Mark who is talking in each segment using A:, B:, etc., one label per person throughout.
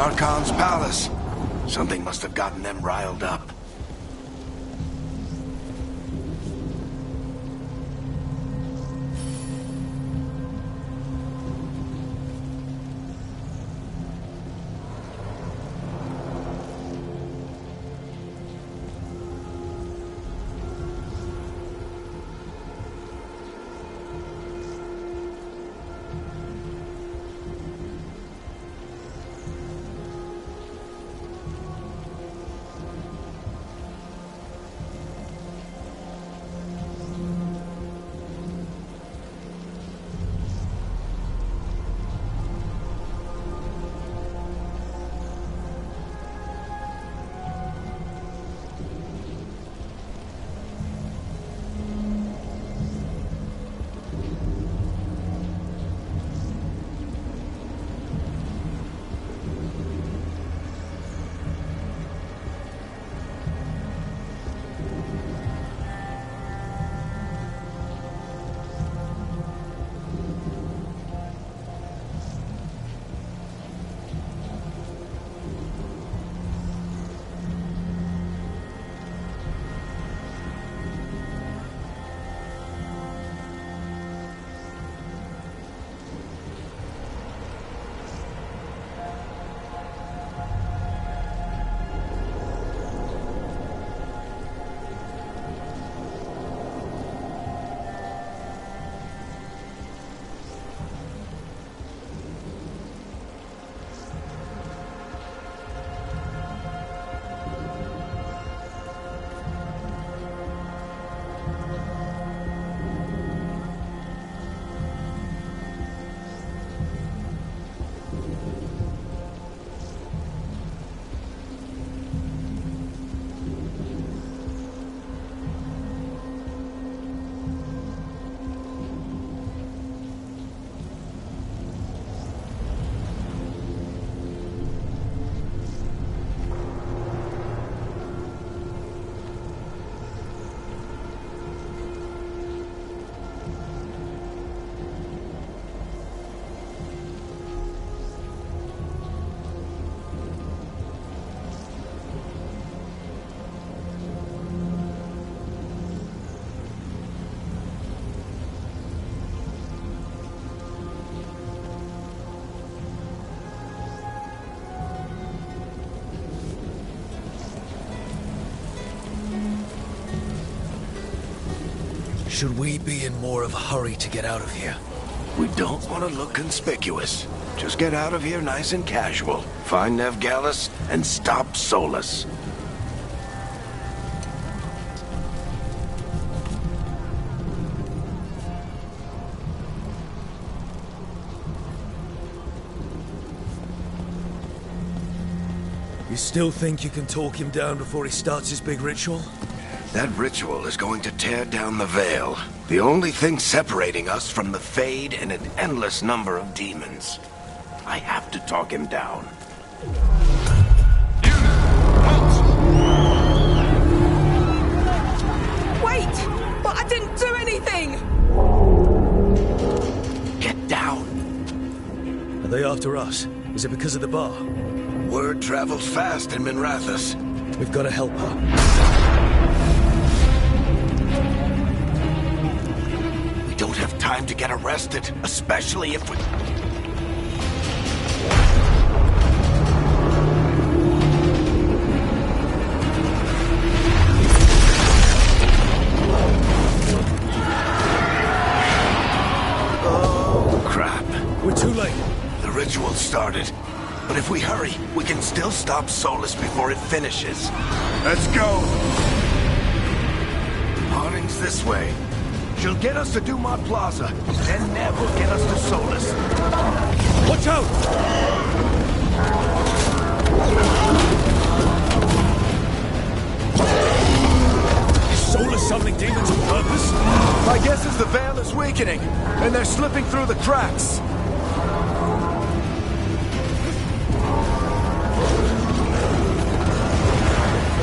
A: Archon's palace. Something must have gotten them riled up.
B: Should we be in more of a hurry to get out of here?
A: We don't want to look conspicuous. Just get out of here nice and casual. Find Nev Gallus and stop Solus.
B: You still think you can talk him down before he starts his big ritual?
A: That ritual is going to tear down the Veil. The only thing separating us from the Fade and an endless number of demons. I have to talk him down.
C: Wait! But I didn't do anything!
A: Get down.
B: Are they after us? Is it because of the bar?
A: Word travels fast in Minrathous.
B: We've got to help her.
A: We don't have time to get arrested, especially if we... Oh, crap.
B: We're too late.
A: The ritual started. But if we hurry, we can still stop Solus before it finishes. Let's go! Harding's this way. She'll get us to Dumont Plaza, then Nev will get us to Solus.
B: Watch out! Is Solus summoning demons on purpose?
D: My guess is the Veil is weakening, and they're slipping through the cracks.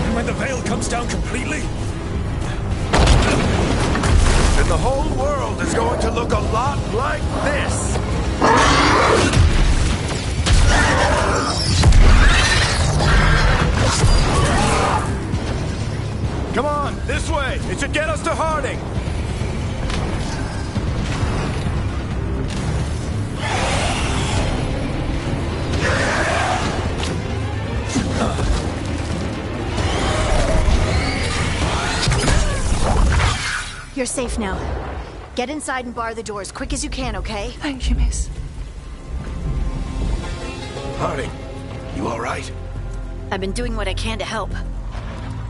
B: And when the Veil comes down completely?
D: And the whole world is going to look a lot like this. Come on, this way! It should get us to Harding!
E: You're safe now. Get inside and bar the door as quick as you can, okay?
C: Thank you, miss.
A: Harding, you all right?
E: I've been doing what I can to help.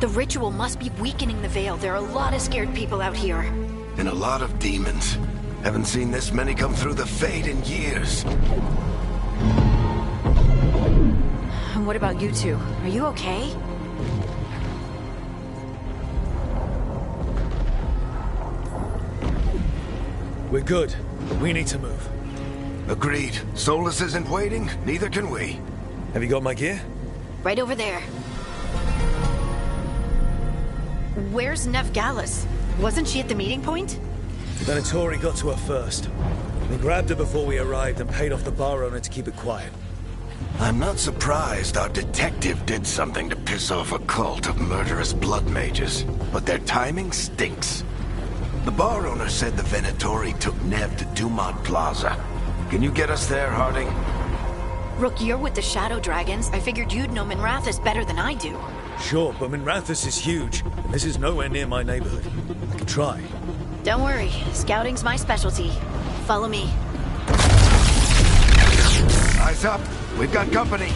E: The ritual must be weakening the Veil. There are a lot of scared people out here.
A: And a lot of demons. Haven't seen this many come through the Fade in years.
E: And what about you two? Are you okay?
B: We're good. We need to move.
A: Agreed. Solus isn't waiting, neither can we.
B: Have you got my gear?
E: Right over there. Where's Nev Gallus? Wasn't she at the meeting point?
B: Venatori got to her first. They grabbed her before we arrived and paid off the bar owner to keep it quiet.
A: I'm not surprised our detective did something to piss off a cult of murderous blood mages, but their timing stinks. The bar owner said the Venatori took Nev to Dumont Plaza. Can you get us there, Harding?
E: Rook, you're with the Shadow Dragons. I figured you'd know Minrathous better than I do.
B: Sure, but Minrathous is huge, and this is nowhere near my neighborhood. I can try.
E: Don't worry. Scouting's my specialty. Follow me.
A: Eyes up. We've got company.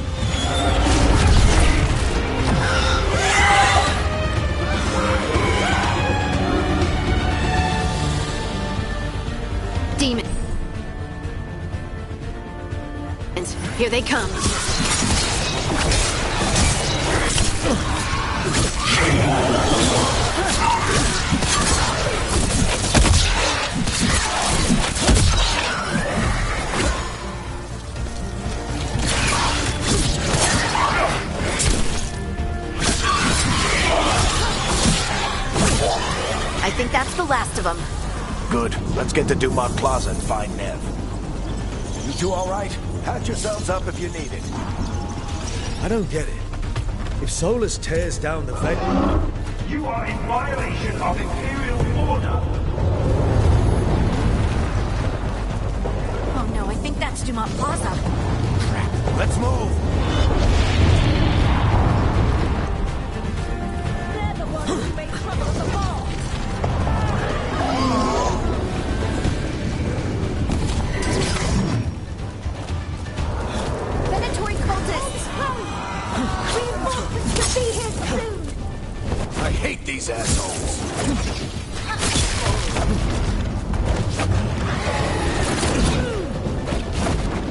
E: Demon. Here they come. I think that's the last of them.
A: Good. Let's get to Dumont Plaza and find Nev. You two all right? Patch yourselves up if you need it.
B: I don't get it. If Solus tears down the Veil...
F: You are in violation of Imperial order.
E: Oh no, I think that's Dumont Plaza.
A: Let's move.
C: They're the ones who made trouble at the ball.
E: Venatori cultists!
C: We want to be here soon.
A: I hate these assholes.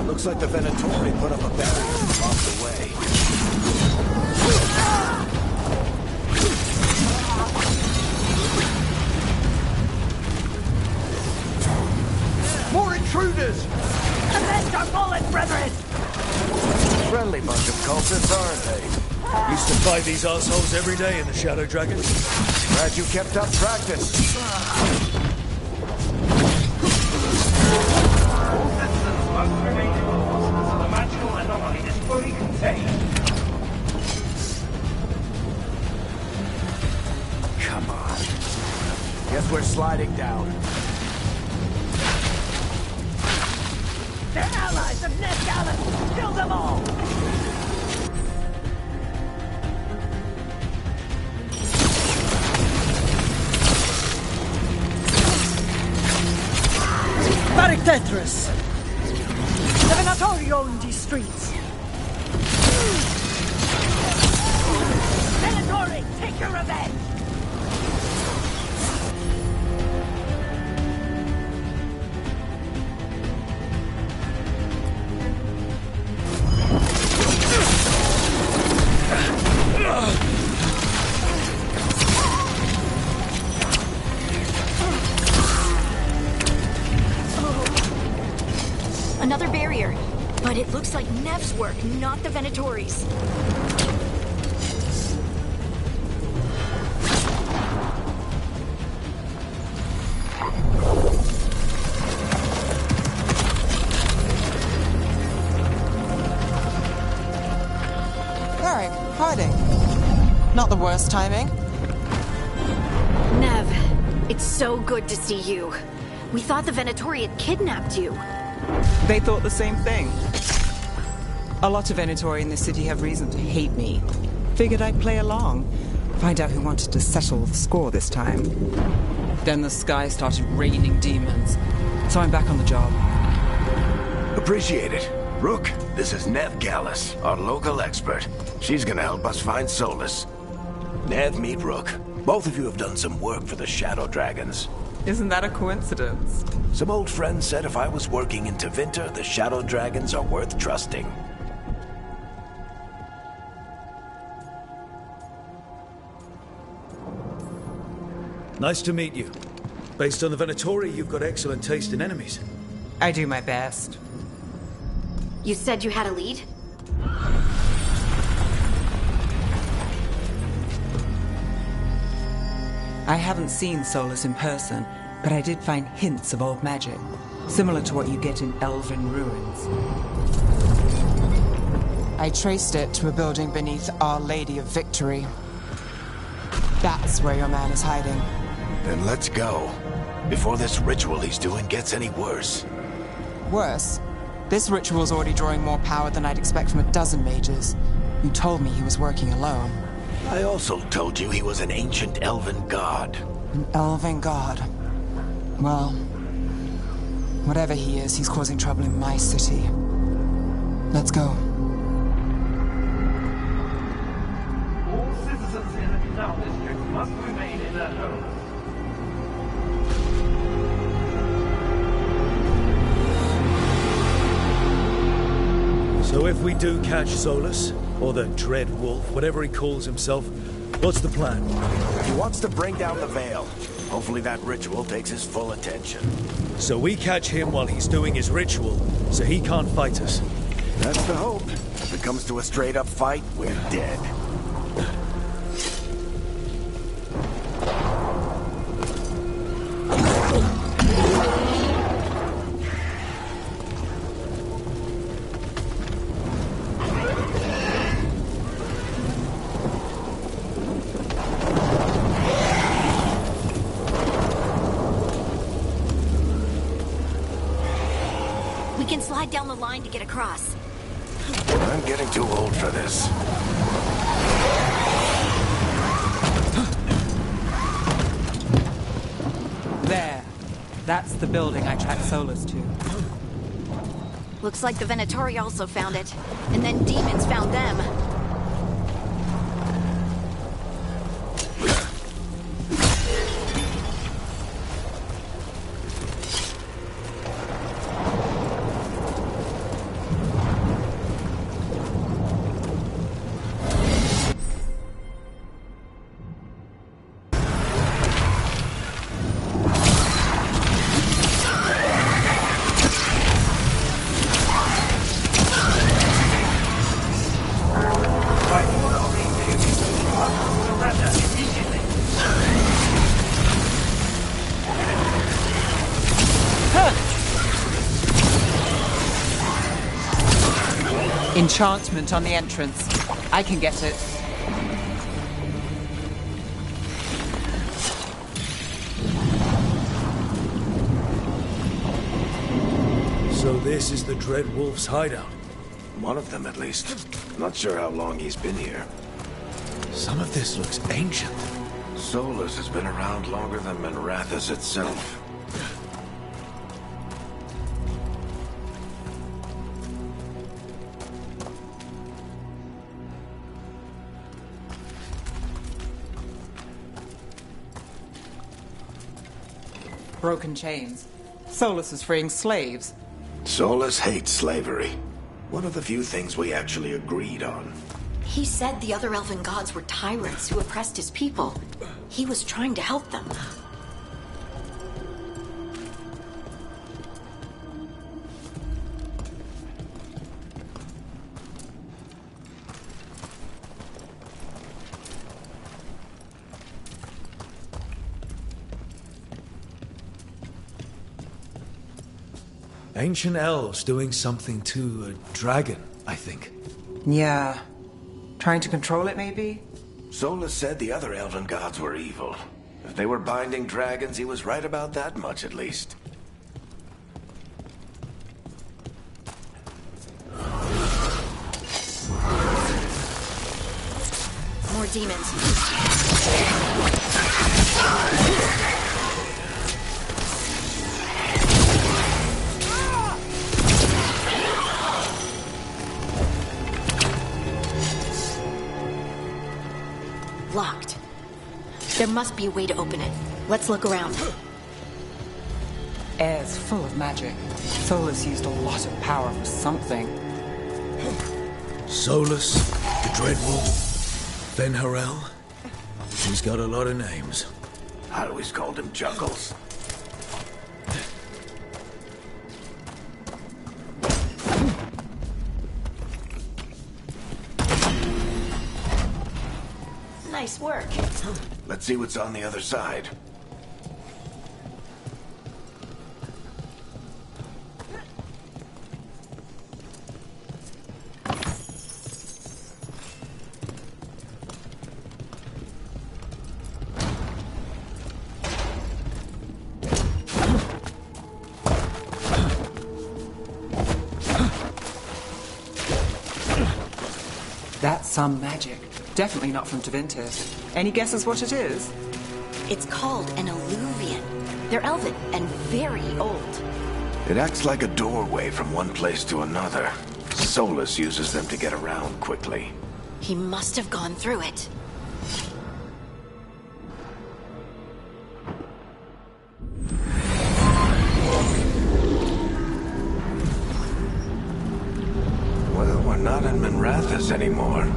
A: Looks like the Venatori put up a barrier to block the way.
F: More intruders!
C: Avenge our fallen brethren.
A: Friendly bunch of cultists, aren't they?
B: Used to fight these assholes every day in the Shadow Dragons.
A: Glad you kept up practice.
F: All citizens must remain indoors until the magical anomaly is fully contained.
A: Come on. Guess we're sliding down.
C: They're allies of Ned Gallus. Kill them all. Tetris. The Venatori own these streets. Venatori, take your revenge.
E: Another barrier. But it looks like Nev's work, not the Venatori's.
G: Varric, Harding. Not the worst timing.
E: It's so good to see you. We thought the Venatori had kidnapped you.
G: They thought the same thing. A lot of Venatori in this city have reason to hate me. Figured I'd play along. Find out who wanted to settle the score this time. Then the sky started raining demons. So I'm back on the job.
A: Appreciate it. Rook, this is Nev Gallus, our local expert. She's gonna help us find Solus. Nev, meet Rook. Both of you have done some work for the Shadow Dragons.
G: Isn't that a coincidence?
A: Some old friends said if I was working in Tevinter, the Shadow Dragons are worth trusting.
B: Nice to meet you. Based on the Venatori, you've got excellent taste in enemies.
G: I do my best.
E: You said you had a lead?
G: I haven't seen Solus in person, but I did find hints of old magic, similar to what you get in elven ruins. I traced it to a building beneath Our Lady of Victory. That's where your man is hiding.
A: Then let's go. Before this ritual he's doing gets any worse.
G: Worse, this ritual's already drawing more power than I'd expect from a dozen mages. You told me he was working alone.
A: I also told you he was an ancient elven god.
G: An elven god. Well, whatever he is, he's causing trouble in my city. Let's go.
F: All citizens in the Canal District must remain in their homes.
B: So if we do catch Solus, or the Dread Wolf, whatever he calls himself, what's the plan?
A: He wants to bring down the Veil. Hopefully that ritual takes his full attention.
B: So we catch him while he's doing his ritual, so he can't fight us.
A: That's the hope. If it comes to a straight-up fight, we're dead.
E: We can slide down the line to get across.
A: I'm getting too old for this.
G: There. That's the building I tracked Solus to.
E: Looks like the Venatori also found it. And then demons found them.
G: Enchantment on the entrance. I can get it.
B: So this is the Dread Wolf's hideout.
A: One of them, at least. Not sure how long he's been here.
B: Some of this looks ancient.
A: Solus has been around longer than Manrathus itself.
G: Broken chains. Solus is freeing slaves.
A: Solus hates slavery. One of the few things we actually agreed on.
E: He said the other elven gods were tyrants who oppressed his people. He was trying to help them.
B: Ancient elves doing something to a dragon, I think.
G: Yeah. Trying to control it, maybe?
A: Solus said the other elven gods were evil. If they were binding dragons, he was right about that much at least.
E: More demons. Locked. There must be a way to open it. Let's look around.
G: Air's full of magic. Solus used a lot of power for something.
B: Solus, the Dreadwolf, Ben Harel. He's got a lot of names.
A: I always called him Juggles.
E: Nice work.
A: Let's see what's on the other side.
G: That's some magic. Definitely not from Tevinter. Any guesses what it is?
E: It's called an alluvian. They're elven and very old.
A: It acts like a doorway from one place to another. Solus uses them to get around quickly.
E: He must have gone through it.
A: Well, we're not in Minrathous anymore.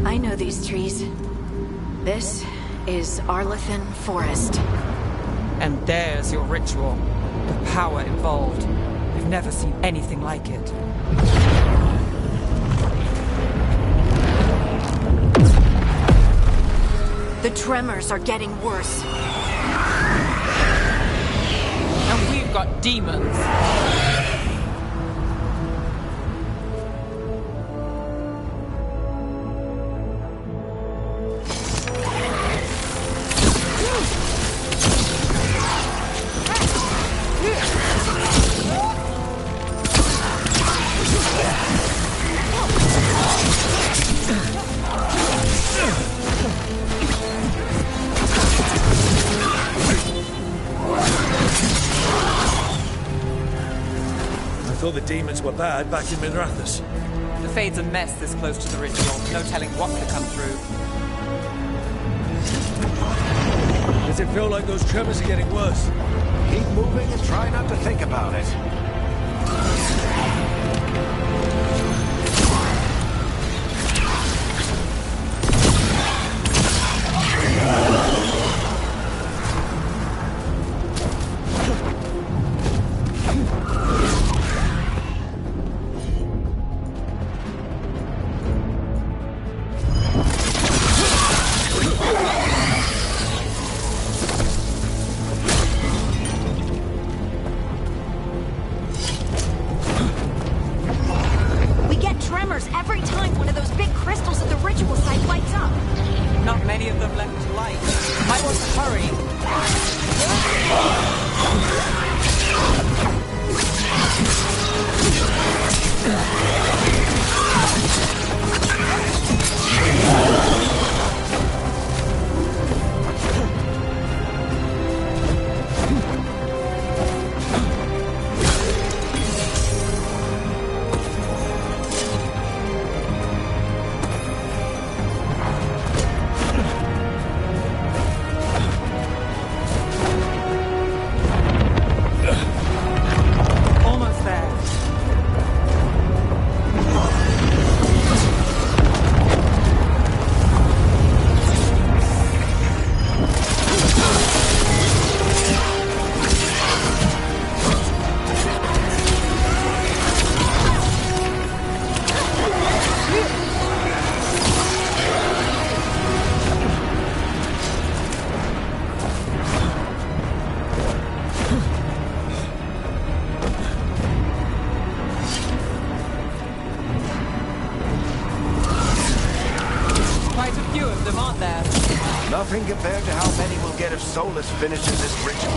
E: I know these trees. This is Arlethan Forest.
G: And there's your ritual. The power involved. I've never seen anything like it.
E: The tremors are getting worse.
G: And we've got demons.
B: I thought the demons were bad back in Minrathous.
G: The Fade's a mess this close to the ritual. No telling what could come through.
B: Does it feel like those tremors are getting worse?
A: Keep moving and try not to think about it.
E: Every time one of those big crystals at the ritual site lights up.
G: Not many of them left to light. Might want to hurry.
A: Nothing compared to how many we'll get if Solus finishes his ritual.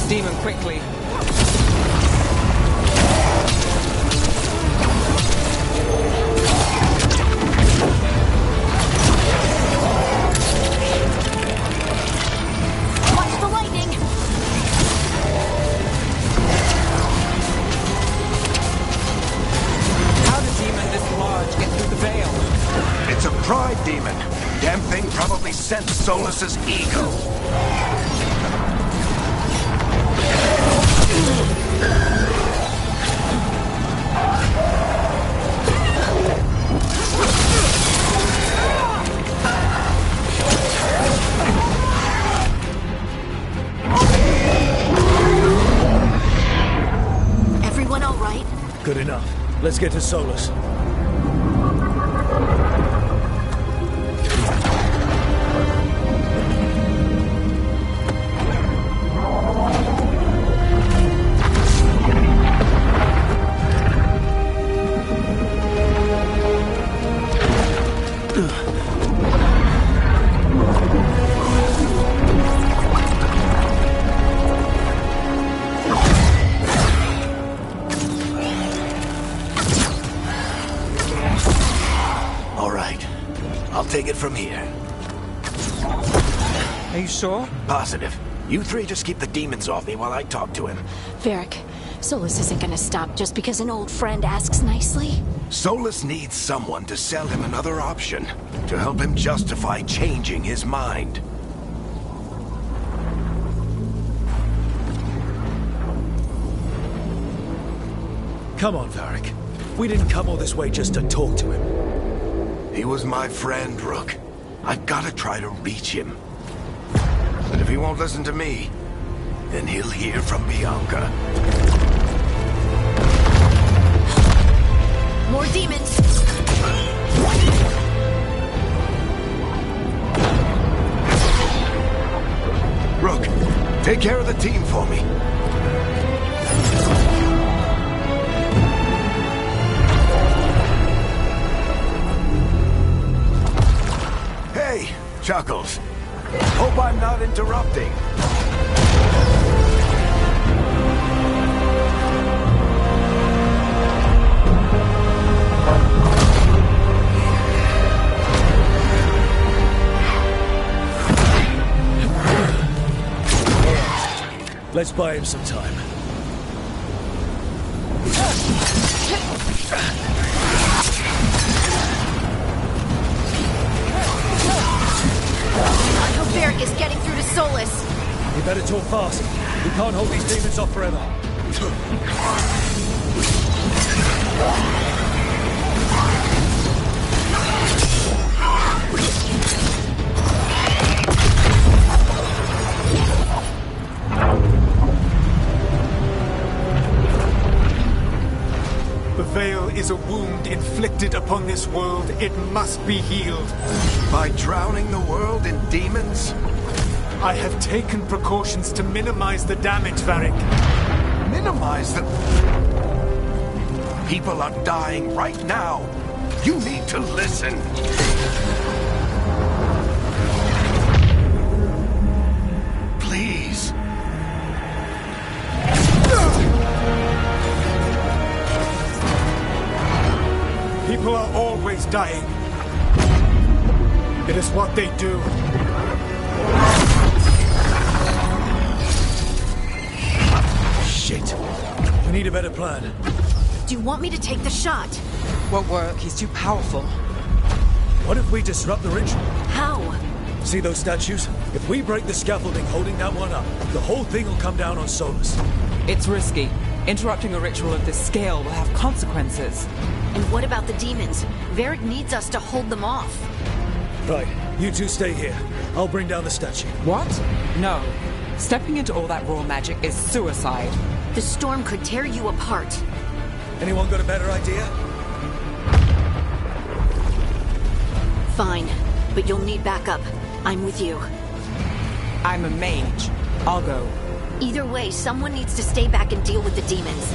G: Demon quickly.
E: Watch the lightning!
G: How did a demon this large get through the veil?
A: It's a pride demon. Damn thing probably sensed Solus's ego.
E: Everyone all right?
B: Good enough. Let's get to Solus.
A: Take it from here.
G: Are you sure?
A: Positive. You three just keep the demons off me while I talk to him.
E: Varric, Solus isn't gonna stop just because an old friend asks nicely.
A: Solus needs someone to sell him another option, to help him justify changing his mind.
B: Come on, Varric. We didn't come all this way just to talk to him.
A: He was my friend, Rook. I've gotta try to reach him. But if he won't listen to me, then he'll hear from Bianca.
E: More demons!
A: Rook, take care of the team for me. Hey, Chuckles. Hope I'm not interrupting.
B: Let's buy him some time.
E: I hope Varric is getting through to Solus.
B: We better talk fast. We can't hold these demons off forever.
H: Veil is a wound inflicted upon this world. It must be healed.
A: By drowning the world in demons?
H: I have taken precautions to minimize the damage, Varric.
A: Minimize the... People are dying right now. You need to listen. Please.
H: People are always dying. It is what they do.
B: Shit. We need a better plan.
E: Do you want me to take the shot?
G: Won't work. He's too powerful.
B: What if we disrupt the ritual?
E: How?
B: See those statues? If we break the scaffolding holding that one up, the whole thing will come down on Solus.
G: It's risky. Interrupting a ritual of this scale will have consequences.
E: And what about the demons? Varric needs us to hold them off.
B: Right, you two stay here. I'll bring down the statue.
G: What? No. Stepping into all that raw magic is suicide.
E: The storm could tear you apart.
B: Anyone got a better idea?
E: Fine, but you'll need backup. I'm with you.
G: I'm a mage. I'll go.
E: Either way, someone needs to stay back and deal with the demons.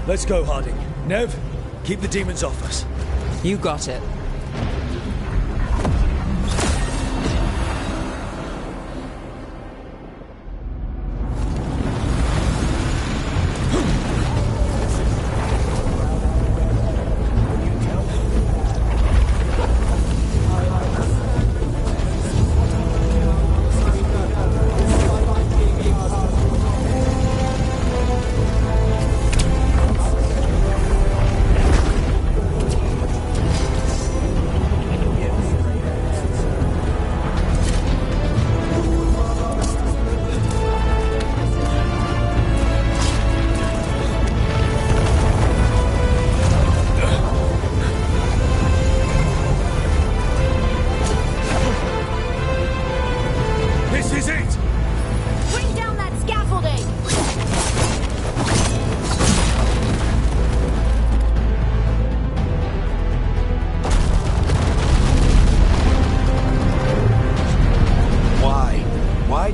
B: Let's go, Harding. Nev, keep the demons off us.
G: You got it.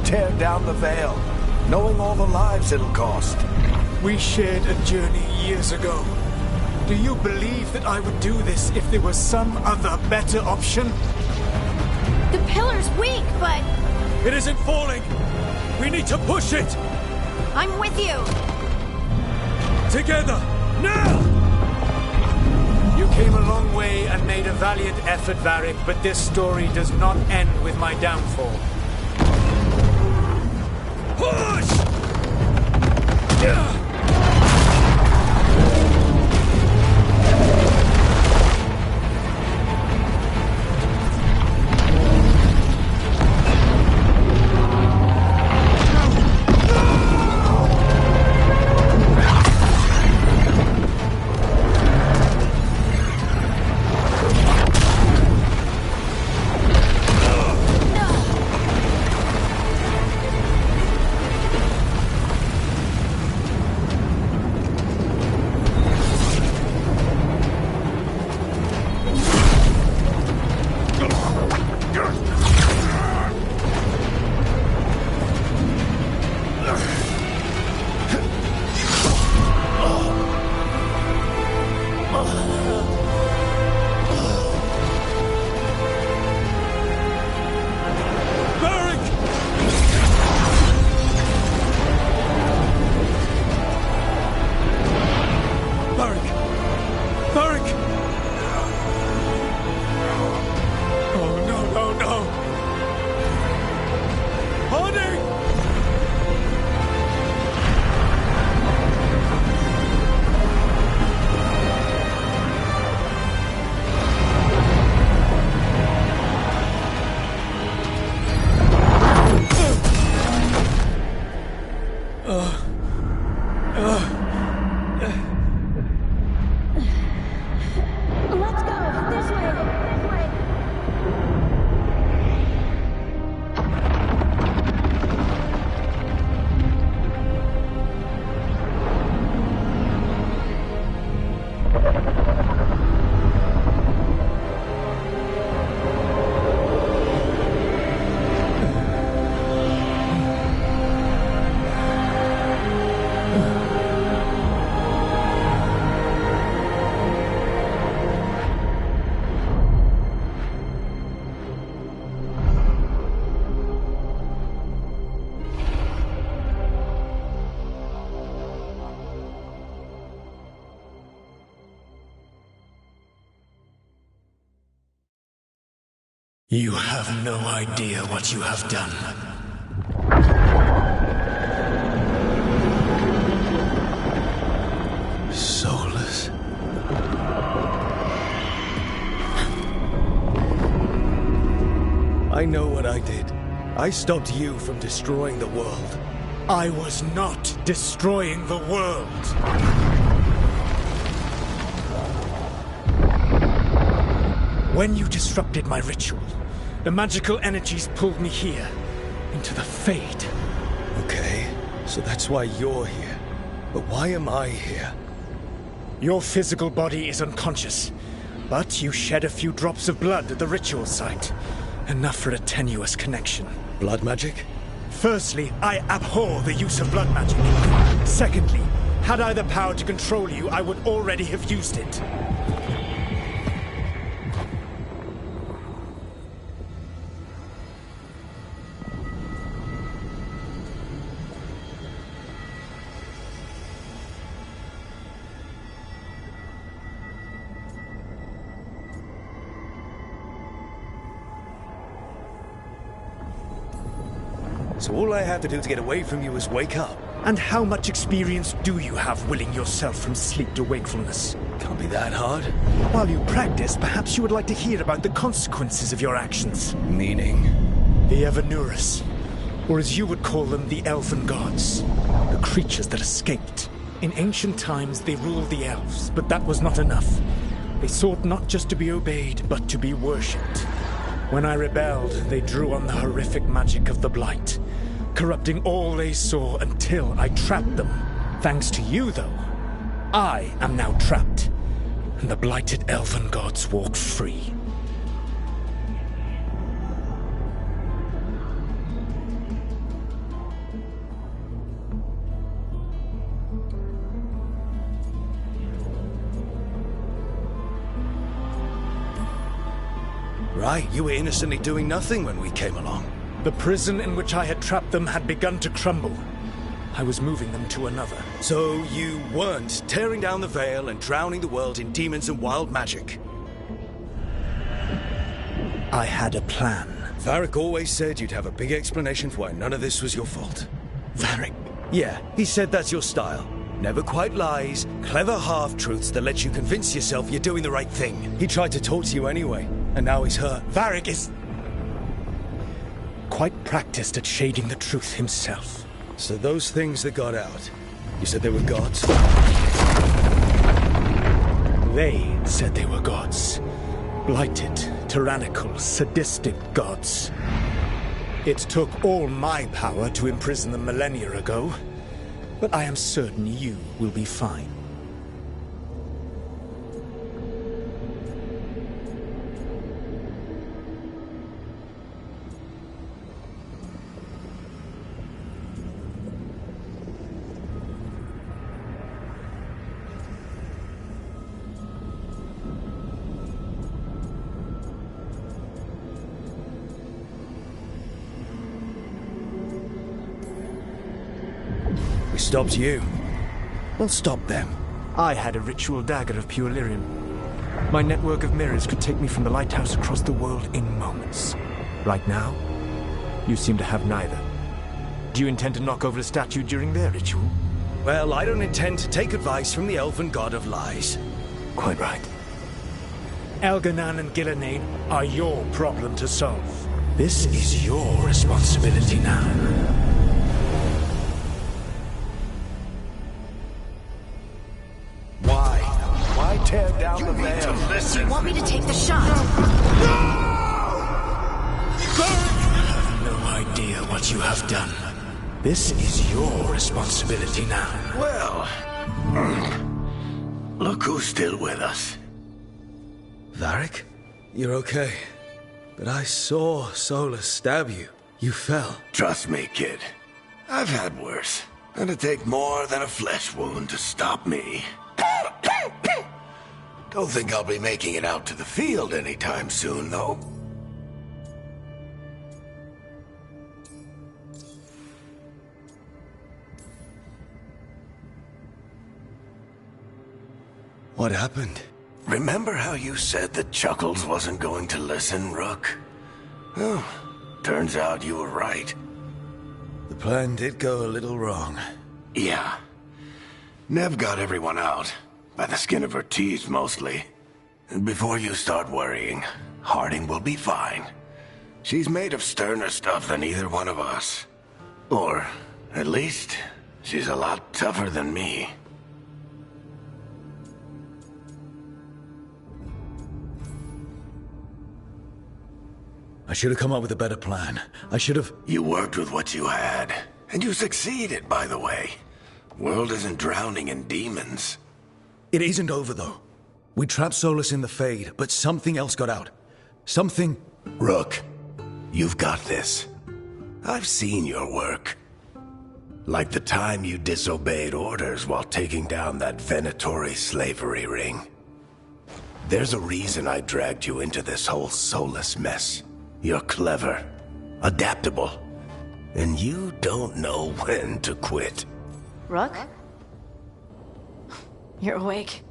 A: Tear down the Veil, knowing all the lives it'll cost.
H: We shared a journey years ago. Do you believe that I would do this if there was some other better option?
E: The pillar's weak, but...
B: It isn't falling! We need to push it!
E: I'm with you!
B: Together! Now!
H: You came a long way and made a valiant effort, Varric, but this story does not end with my downfall.
B: Push!
H: You have no idea what you have done.
B: Soulless. I know what I did. I stopped you from destroying the world.
H: I was not destroying the world. When you disrupted my ritual, the magical energies pulled me here, into the Fade.
B: Okay, so that's why you're here. But why am I here?
H: Your physical body is unconscious, but you shed a few drops of blood at the ritual site. Enough for a tenuous connection.
B: Blood magic?
H: Firstly, I abhor the use of blood magic. Secondly, had I the power to control you, I would already have used it.
B: So all I have to do to get away from you is wake up?
H: And how much experience do you have willing yourself from sleep to wakefulness?
B: Can't be that hard.
H: While you practice, perhaps you would like to hear about the consequences of your actions.
B: Meaning?
H: The Evanurus, or as you would call them, the Elven Gods. The creatures that escaped. In ancient times, they ruled the elves, but that was not enough. They sought not just to be obeyed, but to be worshipped. When I rebelled, they drew on the horrific magic of the Blight, corrupting all they saw until I trapped them. Thanks to you, though, I am now trapped, and the blighted Elven Gods walk free.
B: Right, you were innocently doing nothing when we came along.
H: The prison in which I had trapped them had begun to crumble. I was moving them to another.
B: So you weren't tearing down the veil and drowning the world in demons and wild magic?
H: I had a plan.
B: Varric always said you'd have a big explanation for why none of this was your fault.
H: Varric?
B: Yeah, he said that's your style. Never quite lies, clever half-truths that let you convince yourself you're doing the right thing. He tried to talk to you anyway, and now he's hurt.
H: Varric is quite practiced at shading the truth himself.
B: So those things that got out, you said they were gods?
H: They said they were gods. Blighted, tyrannical, sadistic gods. It took all my power to imprison them millennia ago, but I am certain you will be fine.
B: We stopped you. We'll stop them.
H: I had a ritual dagger of pure lyrium. My network of mirrors could take me from the lighthouse across the world in moments. Right now, you seem to have neither. Do you intend to knock over a statue during their ritual?
B: Well, I don't intend to take advice from the elven god of lies.
H: Quite right. Elganan and Gillenade are your problem to solve. This is your responsibility now.
A: Why tear down the veil?
E: Do you want me to take the shot?
H: You have no idea what you have done. This is your responsibility now.
A: Well, look who's still with us.
B: Varric? You're okay. But I saw Solus stab you. You fell.
A: Trust me, kid. I've had worse. And it'd take more than a flesh wound to stop me. Don't think I'll be making it out to the field anytime soon, though.
B: What happened?
A: Remember how you said that Chuckles wasn't going to listen, Rook? Turns out you were right.
B: The plan did go a little wrong.
A: Yeah. Nev got everyone out. By the skin of her teeth, mostly. Before you start worrying, Harding will be fine. She's made of sterner stuff than either one of us. Or, at least, she's a lot tougher than me.
B: I should have come up with a better plan. I should have...
A: You worked with what you had. And you succeeded, by the way. World isn't drowning in demons.
B: It isn't over, though. We trapped Solus in the Fade, but something else got out. Something...
A: Rook, you've got this. I've seen your work. Like the time you disobeyed orders while taking down that Venatori slavery ring. There's a reason I dragged you into this whole Solus mess. You're clever, adaptable, and you don't know when to quit.
E: Rook? You're awake.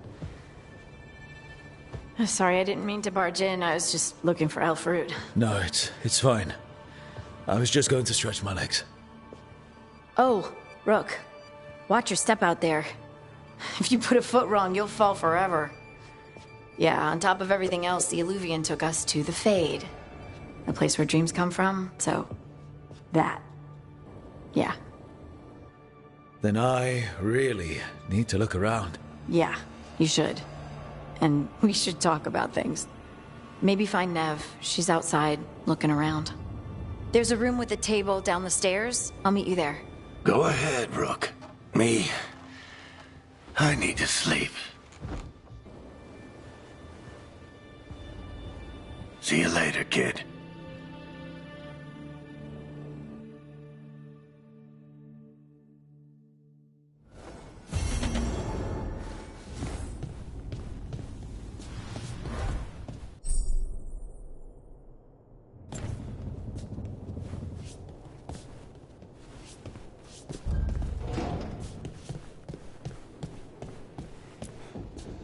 E: Sorry, I didn't mean to barge in. I was just looking for Alfred.
B: No, it's fine. I was just going to stretch my legs.
E: Oh, Rook. Watch your step out there. If you put a foot wrong, you'll fall forever. Yeah, on top of everything else, the Illuvian took us to the Fade. The place where dreams come from, so... that. Yeah.
B: Then I really need to look around.
E: Yeah, you should. And we should talk about things. Maybe find Nev. She's outside, looking around. There's a room with a table down the stairs. I'll meet you there.
A: Go ahead, Rook. Me... I need to sleep. See you later, kid.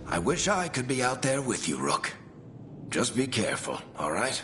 A: I wish I could be out there with you, Rook. Just be careful, all right?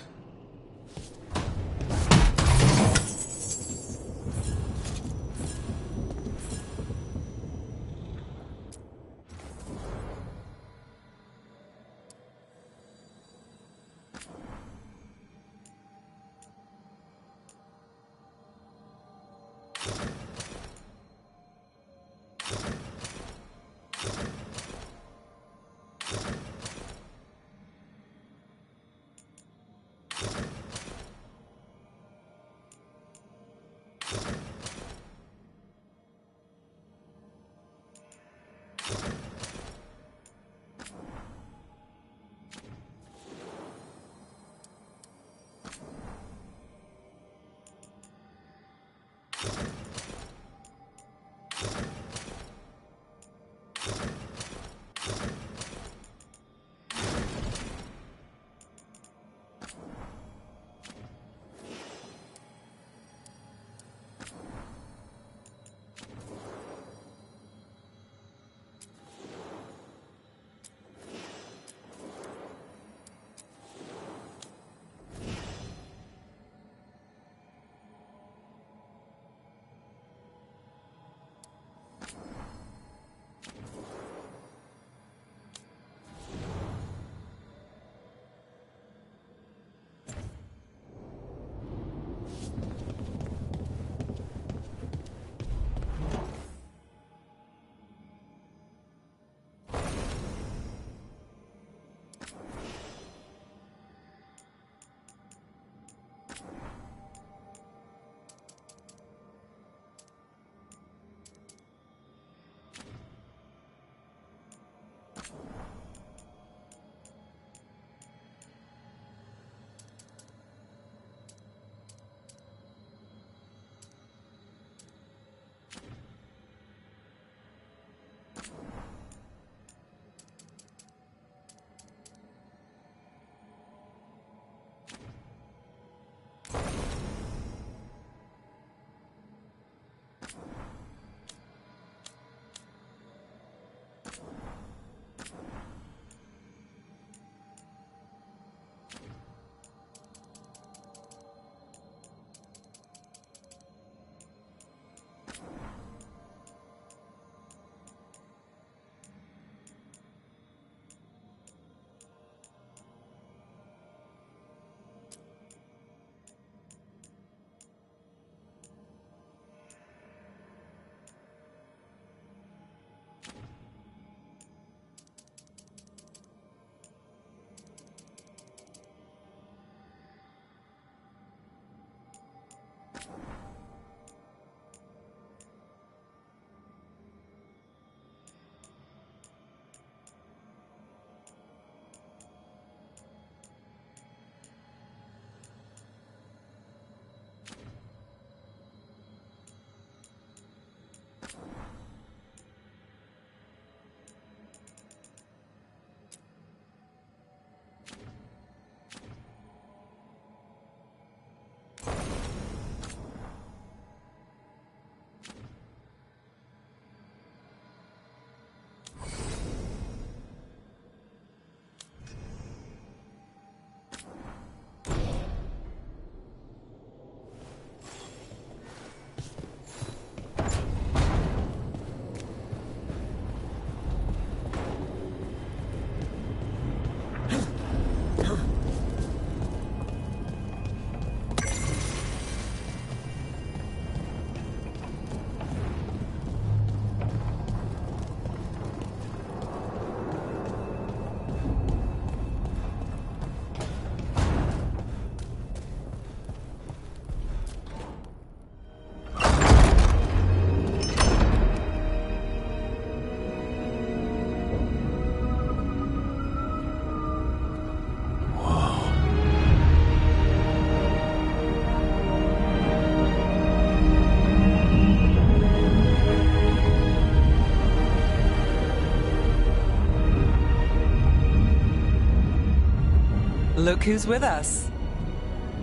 G: Look who's with us.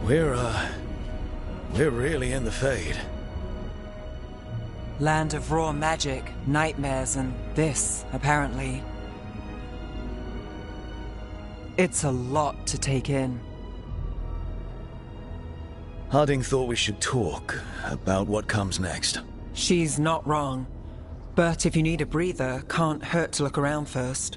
B: We're really in the Fade.
G: Land of raw magic, nightmares, and this, apparently. It's a lot to take in.
B: Harding thought we should talk about what comes next.
G: She's not wrong. But if you need a breather, can't hurt to look around first.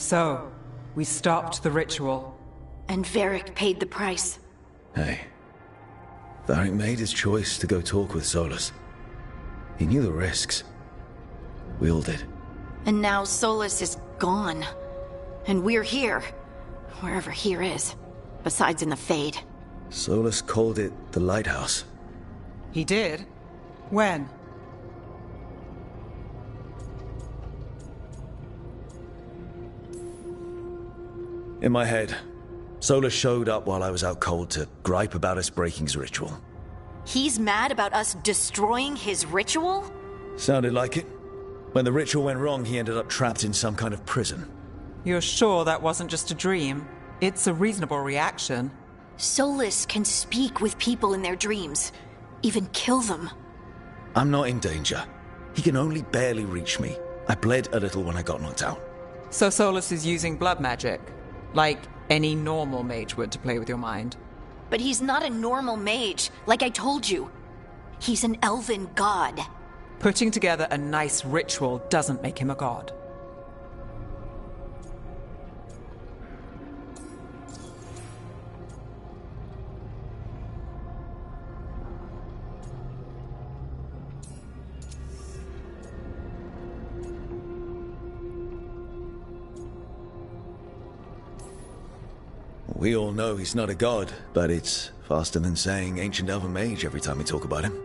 G: So, we stopped the ritual.
E: And Varric paid the price.
B: Hey. Varric made his choice to go talk with Solus. He knew the risks. We all did.
E: And now Solus is gone. And we're here. Wherever here is. Besides in the Fade.
B: Solus called it the Lighthouse.
G: He did? When?
B: In my head, Solus showed up while I was out cold to gripe about us breaking his ritual.
E: He's mad about us destroying his ritual?
B: Sounded like it. When the ritual went wrong, he ended up trapped in some kind of prison.
G: You're sure that wasn't just a dream? It's a reasonable reaction.
E: Solus can speak with people in their dreams. Even kill them.
B: I'm not in danger. He can only barely reach me. I bled a little when I got knocked out.
G: So Solus is using blood magic? Like any normal mage would to play with your mind?
E: But he's not a normal mage, like I told you. He's an elven god.
G: Putting together a nice ritual doesn't make him a god.
B: We all know he's not a god, but it's faster than saying ancient elven mage every time we talk about him.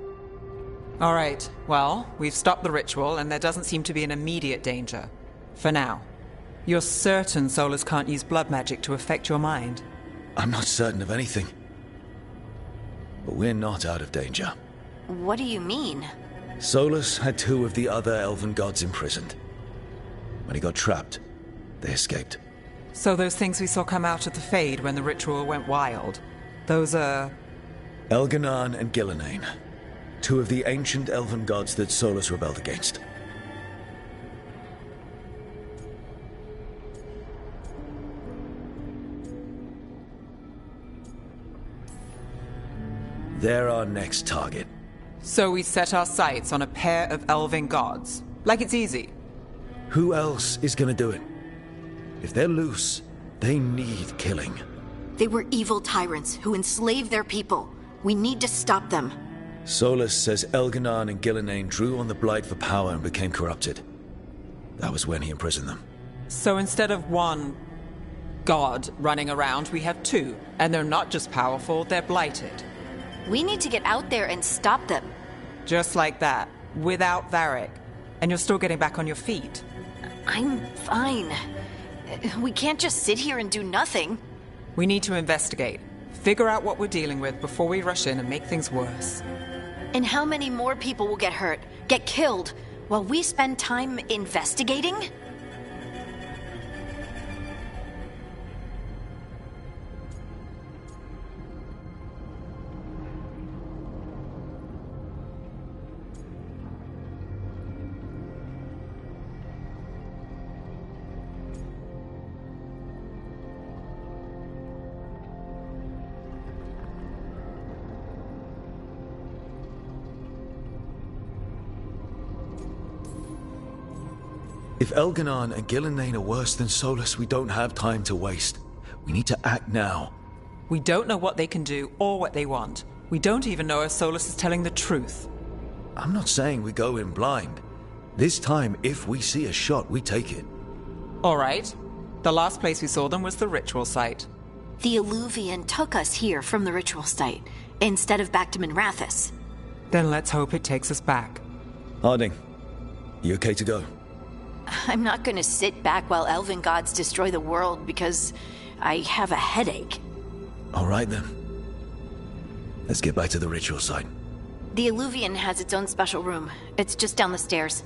G: All right, well, we've stopped the ritual and there doesn't seem to be an immediate danger. For now. You're certain Solus can't use blood magic to affect your mind?
B: I'm not certain of anything. But we're not out of danger.
E: What do you mean?
B: Solus had 2 of the other elven gods imprisoned. When he got trapped, they escaped.
G: So those things we saw come out of the Fade when the ritual went wild, those are...
B: Elganan and Gillenane. 2 of the ancient elven gods that Solus rebelled against. They're our next target.
G: So we set our sights on a pair of elven gods. Like it's easy.
B: Who else is gonna do it? If they're loose, they need killing.
E: They were evil tyrants who enslaved their people. We need to stop them.
B: Solus says Elganan and Gillenane drew on the Blight for power and became corrupted. That was when he imprisoned them.
G: So instead of one god running around, we have 2. And they're not just powerful, they're blighted.
E: We need to get out there and stop them.
G: Just like that, without Varric. And you're still getting back on your feet.
E: I'm fine. We can't just sit here and do nothing.
G: We need to investigate. Figure out what we're dealing with before we rush in and make things worse.
E: And how many more people will get hurt, get killed, while we spend time investigating?
B: If Elganan and Gillenane are worse than Solus, we don't have time to waste. We need to act now.
G: We don't know what they can do or what they want. We don't even know if Solus is telling the truth.
B: I'm not saying we go in blind. This time, if we see a shot, we take it.
G: All right. The last place we saw them was the ritual site.
E: The Illuvian took us here from the ritual site, instead of back to Minrathous.
G: Then let's hope it takes us back.
B: Harding, you okay to go?
E: I'm not gonna sit back while elven gods destroy the world because I have a headache.
B: All right then. Let's get back to the ritual site.
E: The Illuvian has its own special room. It's just down the stairs.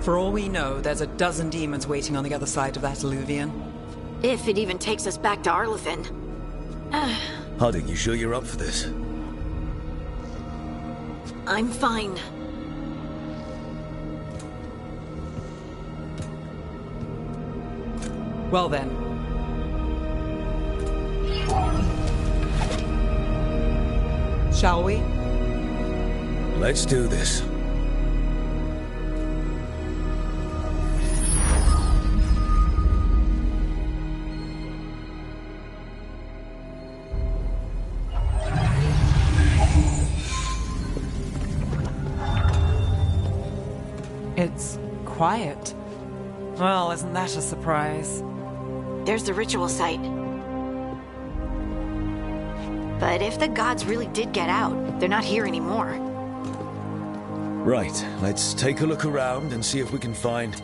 G: For all we know, there's a dozen demons waiting on the other side of that Illuvian.
E: If it even takes us back to Arlethan.
B: Harding, you sure you're up for this?
E: I'm fine.
G: Well then. Shall we?
B: Let's do this.
G: It's quiet. Well, isn't that a surprise?
E: There's the ritual site. But if the gods really did get out, they're not here anymore.
B: Right, let's take a look around and see if we can find...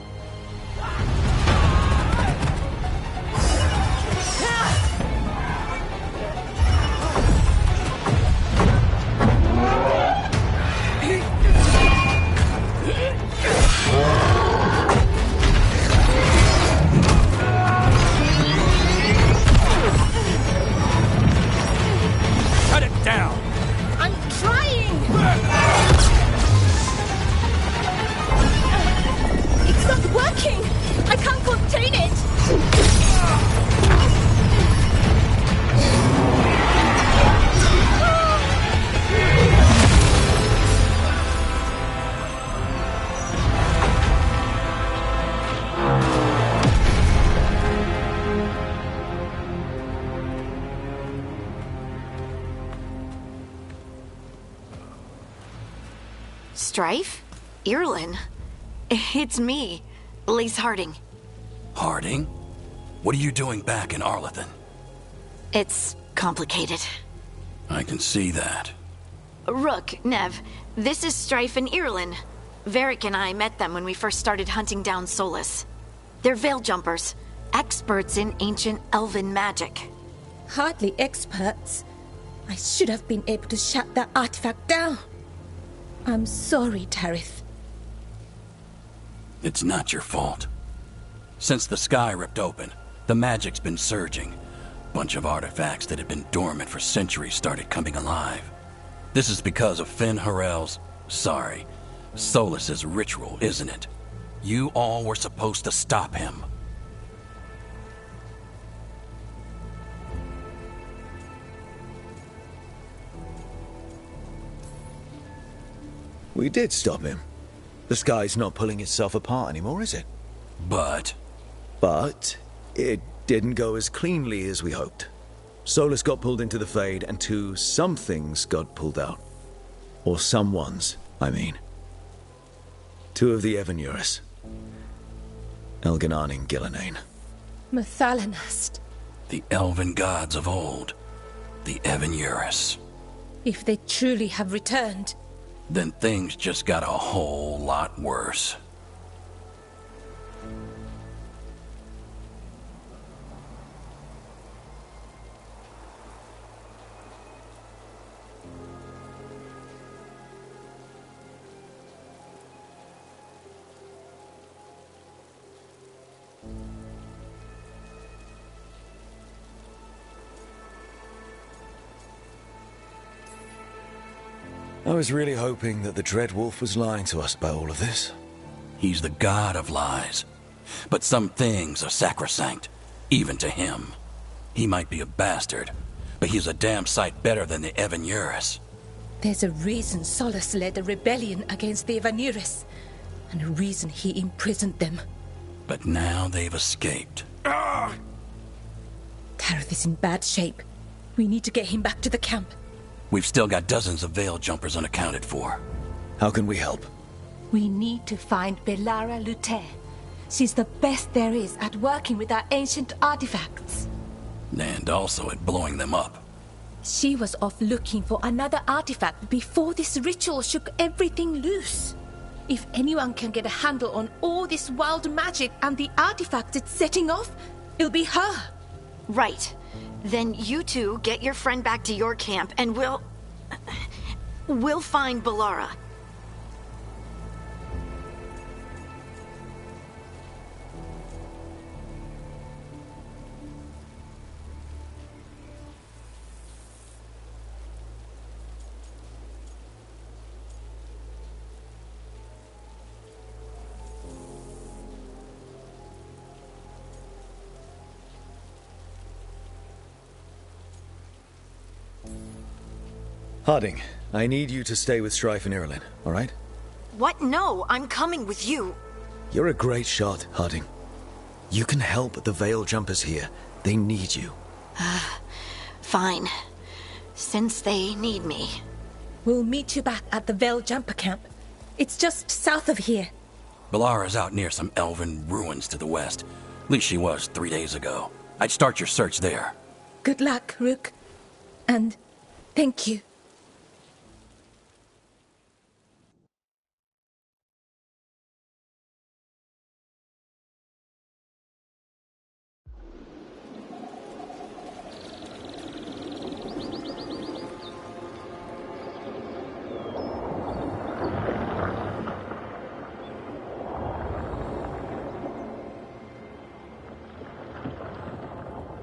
E: Strife? Irlin? It's me, Lise Harding.
A: Harding? What are you doing back in Arlethan?
E: It's complicated.
A: I can see that.
E: Rook, Nev, this is Strife and Irlin. Varric and I met them when we first started hunting down Solus. They're veil jumpers, experts in ancient elven magic.
I: Hardly experts. I should have been able to shut that artifact down. I'm sorry, Tarith.
A: It's not your fault. Since the sky ripped open, the magic's been surging. Bunch of artifacts that had been dormant for centuries started coming alive. This is because of Finn Harel's... Solus's ritual, isn't it? You all were supposed to stop him.
B: We did stop him. The sky's not pulling itself apart anymore, is it?
A: But
B: it didn't go as cleanly as we hoped. Solus got pulled into the Fade, and some things got pulled out. Or someone's, I mean. Two of the Evanurus. Elganan and Gillenane.
I: Mathalanast.
A: the elven gods of old, the Evanurus.
I: If they truly have returned,
A: then things just got a whole lot worse.
B: I was really hoping that the Dread Wolf was lying to us about all of this.
A: He's the god of lies. But some things are sacrosanct, even to him. He might be a bastard, but he's a damn sight better than the Evanurus.
I: there's a reason Solus led a rebellion against the Evanurus, and a reason he imprisoned them.
A: But now they've escaped.
I: Tareth is in bad shape. We need to get him back to the camp.
A: We've still got dozens of veil jumpers unaccounted for.
B: How can we help?
I: We need to find Belara Luthe. She's the best there is at working with our ancient artifacts.
A: And also at blowing them up.
I: She was off looking for another artifact before this ritual shook everything loose. If anyone can get a handle on all this wild magic and the artifacts it's setting off, it'll be her.
E: Right. Then you two get your friend back to your camp and we'll find Belara.
B: Harding, I need you to stay with Strife and Irulan, all right?
E: What? No, I'm coming with you.
B: You're a great shot, Harding. You can help the Veil Jumpers here. They need you.
E: Fine. Since they need me.
I: We'll meet you back at the Veil Jumper Camp. It's just south of here.
J: Balara's out near some elven ruins to the west. At least she was 3 days ago. I'd start your search there.
I: Good luck, Rook. And thank you.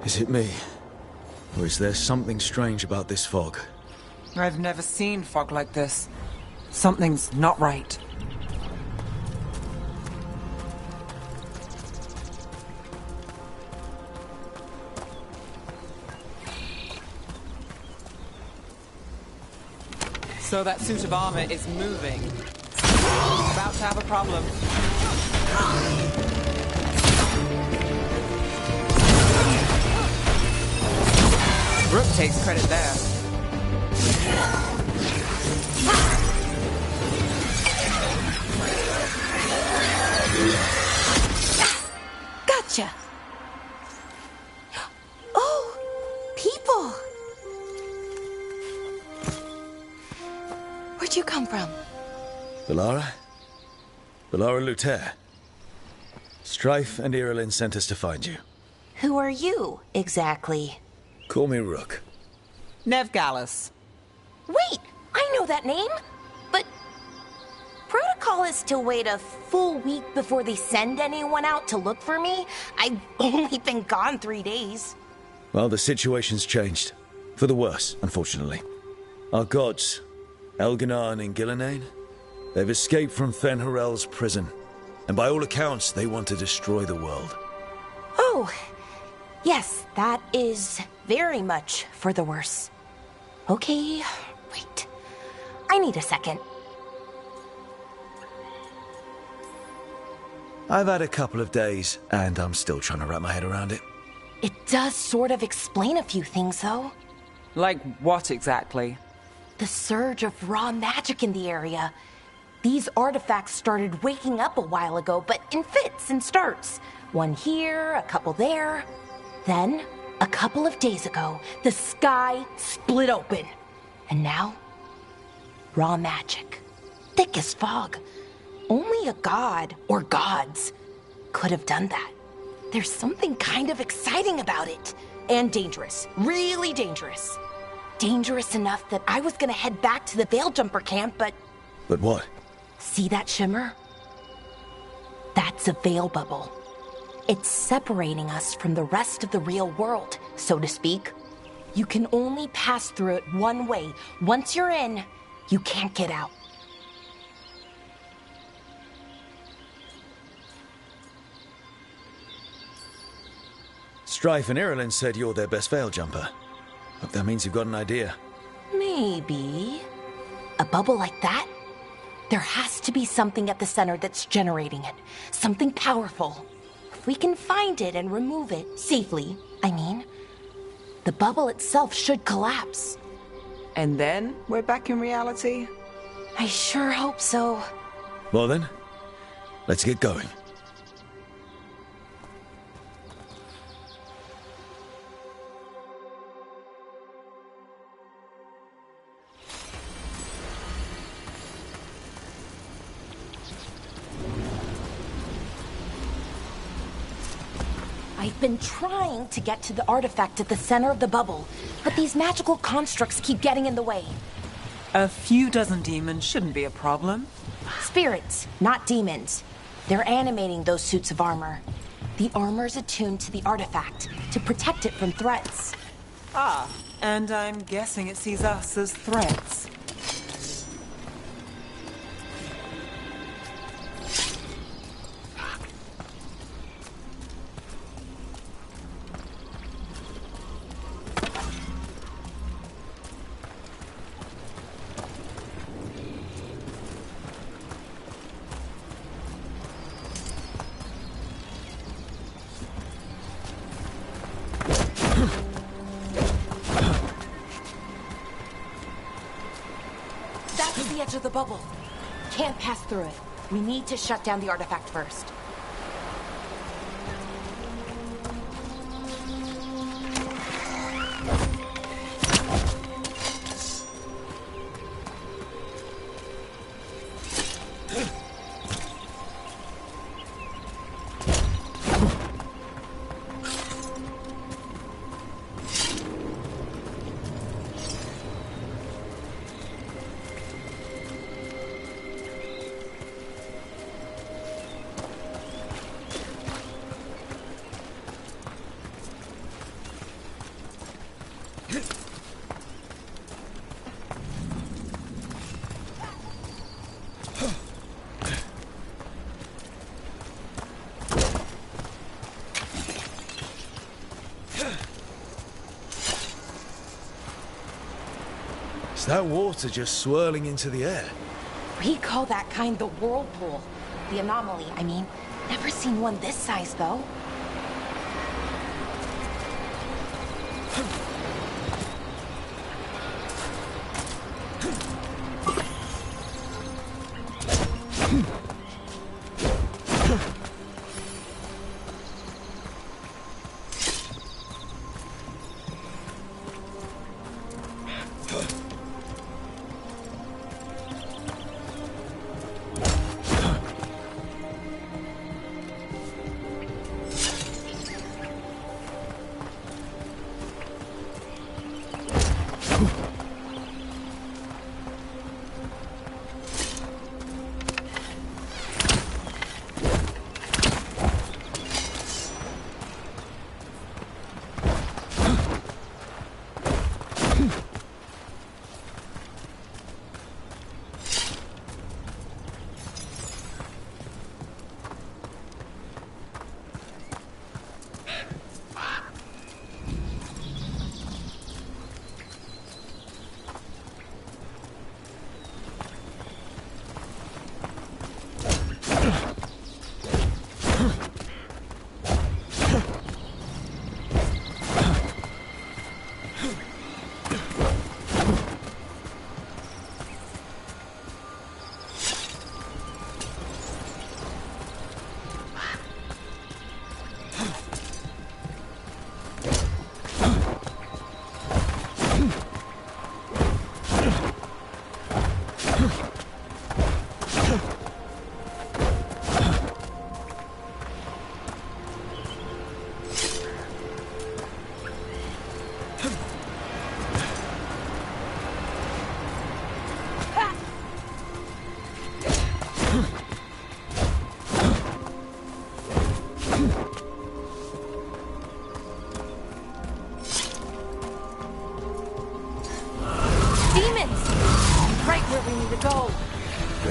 B: Is it me? Or is there something strange about this fog?
G: I've never seen fog like this. Something's not right. So that suit of armor is moving. About to have a problem. Rook takes credit there.
I: Gotcha! Oh, people! Where'd you come from?
B: Balara? Balara Luther. Strife and Irulan sent us to find you.
K: Who are you, exactly?
B: Call me Rook.
G: Nev Gallus.
K: Wait! I know that name! But... protocol is to wait a full week before they send anyone out to look for me? I've only been gone 3 days.
B: Well, the situation's changed. For the worse, unfortunately. Our gods, Elganar and Gillenane, they've escaped from Fen'Harel's prison. And by all accounts, they want to destroy the world.
K: Oh, yes, that is very much for the worse. Okay, wait. I need a second.
B: I've had a couple of days, and I'm still trying to wrap my head around it.
K: It does sort of explain a few things, though.
G: Like what exactly?
K: The surge of raw magic in the area. These artifacts started waking up a while ago, but in fits and starts. One here, a couple there. Then, a couple of days ago, the sky split open. And now, raw magic. Thick as fog. Only a god, or gods, could have done that. There's something kind of exciting about it. And dangerous. Really dangerous. Dangerous enough that I was gonna head back to the Veil Jumper camp, but...
B: But what?
K: See that shimmer? That's a veil bubble. It's separating us from the rest of the real world, so to speak. You can only pass through it one way. Once you're in, you can't get out.
B: Strife and Irulan said you're their best Veil Jumper. Hope that means you've got an idea.
K: Maybe. A bubble like that? There has to be something at the center that's generating it. Something powerful. If we can find it and remove it, safely, I mean, the bubble itself should collapse.
G: And then we're back in reality?
K: I sure hope so.
B: Well then, let's get going.
K: I've been trying to get to the artifact at the center of the bubble, but these magical constructs keep getting in the way.
G: A few dozen demons shouldn't be a problem.
K: Spirits, not demons. They're animating those suits of armor. The armor's attuned to the artifact to protect it from threats.
G: Ah, and I'm guessing it sees us as threats.
K: That's the edge of the bubble. Can't pass through it. We need to shut down the artifact first.
B: Is that water just swirling into the air?
K: We call that kind the whirlpool. The anomaly, I mean. Never seen one this size, though.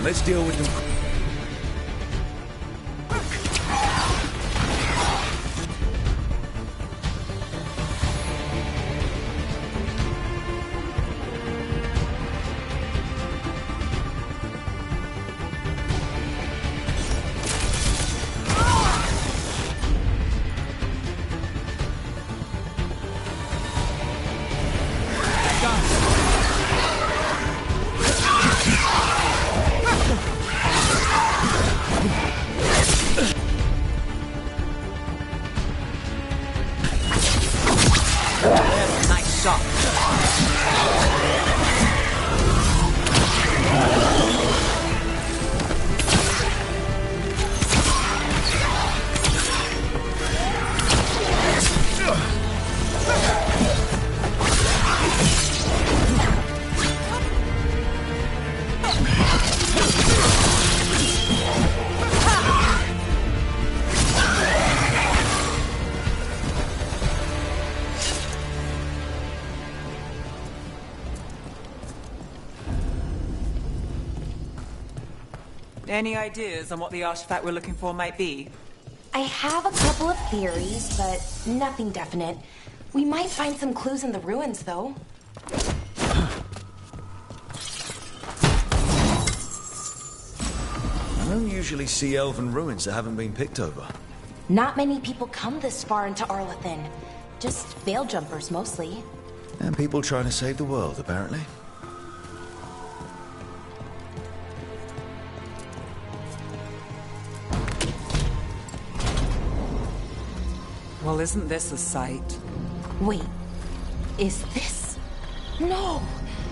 B: Let's deal with them.
G: Any ideas on what the artifact we're looking for might be?
K: I have a couple of theories, but nothing definite. We might find some clues in the ruins, though.
B: I don't usually see elven ruins that haven't been picked over.
K: Not many people come this far into Arlathan. Just veil jumpers, mostly.
B: And people trying to save the world, apparently.
G: Well, isn't this a sight?
K: Wait, is this? No,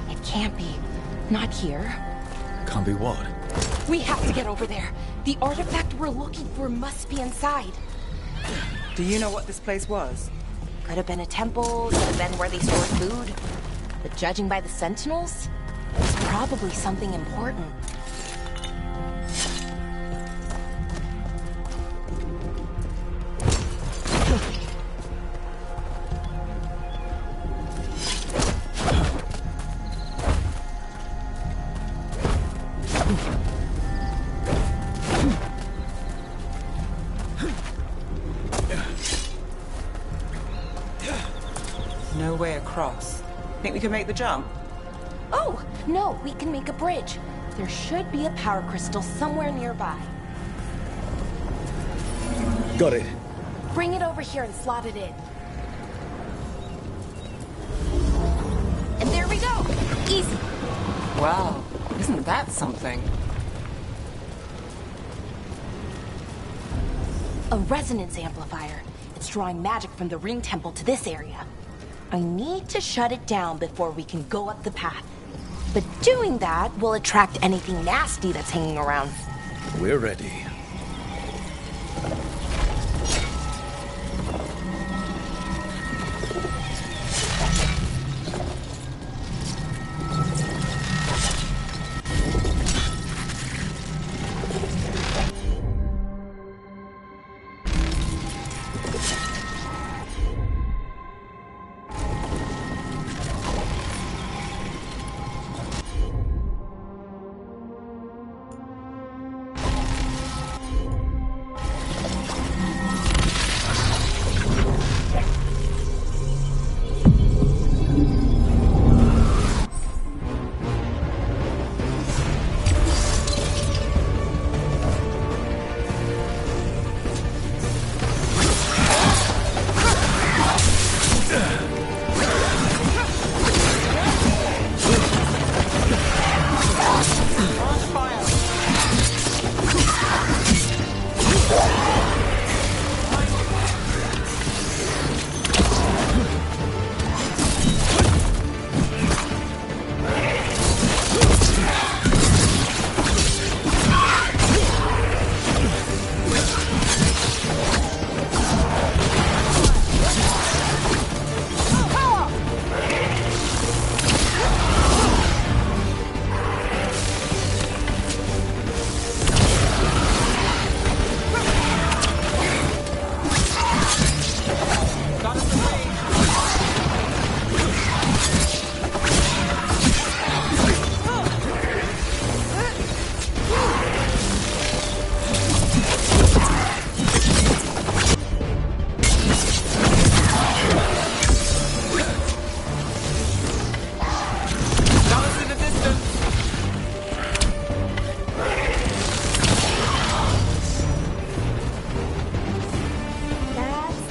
K: it can't be. Not here.
B: Can't be what?
K: We have to get over there. The artifact we're looking for must be inside.
G: Do you know what this place was?
K: Could have been a temple, could have been where they stored food. But judging by the sentinels, it's probably something important.
G: No way across. Think we can make the jump?
K: Oh, no, we can make a bridge. There should be a power crystal somewhere nearby.
B: Got it.
K: Bring it over here and slot it in. And there we go! Easy!
G: Wow, isn't that something?
K: A resonance amplifier. It's drawing magic from the ring temple to this area. I need to shut it down before we can go up the path. But doing that will attract anything nasty that's hanging around.
B: We're ready.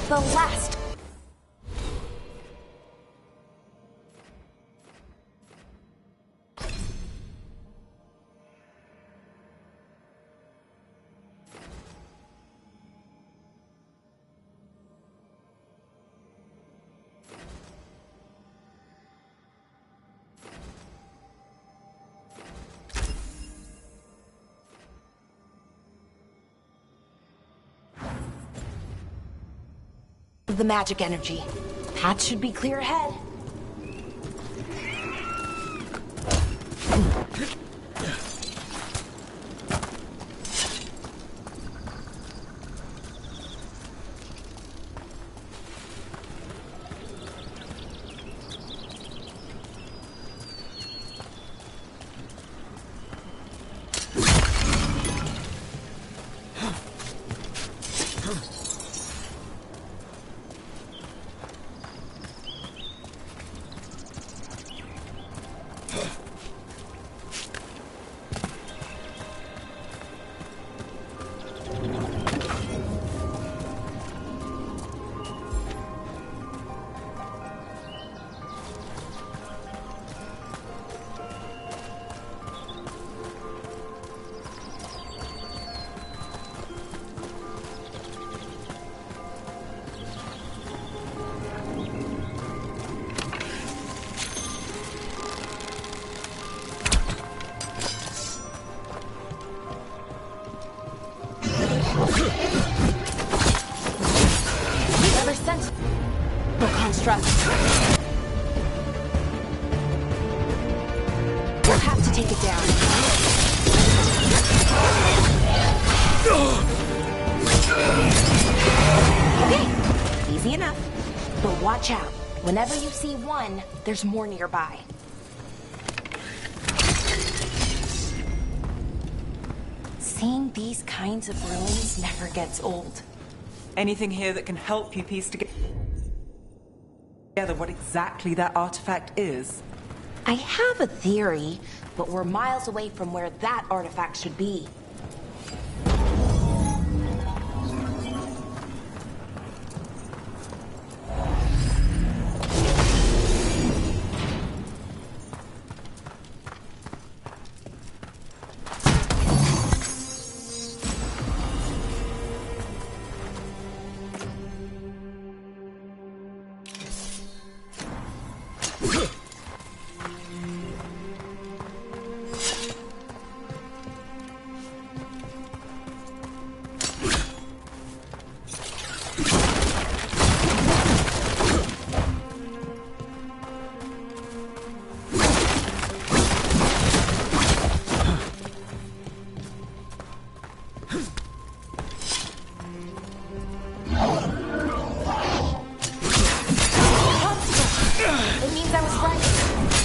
K: The last. The magic energy. Path should be clear ahead. extra. We'll have to take it down. Okay, easy enough. But watch out. Whenever you see one, there's more nearby. Seeing these kinds of ruins never gets old.
G: Anything here that can help you piece together what exactly that artifact is?
K: I have a theory, but we're miles away from where that artifact should be.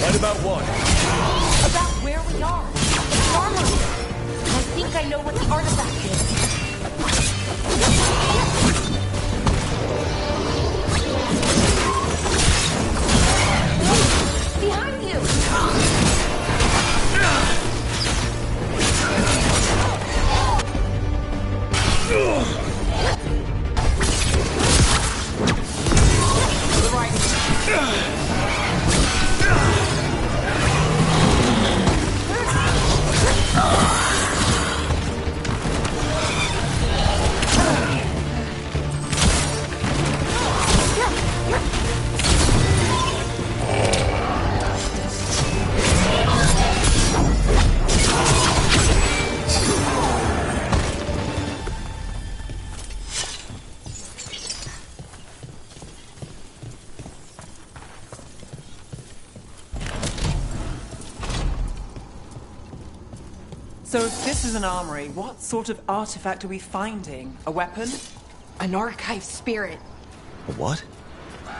B: Right about what?
K: About where we are. It's armory. I think I know what the artifact is. Behind you! To the right.
G: So if this is an armory, what sort of artifact are we finding? A weapon?
K: An archive spirit.
B: A what?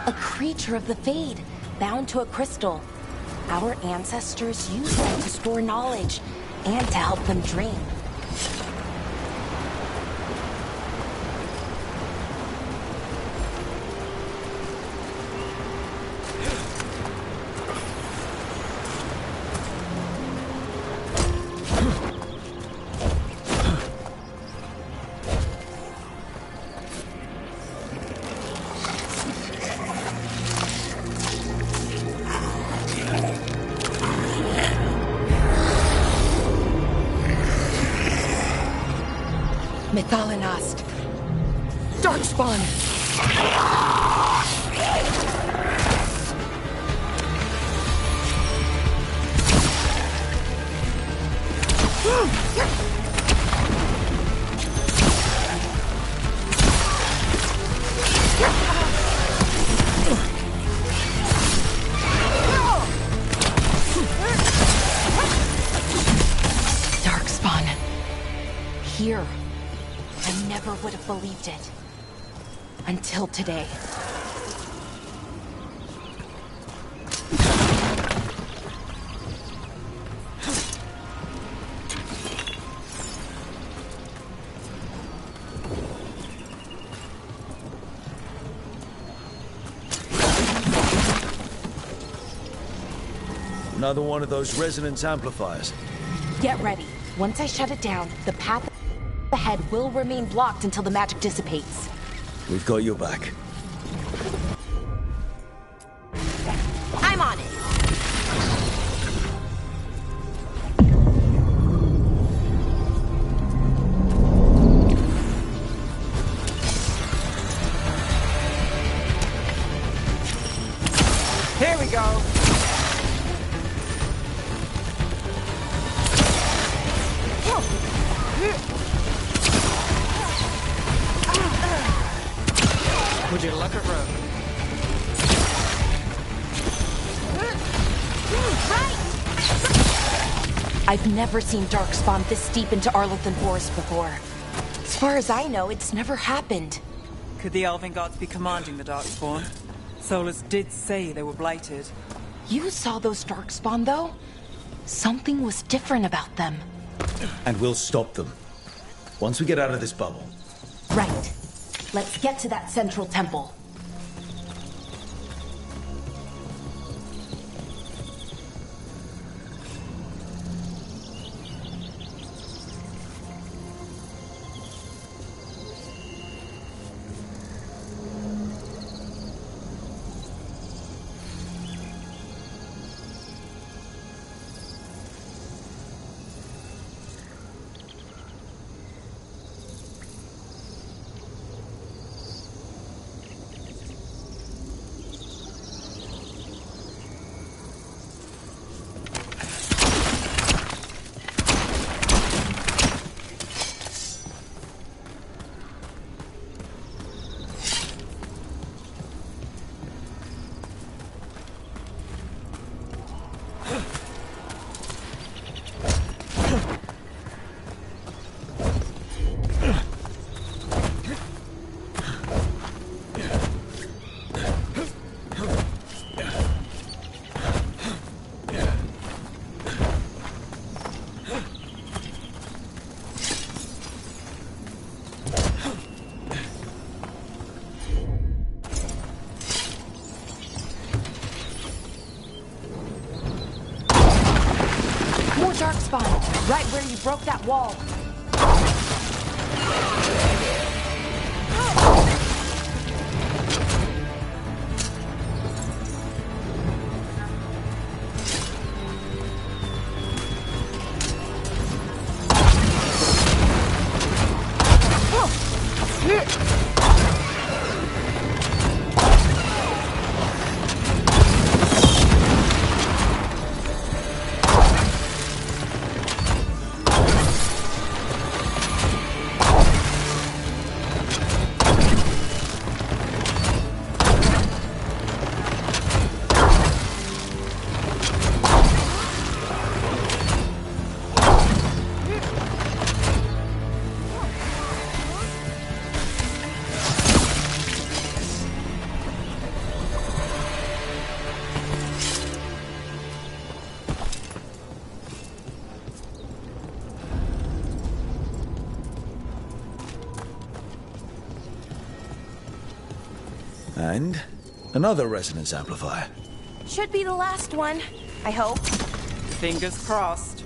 K: A creature of the Fade, bound to a crystal. Our ancestors used them to store knowledge and to help them dream. Mythalanost. Darkspawn. Darkspawn. Here. I never would have believed it. Until today.
B: Another one of those resonance amplifiers.
K: Get ready. Once I shut it down, the path ahead will remain blocked until the magic dissipates.
B: We've got your back.
K: I'm on it.
G: Here we go. Would you look at Rogue?
K: I've never seen Darkspawn this deep into Arlothan Forest before. As far as I know, it's never happened.
G: Could the Elven Gods be commanding the Darkspawn? Solus did say they were blighted.
K: You saw those Darkspawn, though? Something was different about them.
B: And we'll stop them. Once we get out of this bubble.
K: Right. Let's get to that central temple. Darkspawn, right where you broke that wall.
B: And another resonance amplifier.
K: Should be the last one, I hope.
G: Fingers crossed.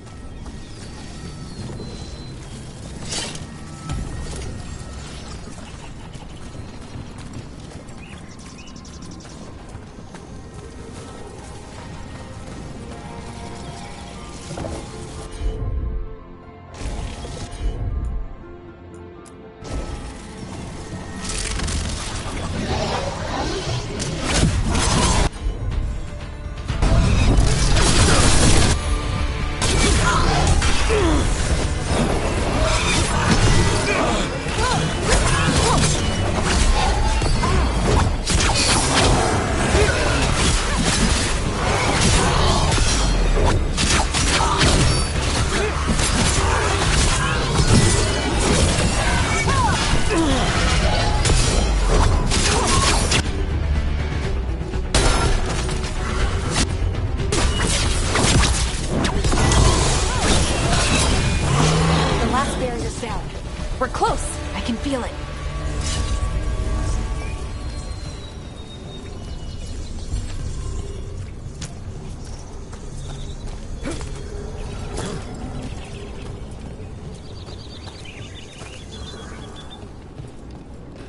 K: We're close. I can feel it.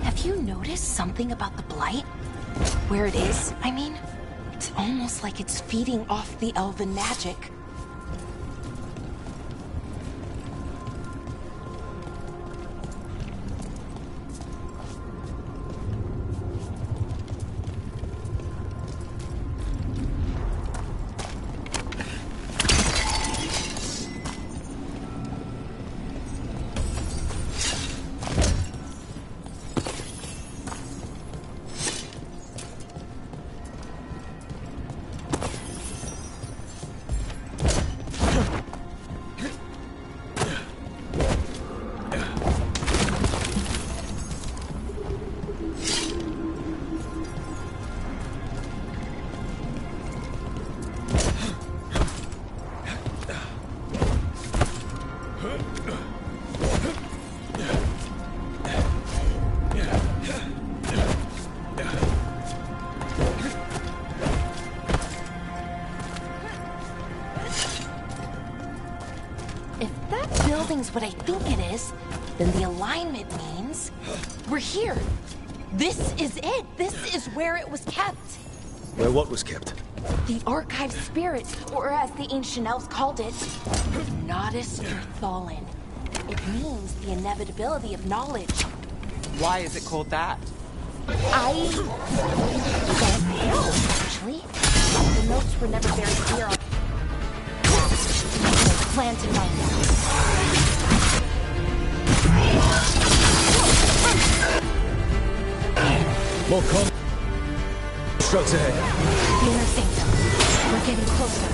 K: Have you noticed something about the blight? Where it is, I mean? It's almost like it's feeding off the elven magic. what I think it is, then the alignment means we're here. This is it. This is where it was kept.
B: Where what was kept?
K: The archive spirit, or as the ancient elves called it, Nodus Thalin. It means the inevitability of knowledge.
G: Why is it called that?
K: I don't know, actually. The notes were never very clear on that. Plan to find out.
B: More constructs ahead.
K: The inner sanctum. We're getting closer.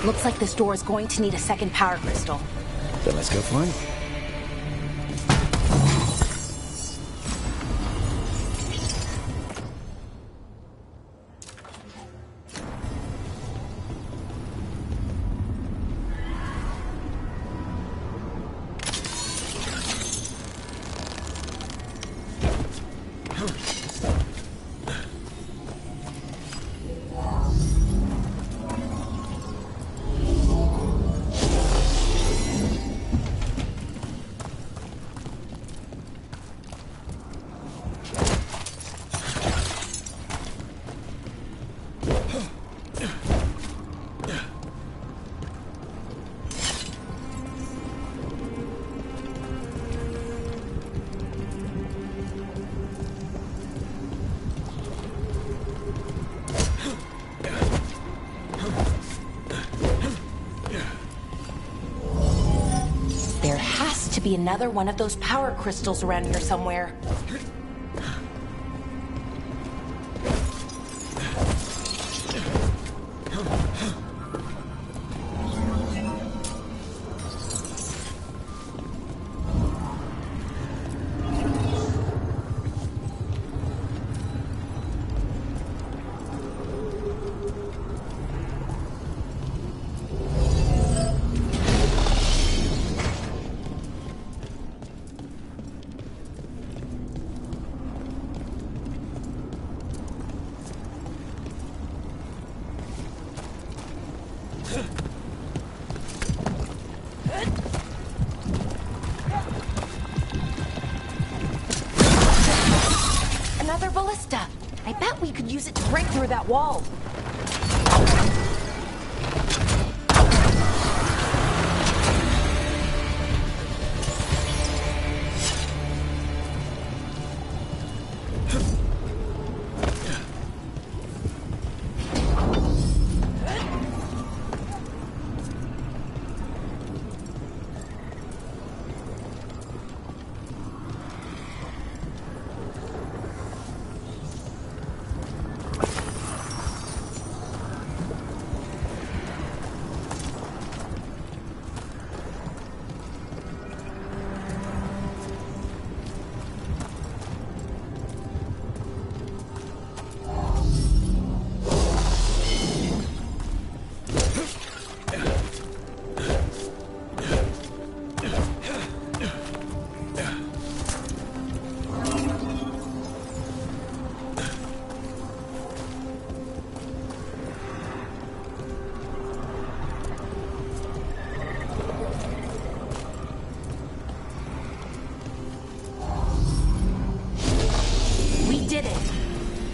K: Looks like this door is going to need a second power crystal.
B: Then let's go find it.
K: Be another one of those power crystals around here somewhere. Another ballista. I bet we could use it to break through that wall.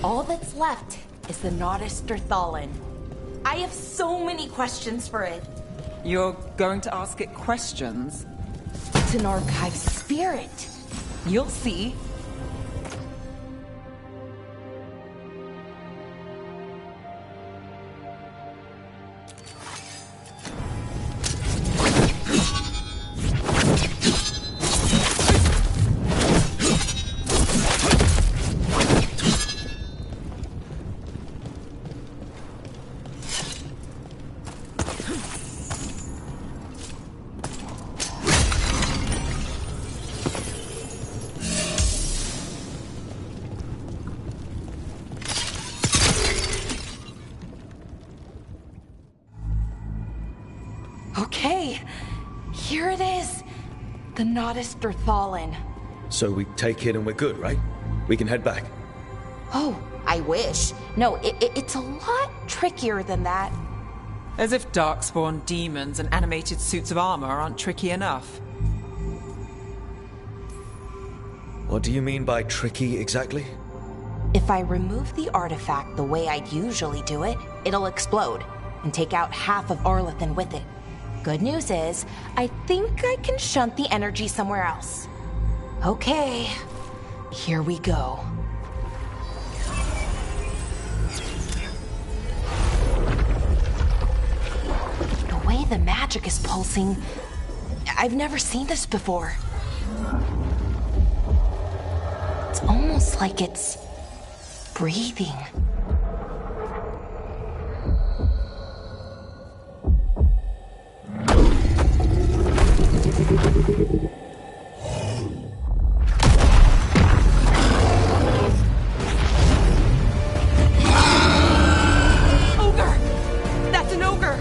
K: All that's left is the Nodus Derthalin. I have so many questions for it.
G: You're going to ask it questions?
K: It's an archive spirit.
G: You'll see.
K: Okay, here it is. The Nodus Derthalin.
B: So we take it and we're good, right? We can head back.
K: Oh, I wish. No, it's a lot trickier than that.
G: As if darkspawn demons and animated suits of armor aren't tricky enough.
B: What do you mean by tricky exactly?
K: If I remove the artifact the way I'd usually do it, it'll explode and take out half of Arlethan with it. Good news is, I think I can shunt the energy somewhere else. Okay, here we go. The way the magic is pulsing, I've never seen this before. It's almost like it's breathing.
G: Ogre! That's an ogre!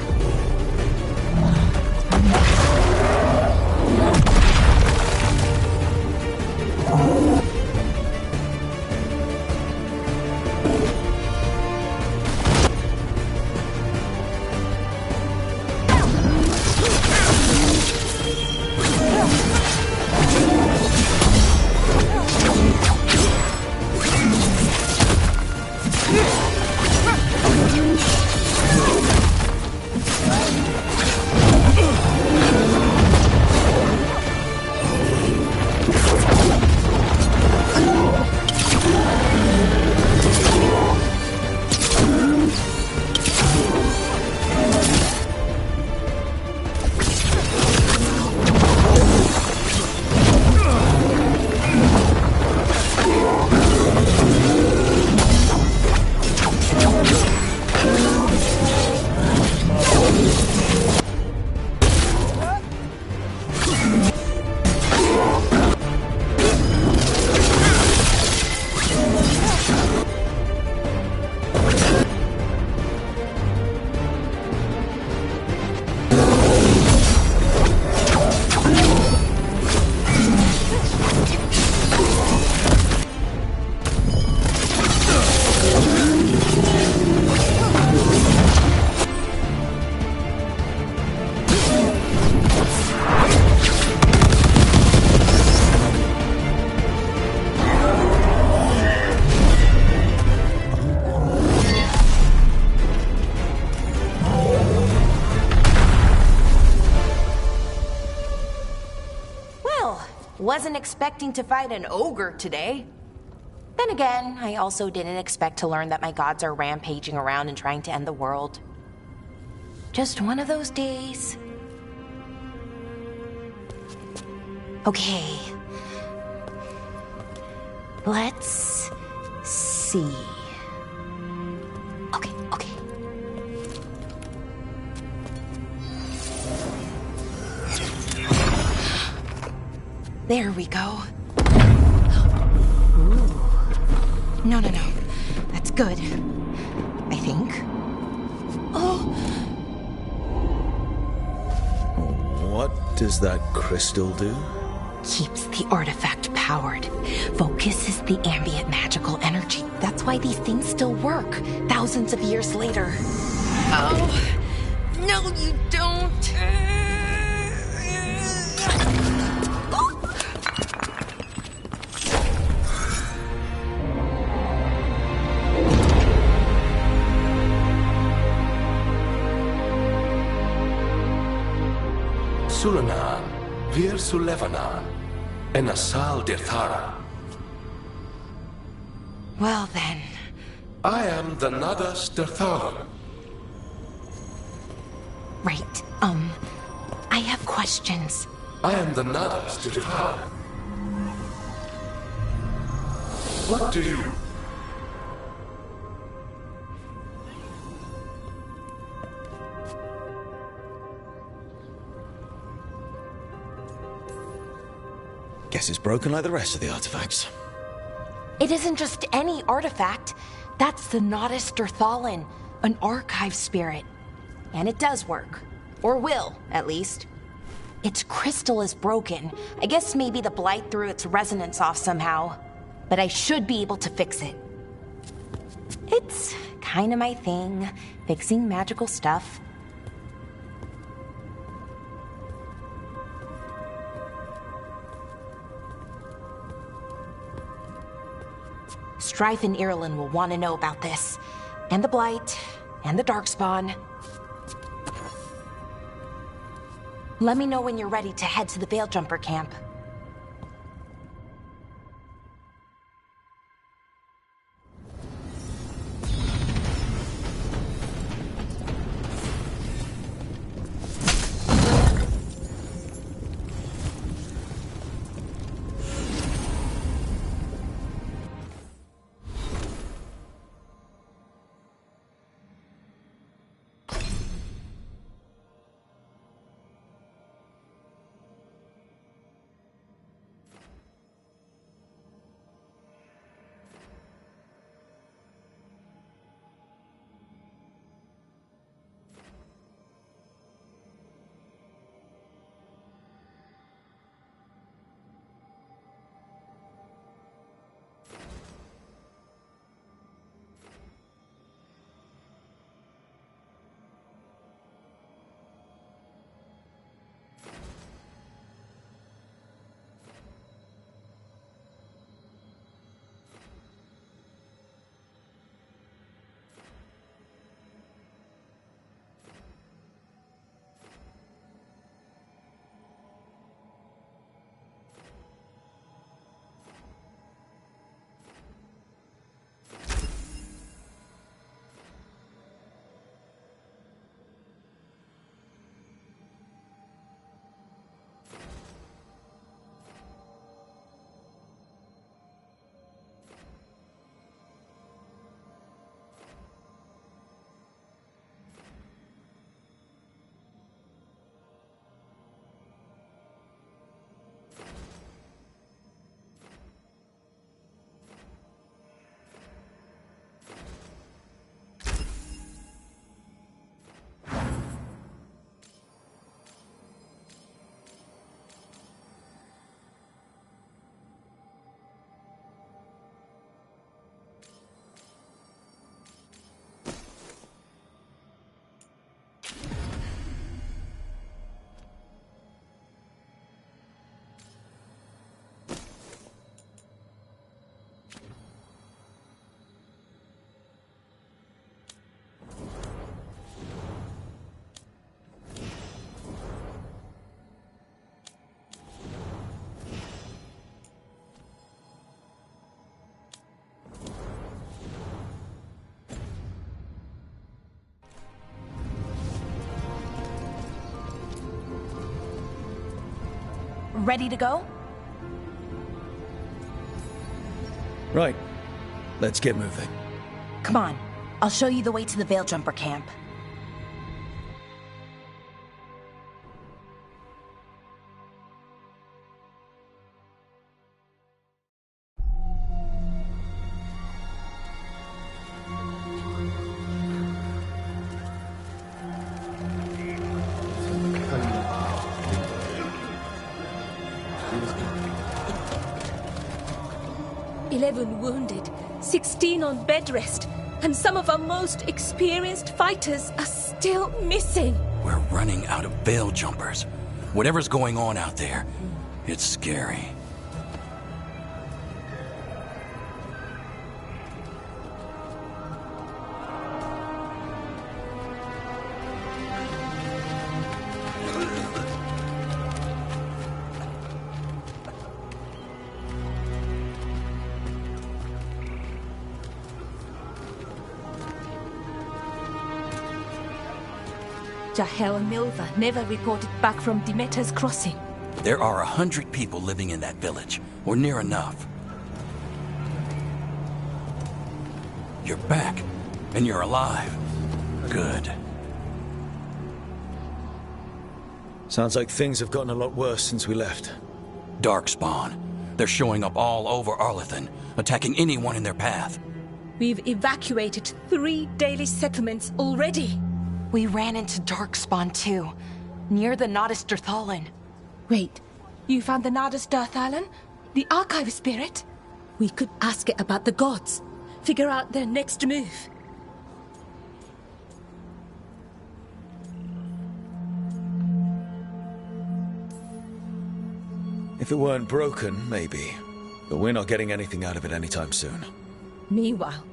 K: Wasn't expecting to fight an ogre today. Then again, I also didn't expect to learn that my gods are rampaging around and trying to end the world. Just one of those days. Okay. Let's see. Okay. There we go. Ooh. No. That's good. I think. Oh!
B: What does that crystal do?
K: Keeps the artifact powered. Focuses the ambient magical energy. That's why these things still work, thousands of years later. Oh! No, you don't!
L: Sulanan, Vir Sulevanan, and Asal Dirthara.
K: Well then.
L: I am the Nadas Dirtharan.
K: Right, I have questions.
L: I am the Nadas Dirtharan. What do you...
B: Guess it's broken like the rest of the artifacts.
K: It isn't just any artifact. That's the Nadas Dirthalan, an archive spirit. And it does work. Or will, at least. Its crystal is broken. I guess maybe the blight threw its resonance off somehow. But I should be able to fix it. It's kind of my thing, fixing magical stuff. Strife and Irulan will want to know about this. And the Blight, and the Darkspawn. Let me know when you're ready to head to the Veilgjumper camp. Ready to go?
B: Right. Let's get moving.
K: Come on. I'll show you the way to the Veilgjumper camp.
I: Wounded, 16 on bed rest, and some of our most experienced fighters are still missing.
J: We're running out of Veiljumpers. Whatever's going on out there, it's scary.
I: Jahel and Milva never reported back from Demeter's crossing.
J: There are 100 people living in that village, or near enough. You're back, and you're alive. Good.
B: Sounds like things have gotten a lot worse since we left.
J: Darkspawn. They're showing up all over Arlethan, attacking anyone in their path.
I: We've evacuated 3 daily settlements already.
K: We ran into Darkspawn too, near the Nodus Dirthalan.
I: Wait, you found the Nodus Dirthalan? The archive spirit? We could ask it about the gods. Figure out their next move.
B: If it weren't broken, maybe. But we're not getting anything out of it anytime soon.
I: Meanwhile,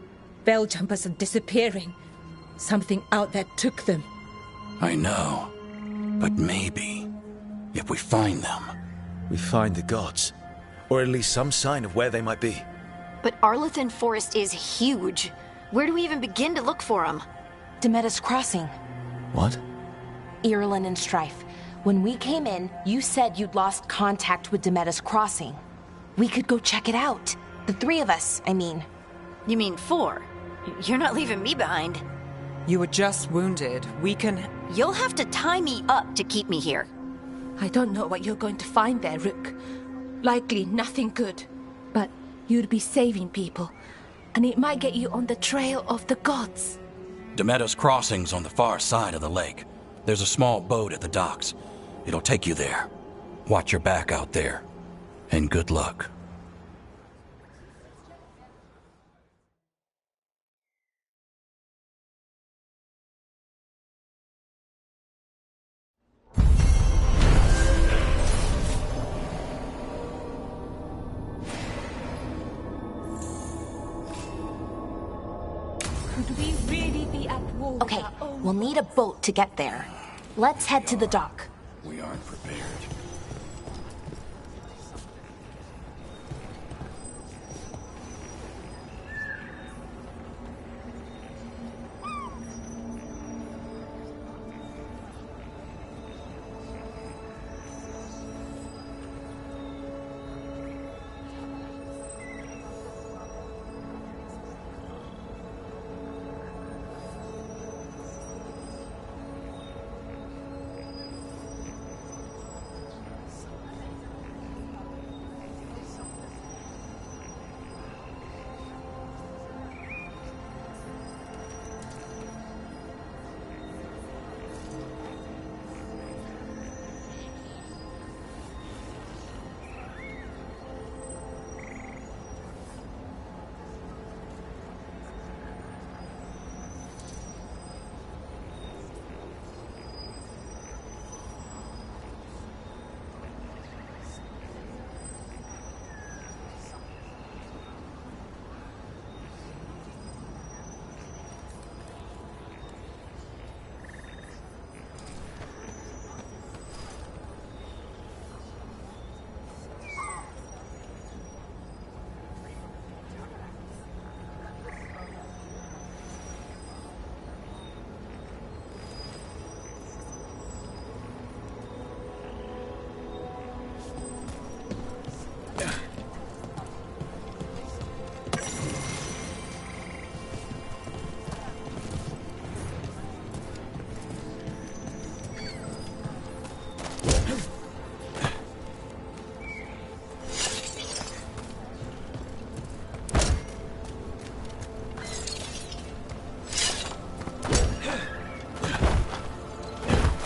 I: Veil Jumpers are disappearing. Something out there took them.
J: I know. But maybe, if we find them...
B: We find the gods. Or at least some sign of where they might be.
E: But Arlethan Forest is huge. Where do we even begin to look for them?
K: Demeter's Crossing.
B: What?
K: Irulan and Strife. When we came in, you said you'd lost contact with Demeter's Crossing. We could go check it out. The 3 of us, I mean.
E: You mean 4? You're not leaving me behind.
G: You were just wounded. We can...
E: You'll have to tie me up to keep me here.
I: I don't know what you're going to find there, Rook. Likely nothing good. But you'd be saving people. And it might get you on the trail of the gods.
J: Demeter's Crossing's on the far side of the lake. There's a small boat at the docks. It'll take you there. Watch your back out there. And good luck.
I: Could we really be at war?
K: Okay, we'll need a boat to get there. Let's head to the dock.
J: We aren't prepared.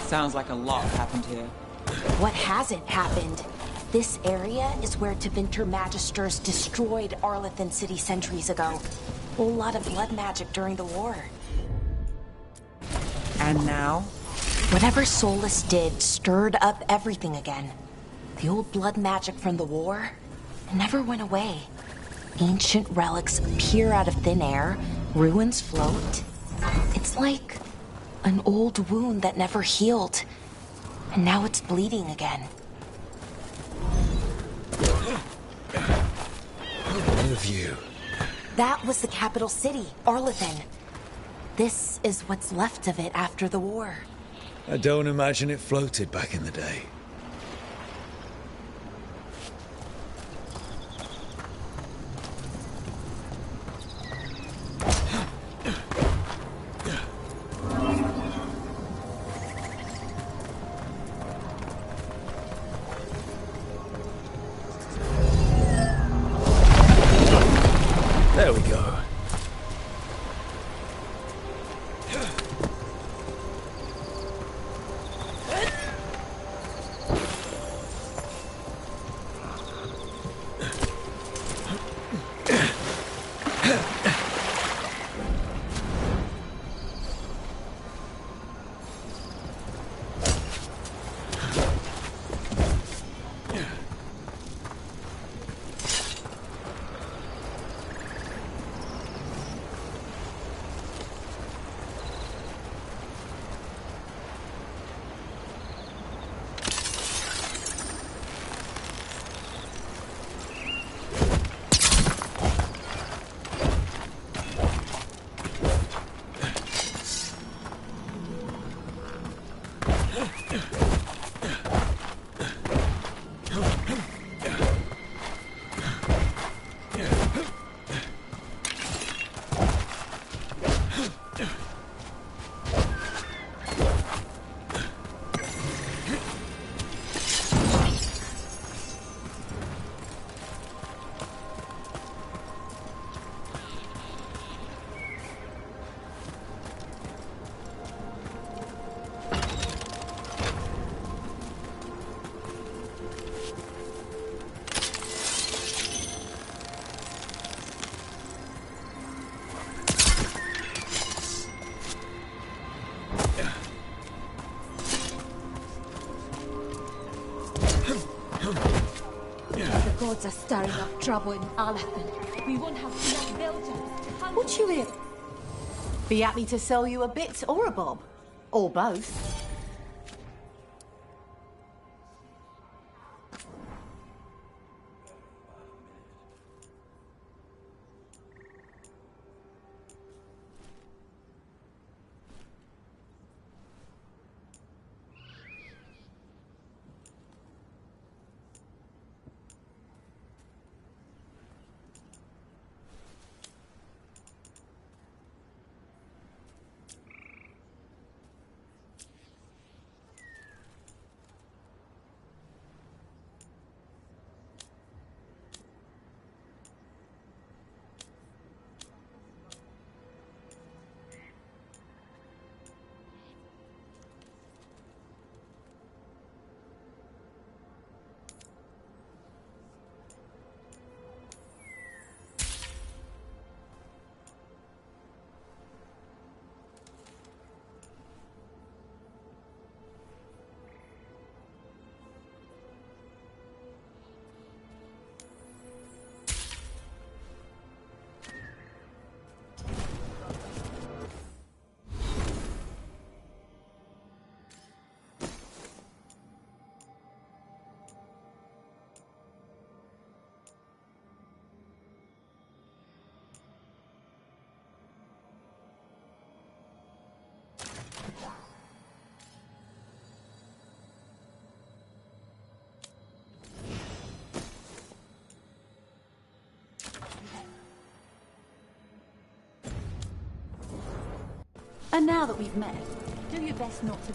G: Sounds like a lot happened here.
K: What hasn't happened? This area is where Tevinter Magisters destroyed Arlethan City centuries ago. A whole lot of blood magic during the war.
G: And now?
K: Whatever Solus did stirred up everything again. The old blood magic from the war never went away. Ancient relics appear out of thin air, ruins float. It's like an old wound that never healed, and now it's bleeding again.
B: What of you?
K: That was the capital city, Arlethan. This is what's left of it after the war.
B: I don't imagine it floated back in the day. There we go.
I: The gods are stirring up trouble in Alathan. We won't have enough Veilguards to handle.
M: Would you be happy to sell you a bit or a bob? Or both? And now that we've met, do your best not to...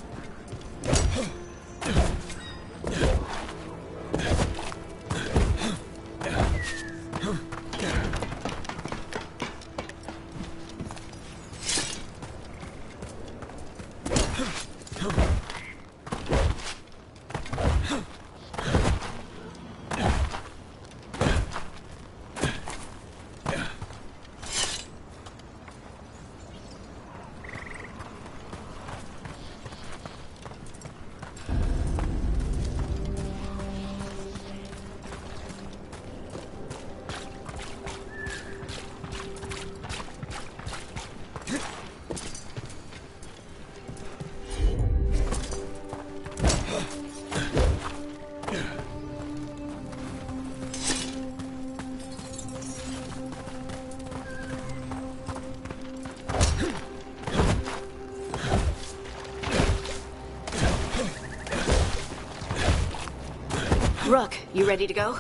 E: Rook, you ready to go?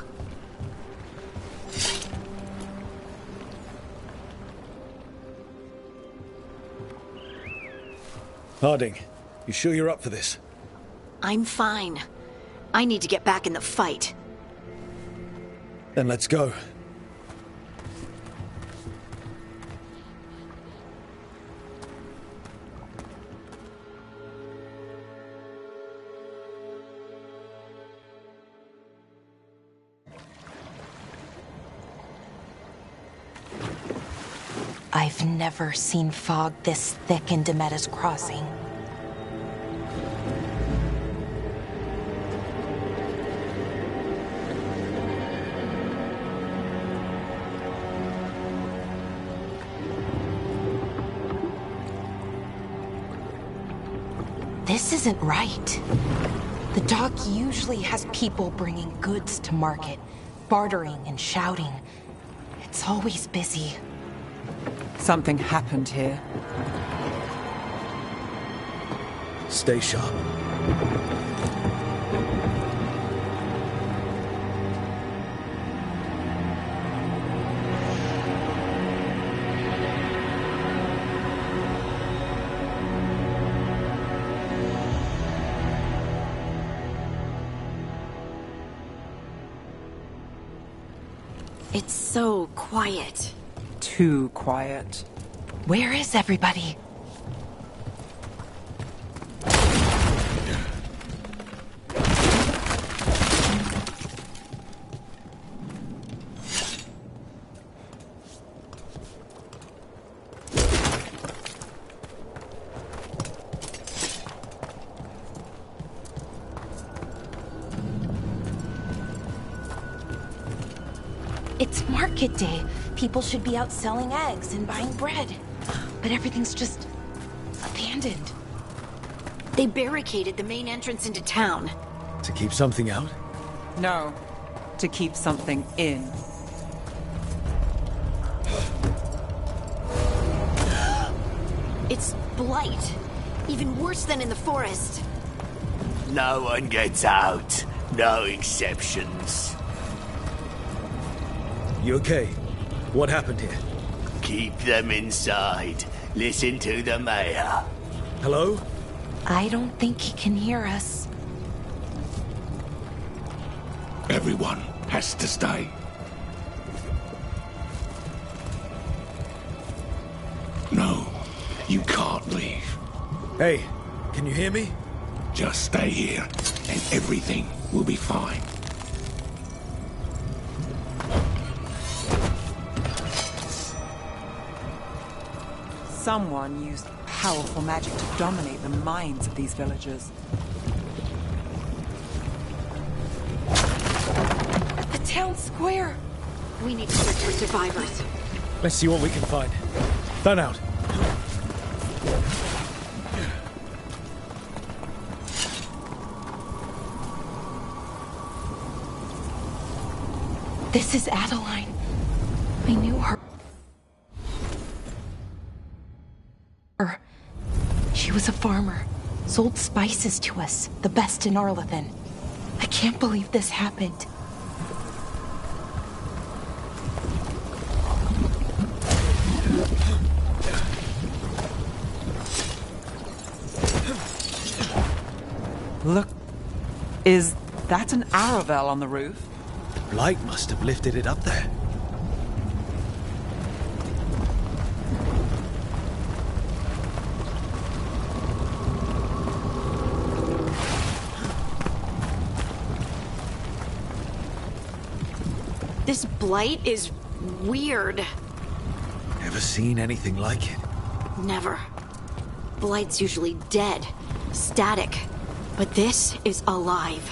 B: Harding, you sure you're up for this?
E: I'm fine. I need to get back in the fight.
B: Then let's go.
K: I've never seen fog this thick in Demetta's Crossing. This isn't right. The dock usually has people bringing goods to market, bartering and shouting. It's always busy.
G: Something happened here.
B: Stay sharp.
E: It's so quiet.
G: Too quiet.
K: Where is everybody? It's market day. People should be out selling eggs and buying bread. But everything's just abandoned.
E: They barricaded the main entrance into town.
B: To keep something out?
G: No, to keep something in.
E: It's blight. Even worse than in the forest.
N: No one gets out. No exceptions.
B: You okay? What happened here?
N: Keep them inside. Listen to the mayor.
B: Hello?
K: I don't think he can hear us.
L: Everyone has to stay. No, you can't leave.
B: Hey, can you hear me?
L: Just stay here, and everything will be fine.
G: Someone used powerful magic to dominate the minds of these villagers.
K: The town square!
E: We need to search for survivors.
B: Let's see what we can find. Fan out.
K: This is Adeline. I knew her. She was a farmer, sold spices to us, the best in Arlathan. I can't believe this happened.
G: Look, is that an Aravel on the roof?
B: Blight must have lifted it up there.
E: This blight is weird.
B: Ever seen anything like it?
E: Never. Blight's usually dead, static. But this is alive.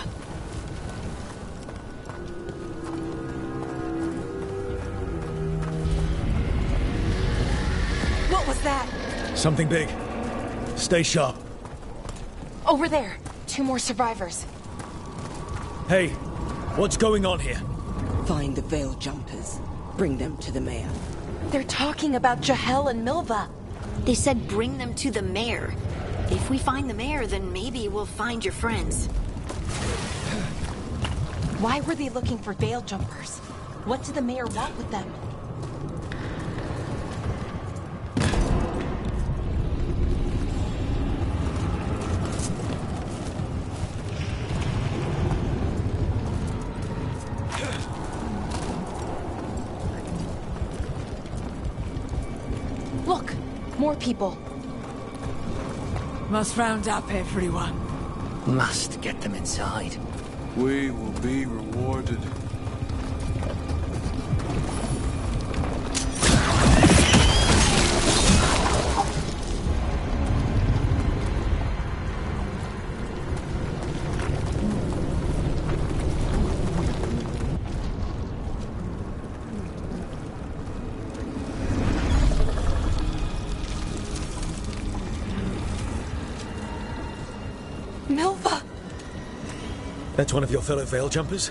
K: What was that?
B: Something big. Stay sharp.
K: Over there. 2 more survivors.
B: Hey, what's going on here?
O: Find the Veil Jumpers. Bring them to the mayor.
K: They're talking about Jahel and Milva.
E: They said bring them to the mayor. If we find the mayor, then maybe we'll find your friends.
K: Why were they looking for veil jumpers? What did the mayor want with them? Look! More people.
C: Must round up everyone.
N: Must get them inside.
D: We will be rewarded.
K: Milva!
B: That's one of your fellow Veil Jumpers?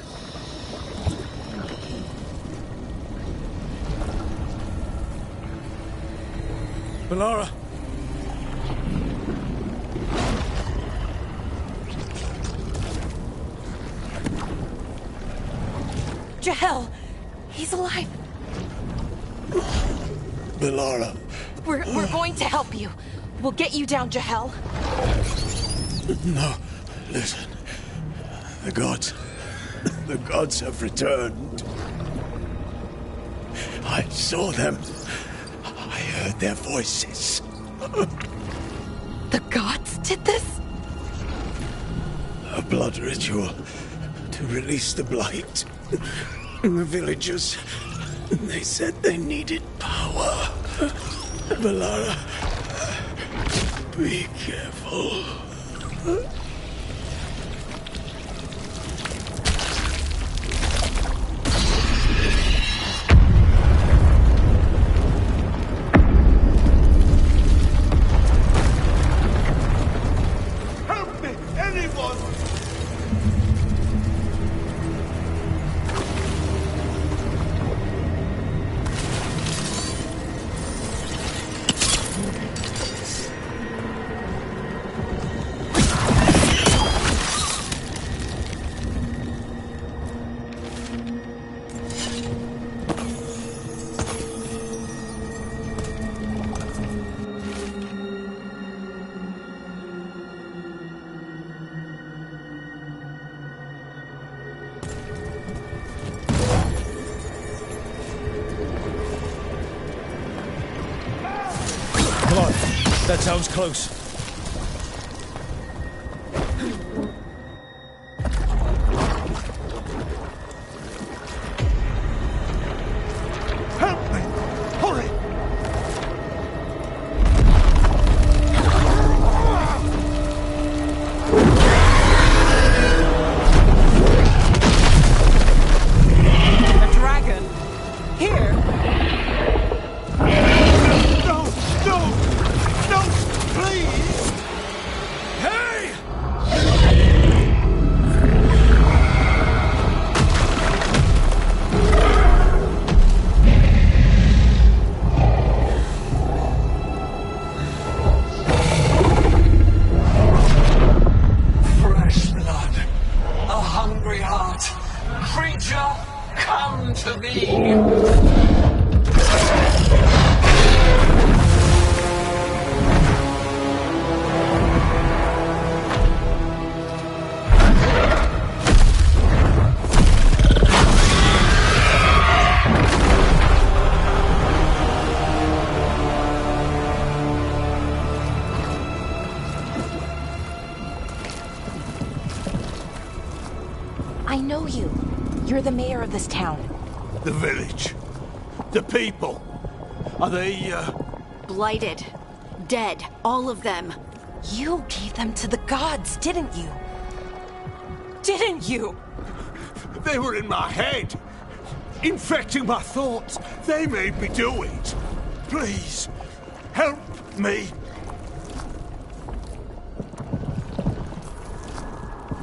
H: Valara!
K: Jahel! He's alive!
L: Valara.
K: We're going to help you. We'll get you down, Jahel.
L: No, listen. The gods have returned. I saw them. I heard their voices.
K: The gods did this?
L: A blood ritual to release the blight. The villagers, they said they needed power. Valara, be careful.
N: Help me! Anyone!
B: Come on, that sounds close.
N: Help me! Hurry!
G: A dragon? Here?
N: No! No! No! Please!
B: Hey!
J: Fresh blood, a hungry heart. Creature, come to me.
K: I know you. You're the mayor of this town.
N: The village. The people. Are they,
E: Blighted. Dead. All of them.
K: You gave them to the gods, didn't you? Didn't you?
N: They were in my head. Infecting my thoughts. They made me do it. Please, help me.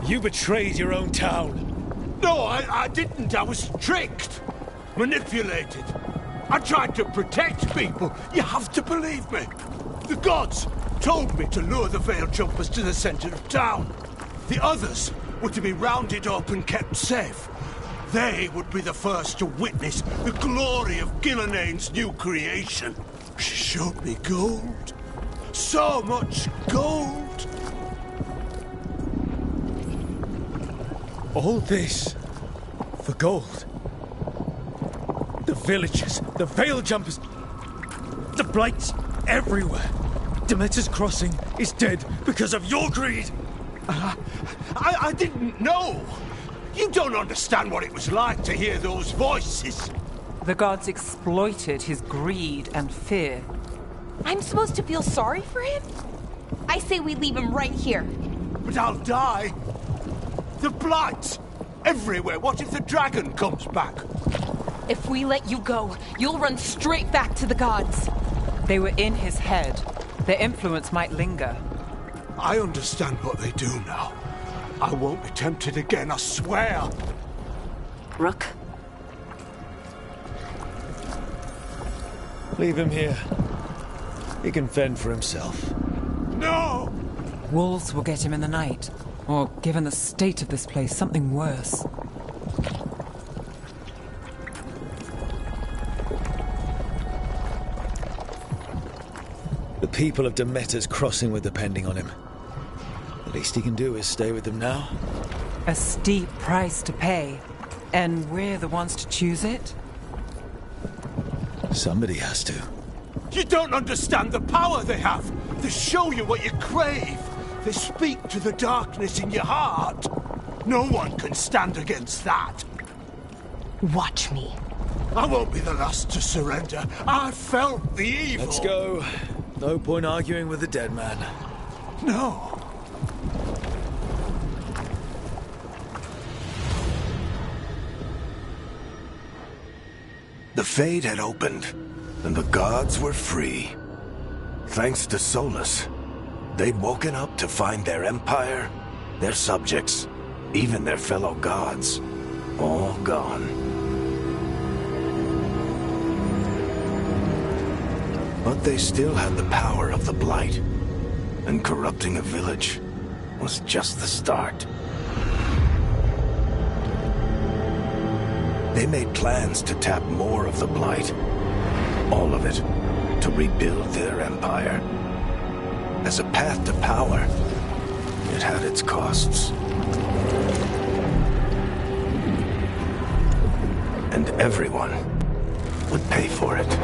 B: You betrayed your own town.
N: No, I didn't. I was tricked. Manipulated. I tried to protect people. You have to believe me. The gods told me to lure the Veil Jumpers to the center of town. The others were to be rounded up and kept safe, they would be the first to witness the glory of Gilnenane's new creation. She showed me gold. So much gold!
H: All this for gold. The villagers, the Veil Jumpers, the Blights everywhere. Demeter's Crossing is dead because of your greed.
N: I didn't know. You don't understand what it was like to hear those voices.
G: The gods exploited his greed and fear.
K: I'm supposed to feel sorry for him? I say we leave him right here.
N: But I'll die. The Blights everywhere. What if the dragon comes back?
K: If we let you go, you'll run straight back to the gods.
G: They were in his head. Their influence might linger.
N: I understand what they do now. I won't be tempted again, I swear.
E: Rook?
B: Leave him here. He can fend for himself.
N: No!
G: Wolves will get him in the night. Or, given the state of this place, something worse.
B: The people of Demeter's Crossing were depending on him. The least he can do is stay with them now.
G: A steep price to pay. And we're the ones to choose it?
B: Somebody has to.
N: You don't understand the power they have. They show you what you crave. They speak to the darkness in your heart. No one can stand against that.
K: Watch me.
N: I won't be the last to surrender. I felt the evil.
B: Let's go. No point arguing with the dead man.
N: No.
A: The Fade had opened, and the gods were free. Thanks to Solus, they'd woken up to find their empire, their subjects, even their fellow gods, all gone. But they still had the power of the Blight, and corrupting a village was just the start. They made plans to tap more of the Blight, all of it, to rebuild their empire. As a path to power, it had its costs. And everyone would pay for it.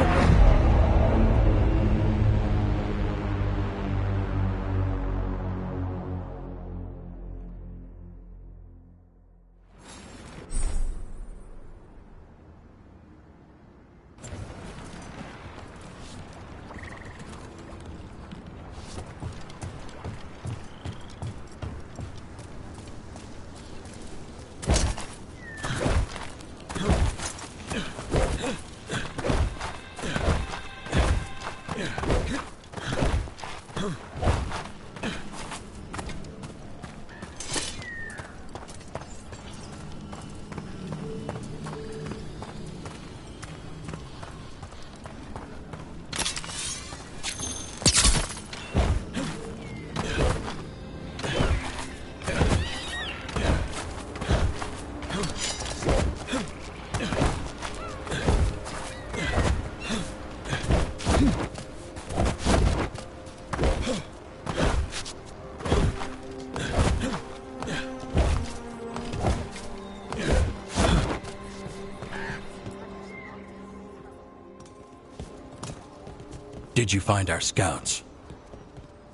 J: Did you find our scouts?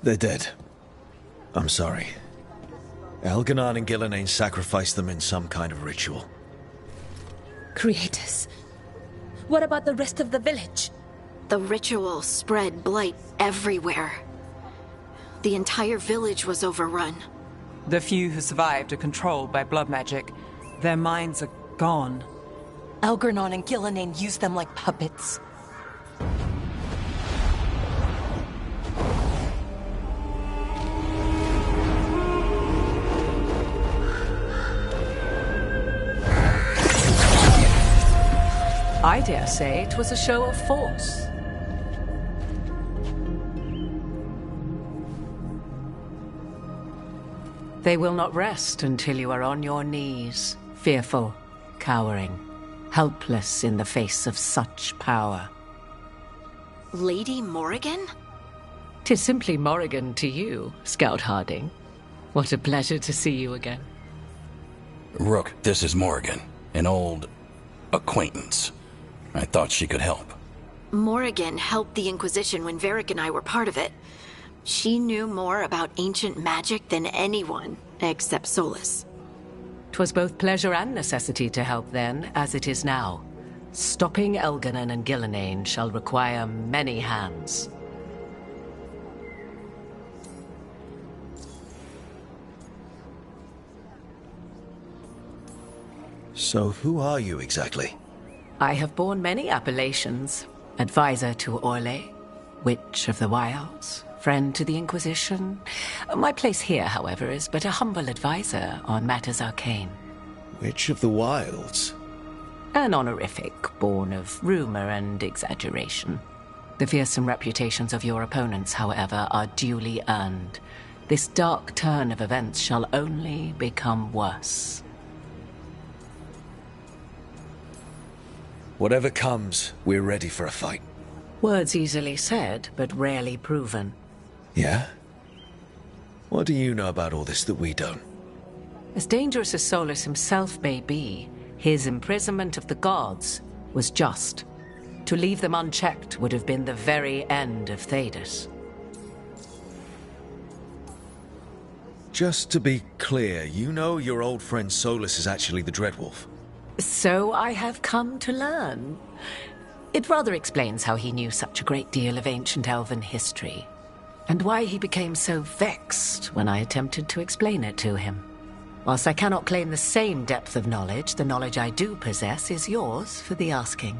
B: They're dead. I'm sorry. Elganon and Gillenane sacrificed them in some kind of ritual.
I: Creators. What about the rest of the village?
E: The ritual spread blight everywhere. The entire village was overrun.
G: The few who survived are controlled by blood magic. Their minds are gone.
K: Elganon and Gillenane used them like puppets.
M: I dare say it was a show of force.
P: They will not rest until you are on your knees, fearful, cowering, helpless in the face of such power.
E: Lady Morrigan?
P: 'Tis simply Morrigan to you, Scout Harding. What a pleasure to see you again.
J: Rook, this is Morrigan, an old acquaintance. I thought she could help.
E: Morrigan helped the Inquisition when Varric and I were part of it. She knew more about ancient magic than anyone, except Solus.
P: 'Twas both pleasure and necessity to help then, as it is now. Stopping Elganon and Gillenane shall require many hands.
B: So who are you exactly?
P: I have borne many appellations. Advisor to Orlais, Witch of the Wilds, friend to the Inquisition. My place here, however, is but a humble advisor on matters arcane.
B: Witch of the Wilds?
P: An honorific born of rumor and exaggeration. The fearsome reputations of your opponents, however, are duly earned. This dark turn of events shall only become worse.
B: Whatever comes, we're ready for a fight.
P: Words easily said, but rarely proven.
B: Yeah? What do you know about all this that we don't?
P: As dangerous as Solus himself may be, his imprisonment of the gods was just. To leave them unchecked would have been the very end of Thedas.
B: Just to be clear, you know your old friend Solus is actually the Dreadwolf.
P: So I have come to learn. It rather explains how he knew such a great deal of ancient elven history, and why he became so vexed when I attempted to explain it to him. Whilst I cannot claim the same depth of knowledge, the knowledge I do possess is yours for the asking.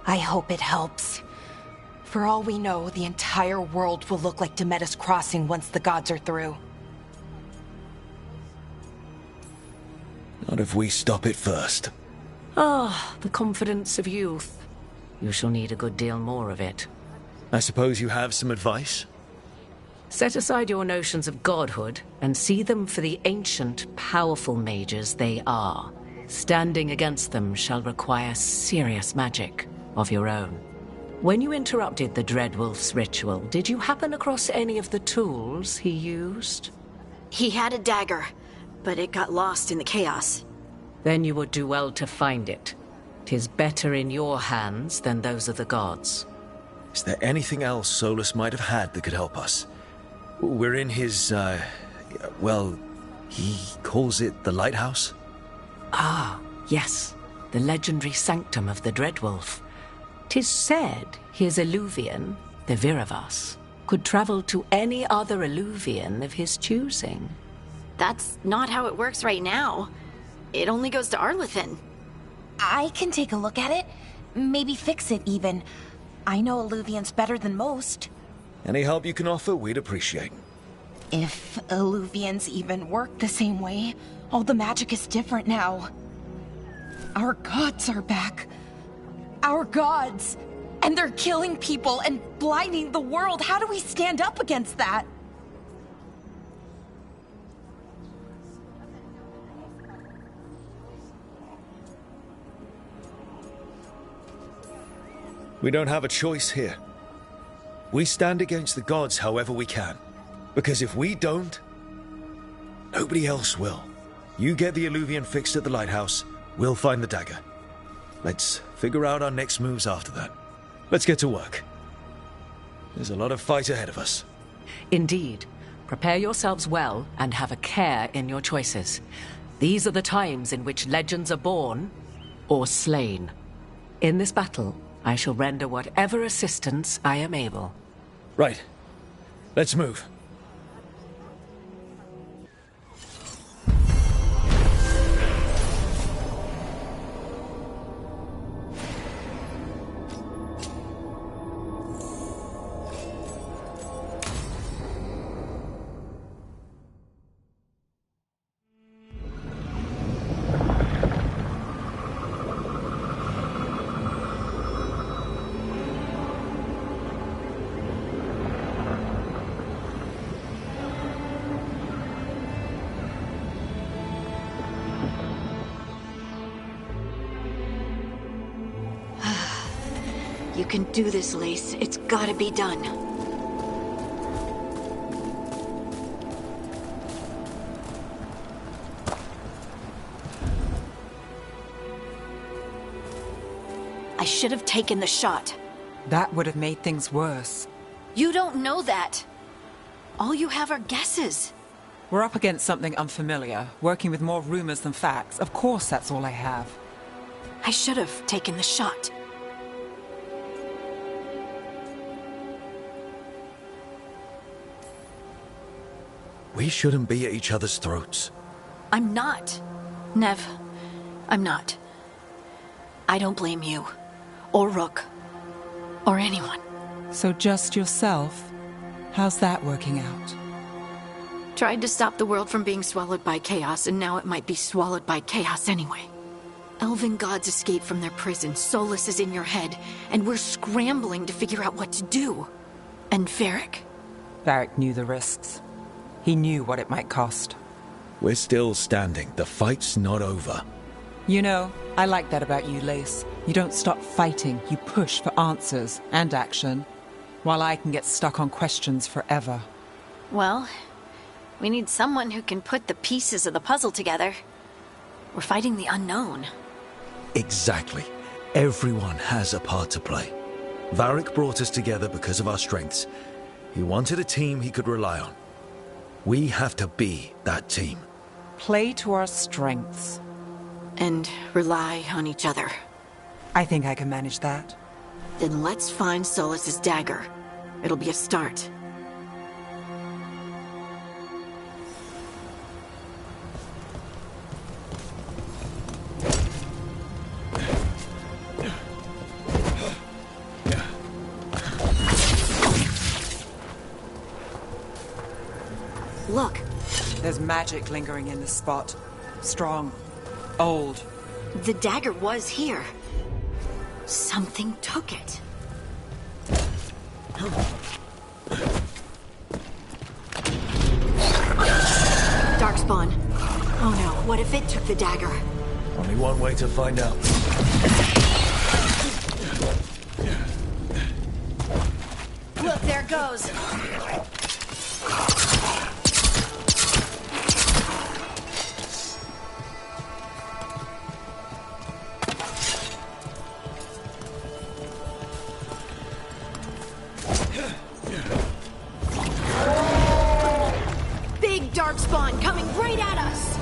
K: I hope it helps. For all we know, the entire world will look like Demetus Crossing once the gods are through.
B: Not if we stop it first.
P: Ah, the confidence of youth. You shall need a good deal more of it.
B: I suppose you have some advice?
P: Set aside your notions of godhood and see them for the ancient, powerful mages they are. Standing against them shall require serious magic of your own. When you interrupted the Dreadwolf's ritual, did you happen across any of the tools he used?
E: He had a dagger, but it got lost in the chaos.
P: Then you would do well to find it. 'Tis better in your hands than those of the gods.
B: Is there anything else Solus might have had that could help us? We're in his, well, he calls it the lighthouse?
P: Ah, yes. The legendary sanctum of the Dreadwolf. 'Tis said his Illuvian, the Viravas, could travel to any other Illuvian of his choosing.
E: That's not how it works right now. It only goes to Arlethan.
K: I can take a look at it. Maybe fix it, even. I know Illuvians better than most.
B: Any help you can offer, we'd appreciate.
K: If Illuvians even work the same way, all the magic is different now. Our gods are back. Our gods! And they're killing people and blinding the world. How do we stand up against that?
B: We don't have a choice here. We stand against the gods however we can. Because if we don't, nobody else will. You get the Illuvian fixed at the lighthouse, we'll find the dagger. Let's figure out our next moves after that. Let's get to work. There's a lot of fight ahead of us.
P: Indeed. Prepare yourselves well and have a care in your choices. These are the times in which legends are born or slain. In this battle, I shall render whatever assistance I am able.
B: Right. Let's move.
E: You can do this, Lace. It's gotta be done. I should have taken the shot.
G: That would have made things worse.
E: You don't know that. All you have are guesses.
G: We're up against something unfamiliar, working with more rumors than facts. Of course that's all I have.
E: I should have taken the shot.
B: We shouldn't be at each other's throats.
E: I'm not. Nev, I'm not. I don't blame you. Or Rook. Or anyone.
G: So just yourself? How's that working out?
E: Tried to stop the world from being swallowed by chaos, and now it might be swallowed by chaos anyway. Elven gods escaped from their prison, Solus is in your head, and we're scrambling to figure out what to do. And Varric?
G: Varric knew the risks. He knew what it might cost.
B: We're still standing. The fight's not over.
G: You know, I like that about you, Lace. You don't stop fighting. You push for answers and action, while I can get stuck on questions forever.
E: Well, we need someone who can put the pieces of the puzzle together. We're fighting the unknown.
B: Exactly. Everyone has a part to play. Varric brought us together because of our strengths. He wanted a team he could rely on. We have to be that team.
G: Play to our strengths.
E: And rely on each other.
G: I think I can manage that.
E: Then let's find Solus's dagger. It'll be a start. Look.
G: There's magic lingering in this spot. Strong. Old.
E: The dagger was here. Something took it. Darkspawn. Oh no, what if it took the dagger?
B: Only one way to find out.
E: Look, there it goes. Big Darkspawn coming right at us!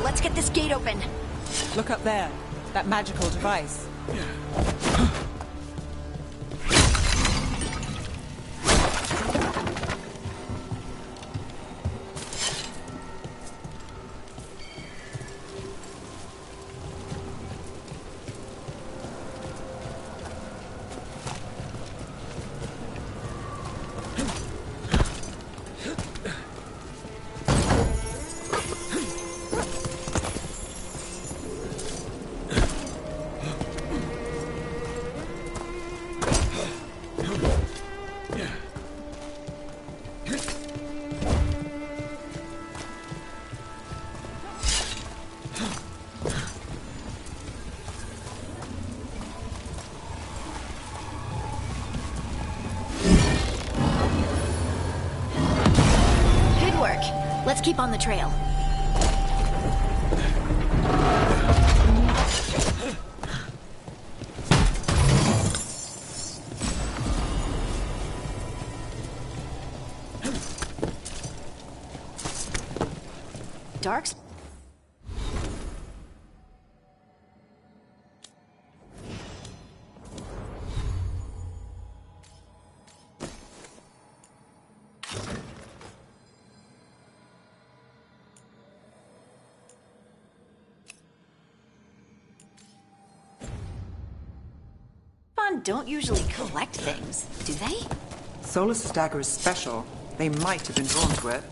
E: Let's get this gate open.
G: Look up there. That magical device.
E: Let's keep on the trail. Darks? don't usually collect things, do they?
G: Solus' dagger is special. They might have been drawn to it.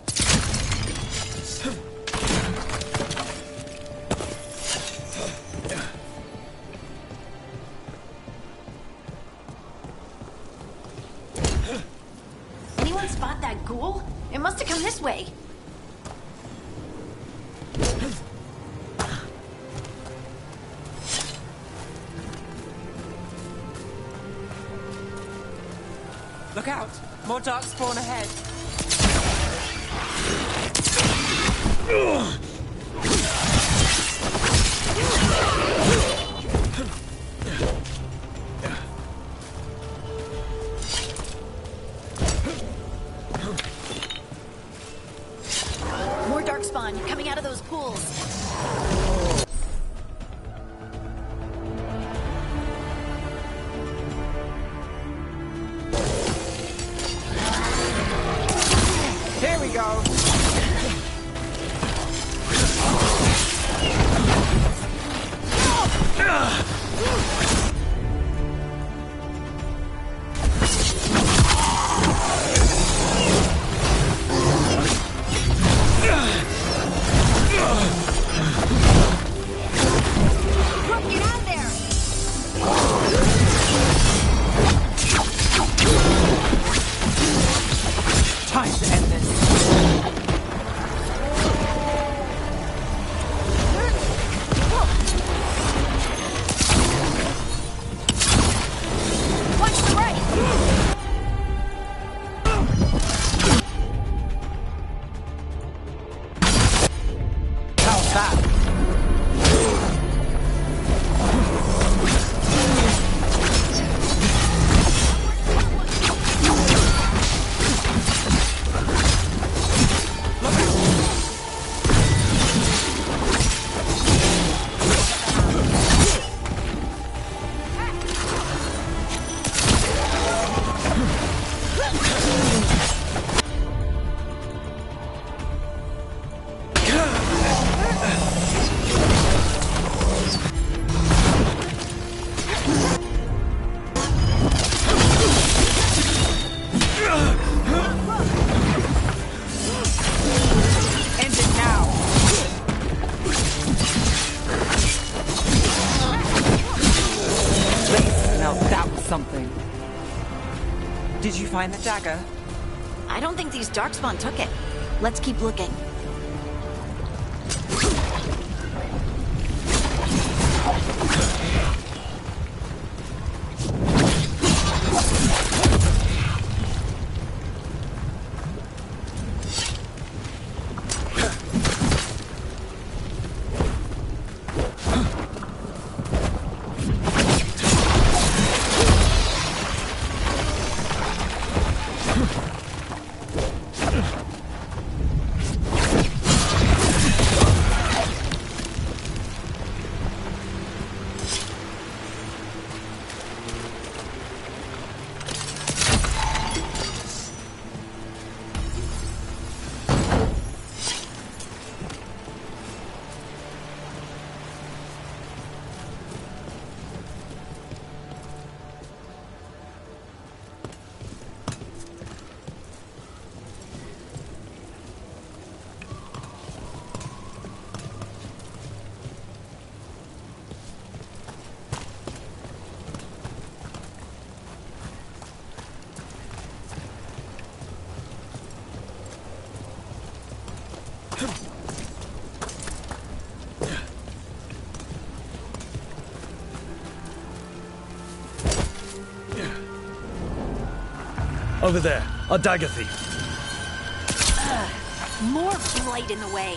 E: Anyone spot that ghoul? It must have come this way.
G: Look out! More dark spawn ahead.
E: More darkspawn coming out of those pools.
G: Here we go!
E: Look, get out there!
G: Time to end this.
E: Watch the right!
G: How's that? End it now! Now that was something. Did you find the dagger?
E: I don't think these darkspawn took it. Let's keep looking.
B: Over there, a dagger thief.
E: More blight in the way.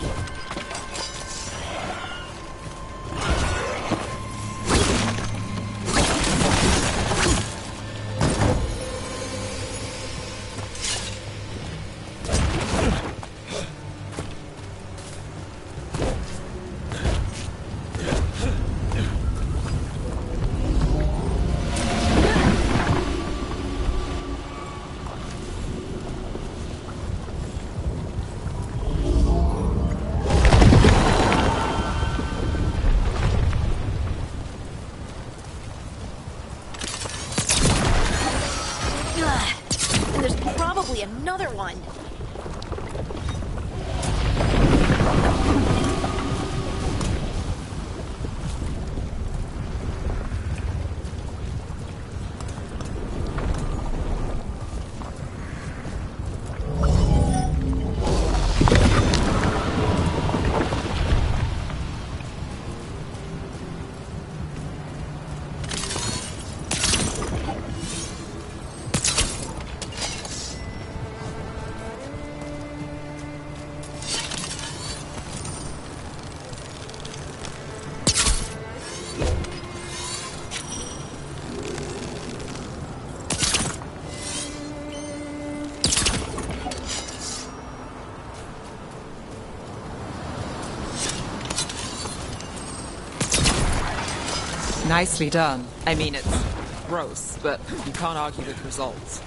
G: Nicely done. I mean, it's gross, but you can't argue with results.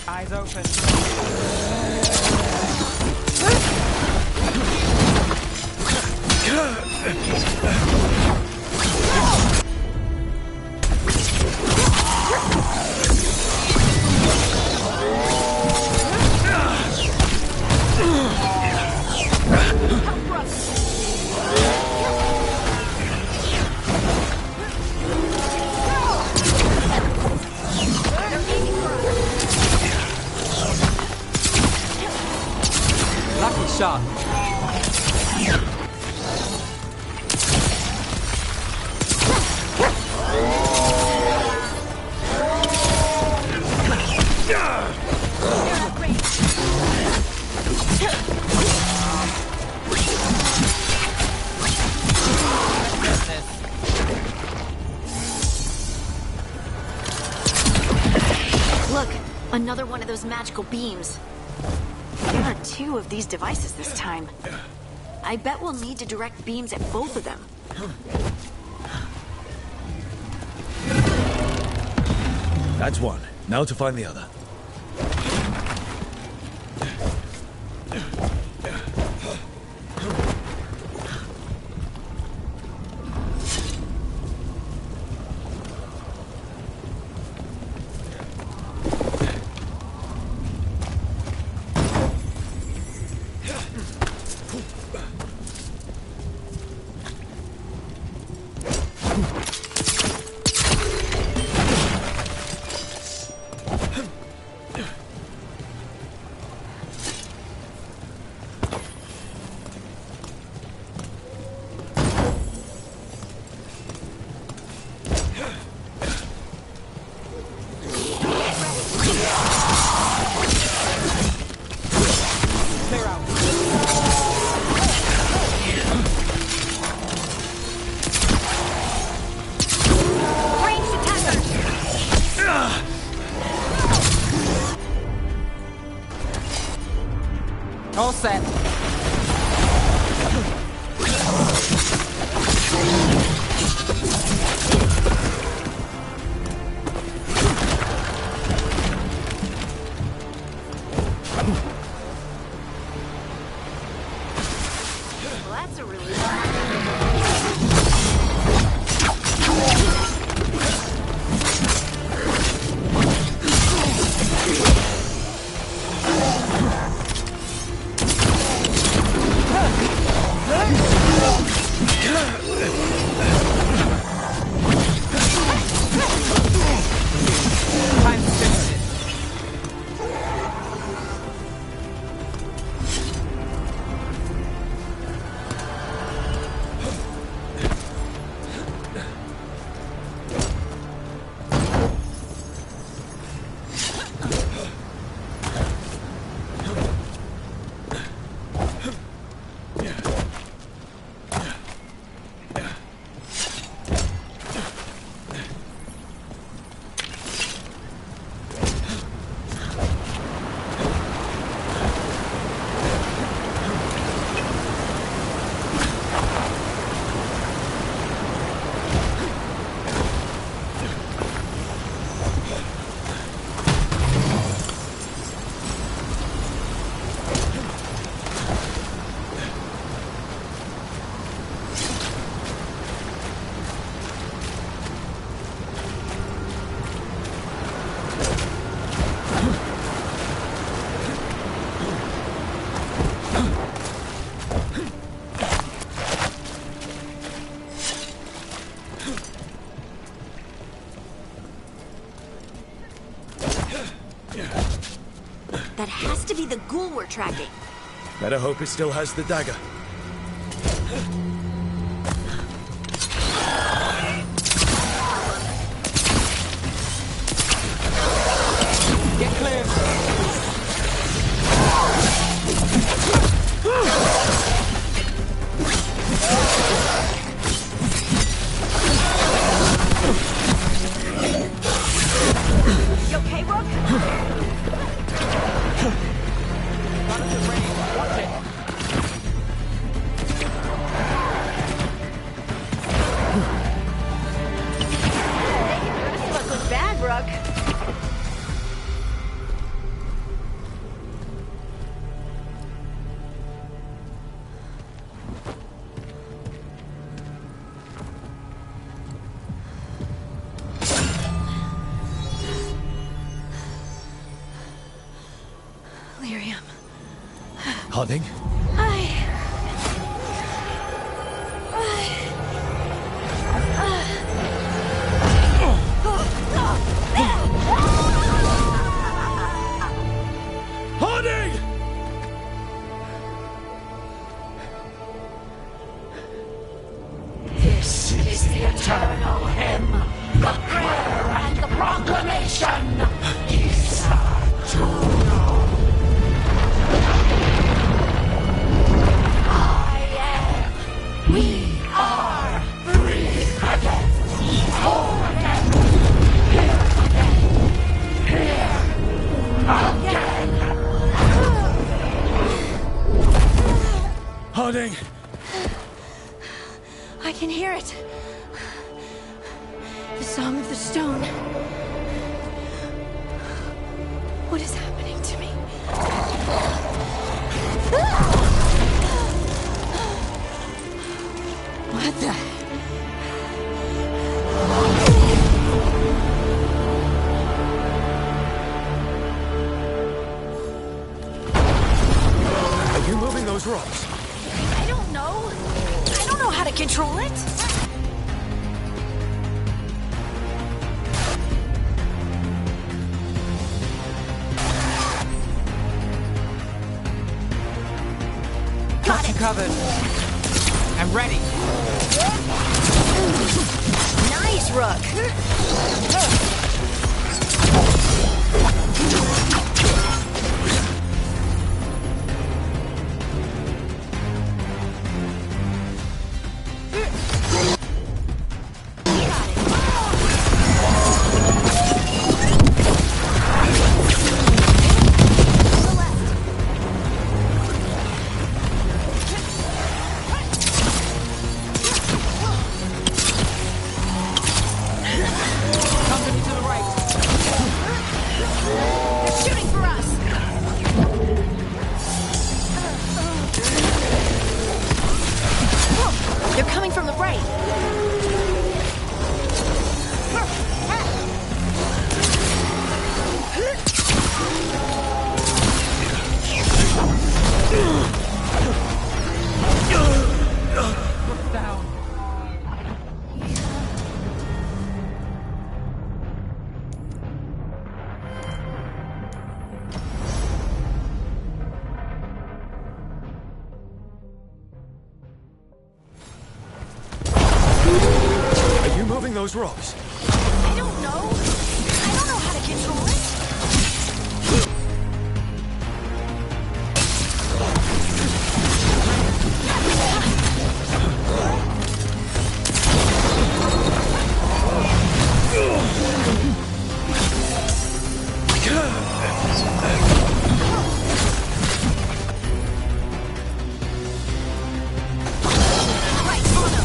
G: Eyes open. Lucky shot.
E: Look, another one of those magical beams. There are 2 of these devices this time. I bet we'll need to direct beams at both of them.
B: That's one. Now to find the other.
G: All set.
E: Well, that's a relief.
G: Time to finish it.
Q: That has to be the ghoul we're tracking.
B: Better hope it still has the dagger.
G: Get clear!
C: You okay, Rook?
G: Watch it!
C: This one was bad, Rook.
E: Lyrium.
B: Harding? Harding!
L: This is the eternal hymn, the prayer and the proclamation. Isa Juno. We are free again. Whole again. Here again.
B: Harding!
E: I can hear it. The Song of the Stone. What is happening to me? What the?
B: Are you moving those rocks?
E: I don't know. I don't know how to control it.
G: Got you covered. I'm ready.
E: Nice, Rook.
G: Company to the right.
E: They're shooting for us. Whoa, they're coming from the right.
G: Look down.
B: Are you moving those rocks?
E: I don't know. I don't know how to control it. Right on 'em.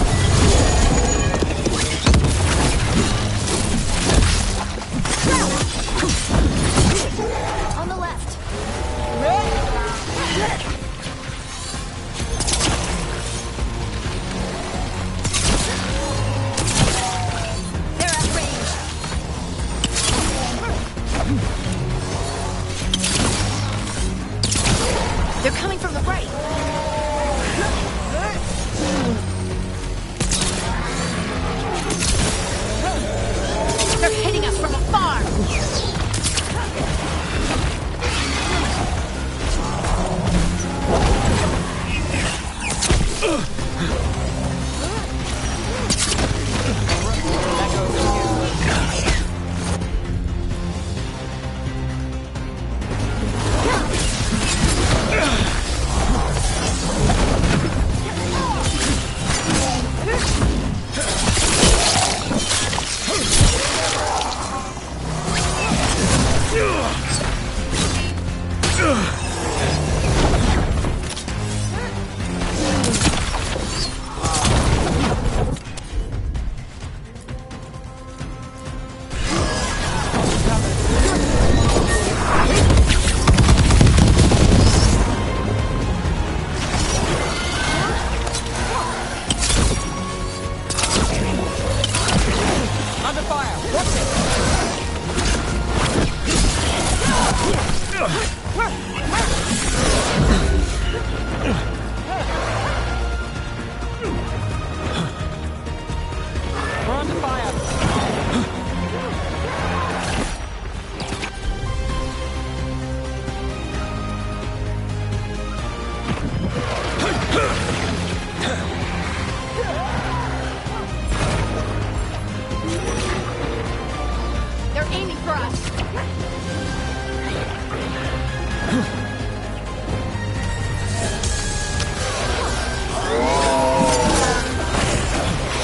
E: They're aiming for us.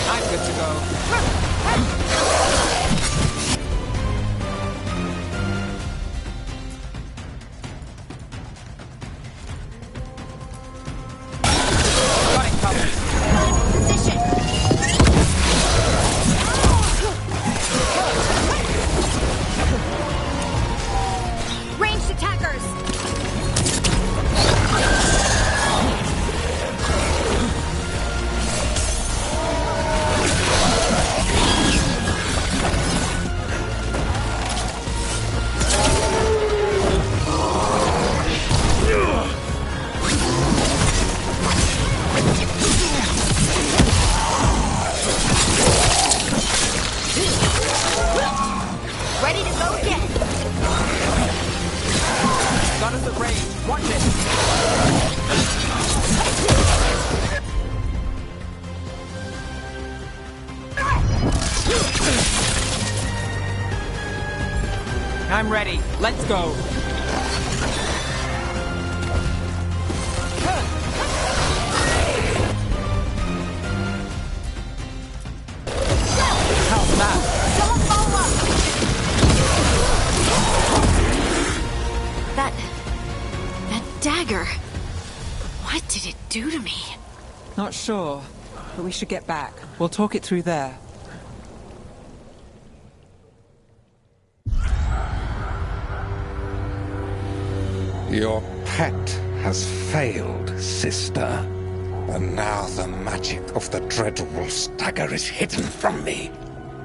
G: I'm good to go.
Q: Ranged attackers! Ready to go again.
G: Got us at range. Watch it. I'm ready. Let's go. How's that?
Q: Someone follow up!
E: That dagger. What did it do to me?
G: Not sure, but we should get back. We'll talk it through there.
L: Your pet has failed, sister. And now the magic of the dreadful stagger is hidden from me.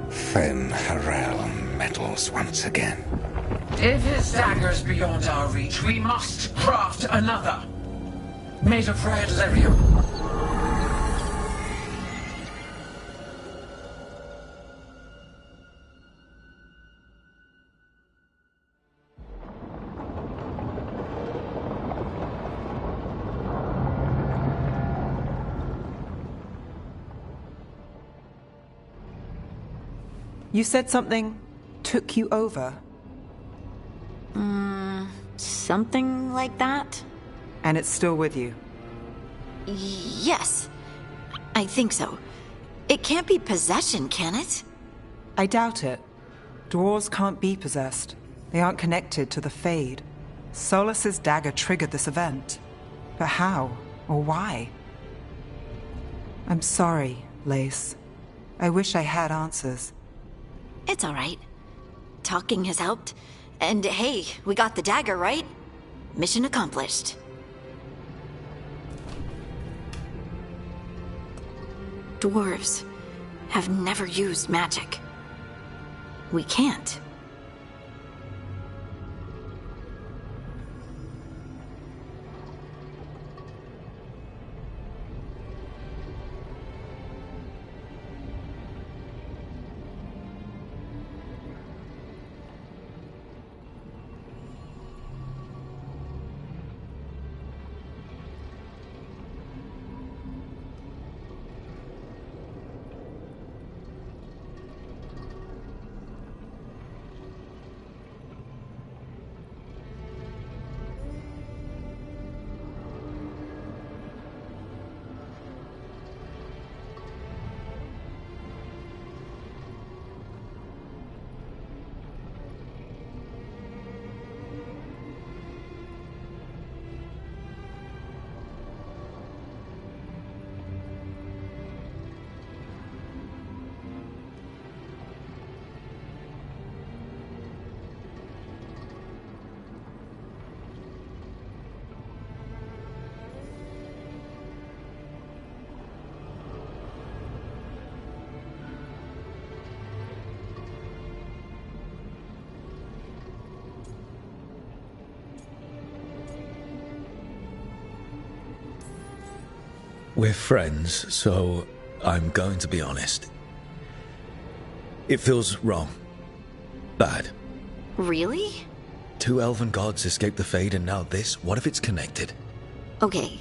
L: Fen Harel meddles once again.
R: If his dagger's beyond our reach, we must craft another. Made of red lyrium.
G: You said something took you over,
E: Something like that?
G: and it's still with you.
E: Yes. I think so. It can't be possession, can it?
G: I doubt it. Dwarves can't be possessed. They aren't connected to the Fade. Solus's dagger triggered this event. But how? Or why? I'm sorry, Lace. I wish I had answers.
E: It's all right. Talking has helped. And hey, we got the dagger, right? Mission accomplished. Dwarves have never used magic. We can't.
B: We're friends, so I'm going to be honest. It feels wrong. Bad.
E: Really?
B: 2 elven gods escaped the Fade, and now this? What if it's connected?
E: Okay,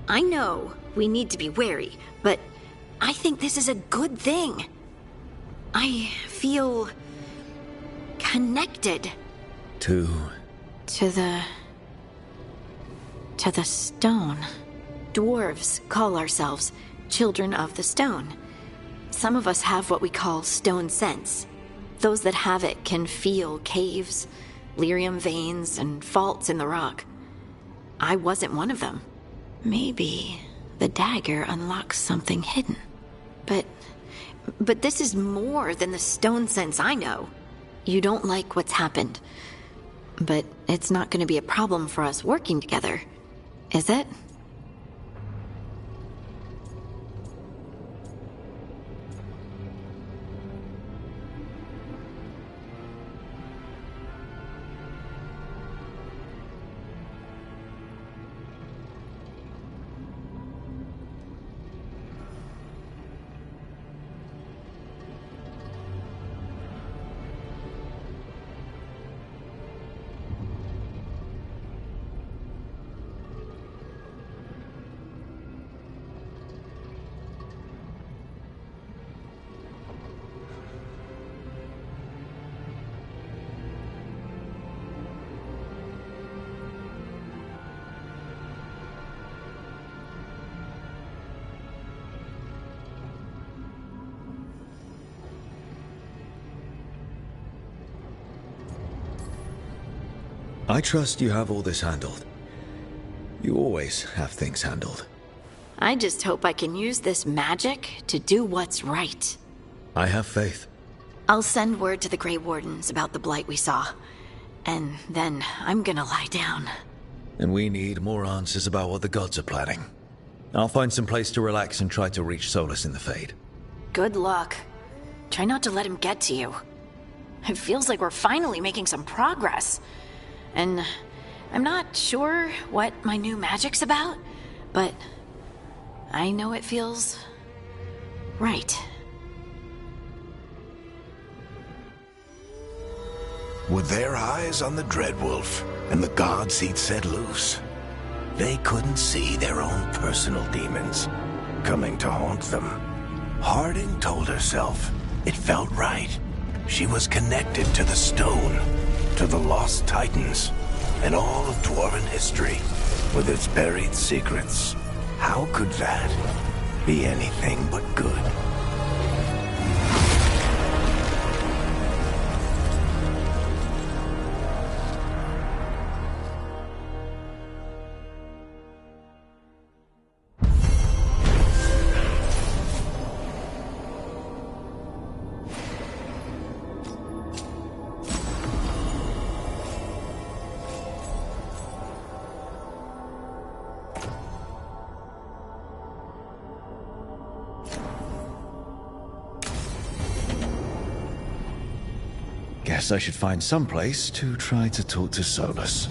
E: I know we need to be wary, but I think this is a good thing. I feel connected.
B: To
E: the stone. Dwarves call ourselves children of the stone. Some of us have what we call stone sense. Those that have it can feel caves, lyrium veins, and faults in the rock. I wasn't one of them. Maybe the dagger unlocks something hidden. But this is more than the stone sense I know. You don't like what's happened. But it's not going to be a problem for us working together, is it?
B: I trust you have all this handled. You always have things handled.
E: I just hope I can use this magic to do what's right.
B: I have faith.
E: I'll send word to the Grey Wardens about the blight we saw. And then I'm gonna lie down.
B: And we need more answers about what the gods are planning. I'll find some place to relax and try to reach Solus in the Fade.
E: Good luck. Try not to let him get to you. It feels like we're finally making some progress. And I'm not sure what my new magic's about, but I know it feels right.
A: With their eyes on the Dreadwolf and the gods he'd set loose, they couldn't see their own personal demons coming to haunt them. Harding told herself it felt right. She was connected to the stone, to the lost titans, and all of Dwarven history, with its buried secrets. How could that be anything but good?
B: Guess I should find some place to try to talk to Solus.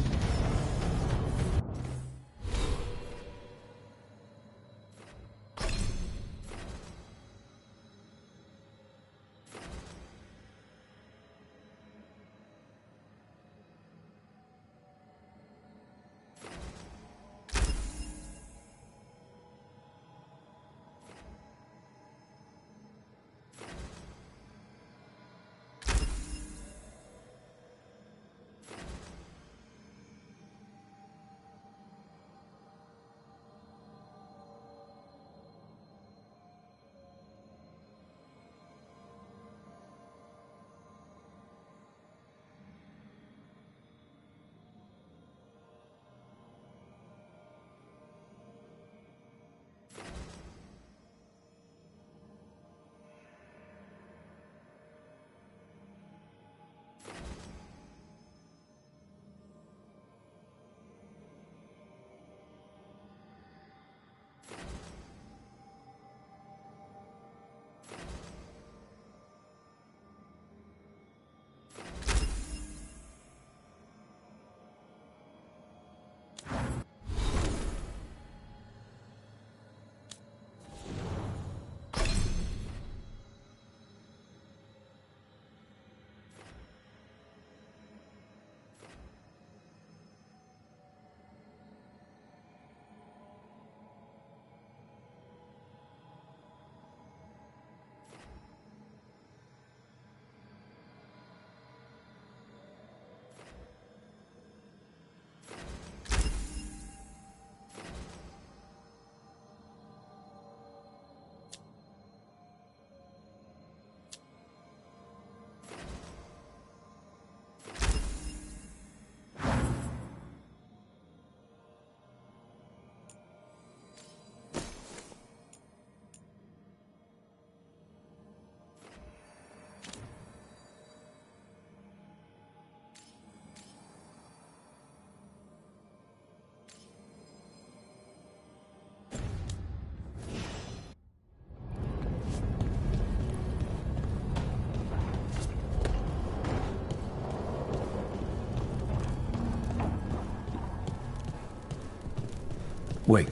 B: Wait,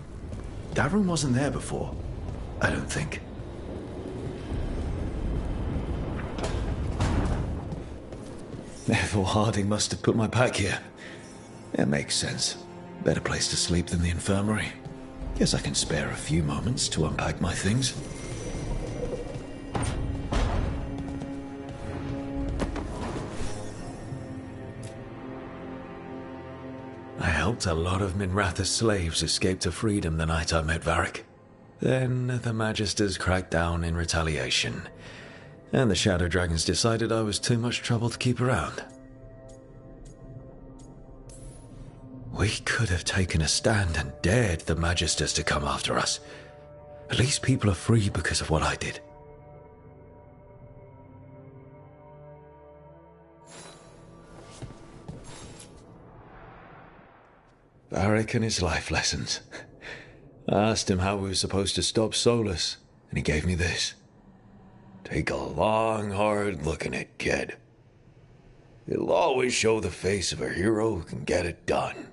B: that room wasn't there before. I don't think. Therefore, Harding must have put my pack here. It makes sense. Better place to sleep than the infirmary. Guess I can spare a few moments to unpack my things. I helped a lot of Minratha's slaves escape to freedom the night I met Varric. Then the Magisters cracked down in retaliation, and the Shadow Dragons decided I was too much trouble to keep around. We could have taken a stand and dared the Magisters to come after us. At least people are free because of what I did. Varric and his life lessons. I asked him how we were supposed to stop Solus, and he gave me this. Take a long, hard look at it, kid. It'll always show the face of a hero who can get it done.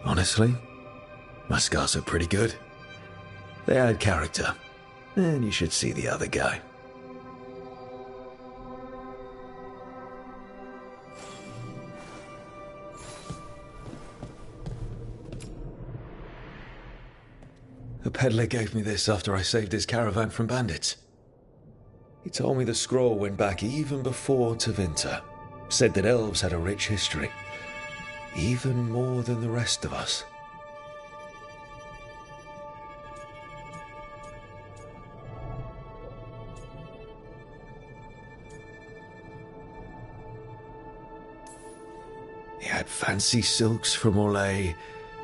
B: Honestly, my scars are pretty good. They add character, and you should see the other guy. A peddler gave me this after I saved his caravan from bandits. He told me the scroll went back even before Tevinter. Said that elves had a rich history. Even more than the rest of us. He had fancy silks from Orlais,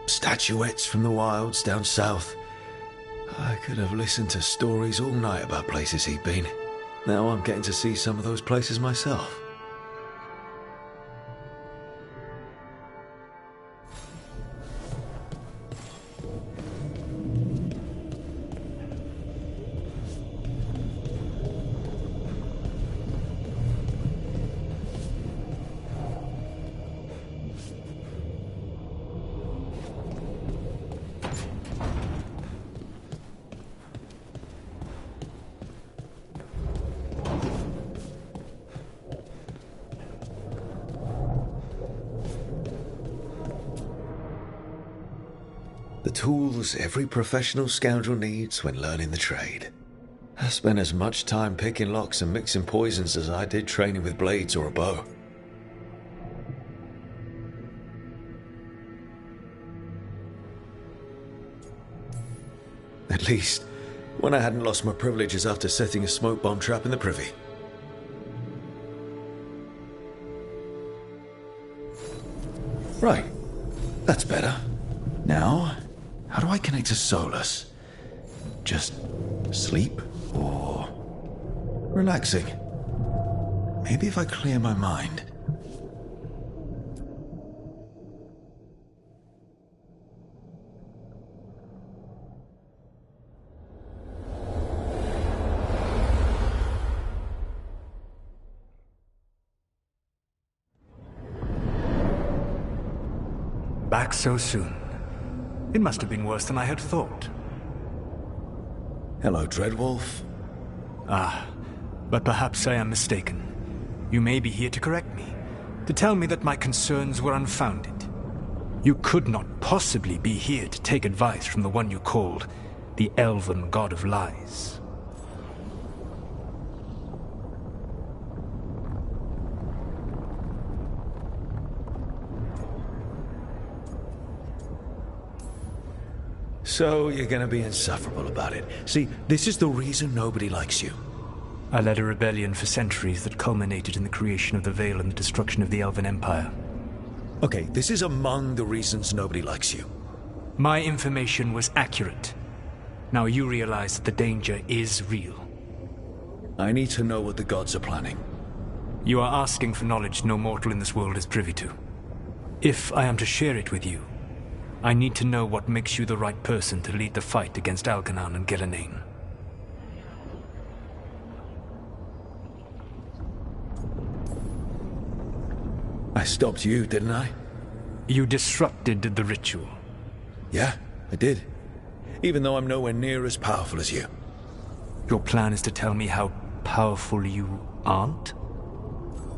B: statuettes from the wilds down south. I could have listened to stories all night about places he'd been. Now I'm getting to see some of those places myself. The tools every professional scoundrel needs when learning the trade. I spent as much time picking locks and mixing poisons as I did training with blades or a bow. At least, when I hadn't lost my privileges after setting a smoke bomb trap in the privy. Right, that's better. Now, How do I connect to Solus? Just sleep? Or relaxing? Maybe if I clear my mind.
H: Back so soon. It must have been worse than I had thought.
B: Hello, Dreadwolf.
H: Ah, but perhaps I am mistaken. You may be here to correct me, to tell me that my concerns were unfounded. You could not possibly be here to take advice from the one you called the Elven God of Lies.
B: So you're gonna be insufferable about it. See, this is the reason nobody likes you.
H: I led a rebellion for centuries that culminated in the creation of the Veil and the destruction of the Elven Empire.
B: Okay, this is among the reasons nobody likes you.
H: My information was accurate. Now you realize that the danger is real.
B: I need to know what the gods are planning.
H: You are asking for knowledge no mortal in this world is privy to. If I am to share it with you, I need to know what makes you the right person to lead the fight against Algernon and Gillenane.
B: I stopped you, didn't I?
H: You disrupted the ritual.
B: Yeah, I did. Even though I'm nowhere near as powerful as you.
H: Your plan is to tell me how powerful you aren't?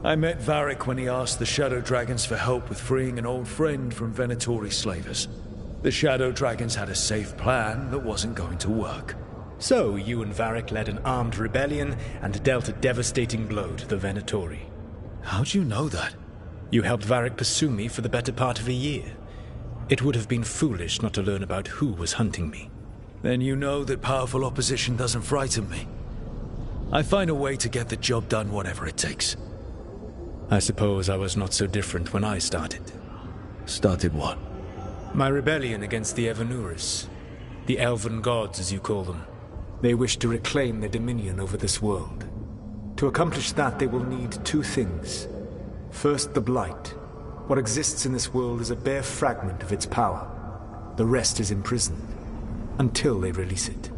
B: I met Varric when he asked the Shadow Dragons for help with freeing an old friend from Venatori slavers. The Shadow Dragons had a safe plan that wasn't going to work.
H: So you and Varric led an armed rebellion and dealt a devastating blow to the Venatori.
B: How'd you know that?
H: You helped Varric pursue me for the better part of a year. It would have been foolish not to learn about who was hunting me.
B: Then you know that powerful opposition doesn't frighten me. I find a way to get the job done whatever it takes.
H: I suppose I was not so different when I started.
B: Started what?
H: My rebellion against the Evanuris. The Elven Gods, as you call them. They wish to reclaim their dominion over this world. To accomplish that, they will need two things. First, the Blight. What exists in this world is a bare fragment of its power. The rest is imprisoned, until they release it.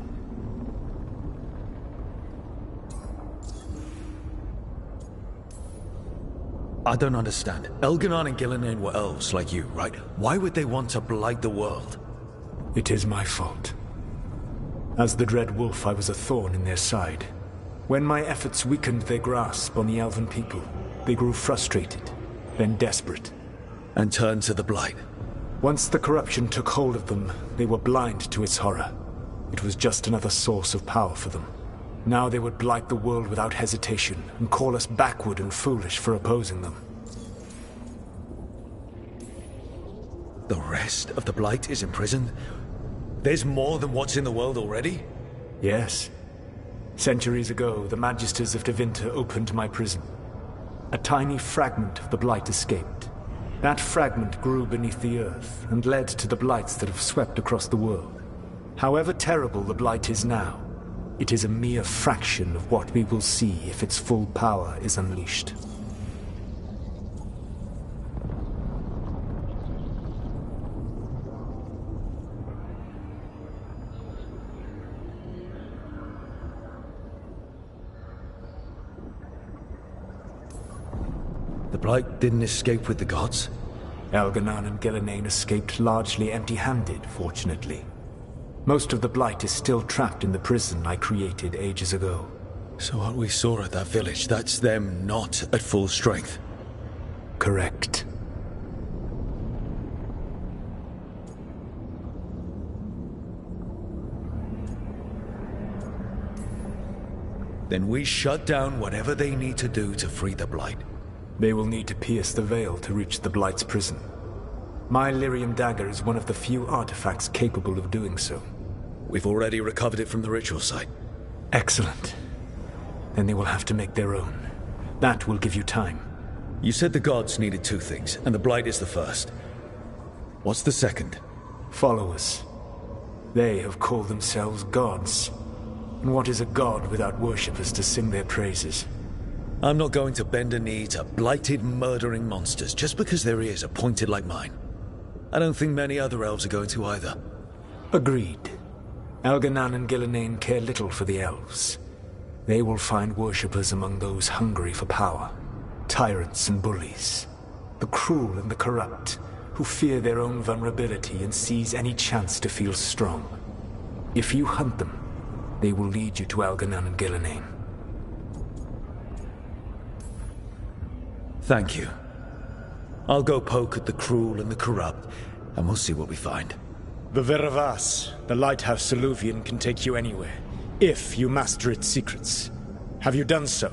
B: I don't understand. Elgernon and Gillenane were elves like you, right? Why would they want to blight the world?
H: It is my fault. As the Dread Wolf, I was a thorn in their side. When my efforts weakened their grasp on the Elven people, they grew frustrated, then desperate.
B: And turned to the Blight.
H: Once the corruption took hold of them, they were blind to its horror. It was just another source of power for them. Now they would blight the world without hesitation, and call us backward and foolish for opposing them.
B: The rest of the Blight is imprisoned? There's more than what's in the world already?
H: Yes. Centuries ago, the Magisters of Tevinter opened my prison. A tiny fragment of the Blight escaped. That fragment grew beneath the earth, and led to the Blights that have swept across the world. However terrible the Blight is now, it is a mere fraction of what we will see if its full power is unleashed.
B: The Blight didn't escape with the gods?
H: Elgernon and Gillenane escaped largely empty-handed, fortunately. Most of the Blight is still trapped in the prison I created ages ago.
B: So what we saw at that village, that's them not at full strength?
H: Correct.
B: Then we shut down whatever they need to do to free the Blight.
H: They will need to pierce the veil to reach the Blight's prison. My Lyrium dagger is one of the few artifacts capable of doing so.
B: We've already recovered it from the ritual site.
H: Excellent. Then they will have to make their own. That will give you time.
B: You said the gods needed two things, and the Blight is the first. What's the second?
H: Follow us. They have called themselves gods. And what is a god without worshippers to sing their praises?
B: I'm not going to bend a knee to blighted, murdering monsters just because their ears are pointed like mine. I don't think many other elves are going to either.
H: Agreed. Elganan and Gillenane care little for the elves. They will find worshippers among those hungry for power. Tyrants and bullies. The cruel and the corrupt, who fear their own vulnerability and seize any chance to feel strong. If you hunt them, they will lead you to Elganan and Gillenane.
B: Thank you. I'll go poke at the cruel and the corrupt, and we'll see what we find.
H: The Veravas, the lighthouse Soluvian, can take you anywhere, if you master its secrets. Have you done so?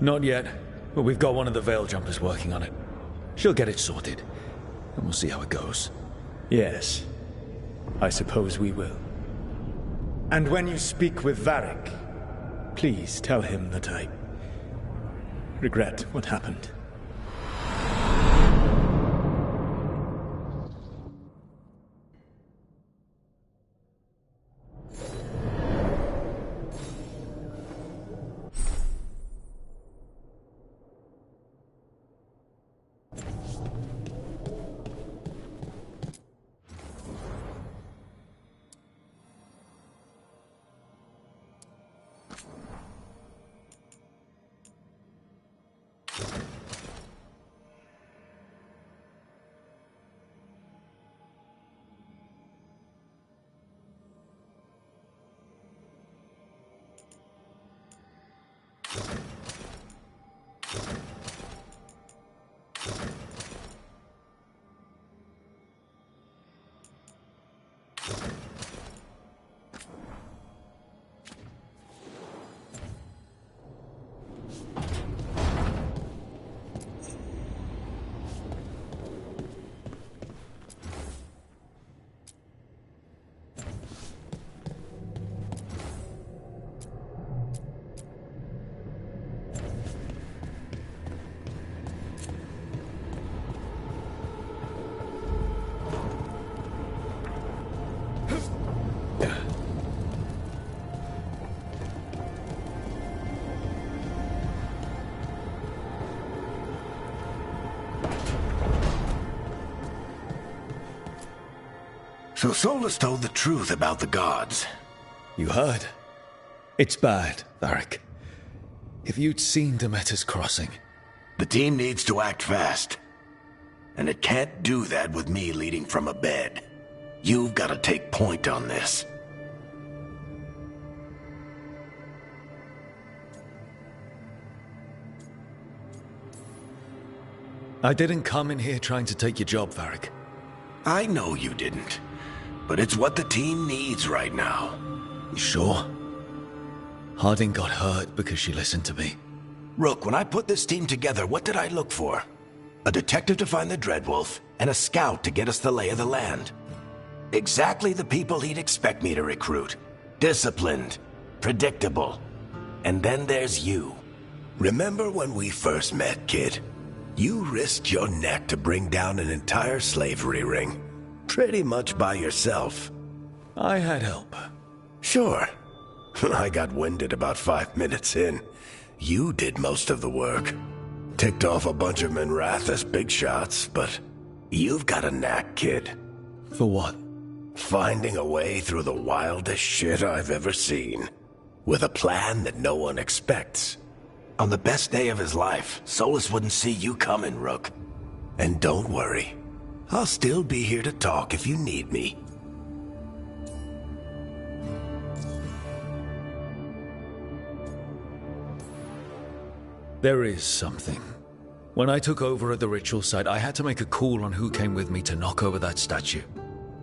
B: Not yet, but we've got one of the Veil Jumpers working on it. She'll get it sorted, and we'll see how it goes.
H: Yes, I suppose we will. And when you speak with Varric, please tell him that I regret what happened.
A: So Solus told the truth about the gods.
B: You heard? It's bad, Varric. If you'd seen Demeter's crossing...
A: The team needs to act fast. And it can't do that with me leading from a bed. You've got to take point on this.
B: I didn't come in here trying to take your job, Varric.
A: I know you didn't. But it's what the team needs right now.
B: You sure? Harding got hurt because she listened to me.
A: Rook, when I put this team together, what did I look for? A detective to find the Dreadwolf, and a scout to get us the lay of the land. Exactly the people he'd expect me to recruit. Disciplined, predictable. And then there's you. Remember when we first met, kid? You risked your neck to bring down an entire slavery ring. Pretty much by yourself.
B: I had help.
A: Sure. I got winded about 5 minutes in. You did most of the work. Ticked off a bunch of Minrathous big shots, but you've got a knack, kid.
B: For what?
A: Finding a way through the wildest shit I've ever seen. With a plan that no one expects. On the best day of his life, Solus wouldn't see you coming, Rook. And don't worry. I'll still be here to talk if you need me.
B: There is something. When I took over at the ritual site, I had to make a call on who came with me to knock over that statue.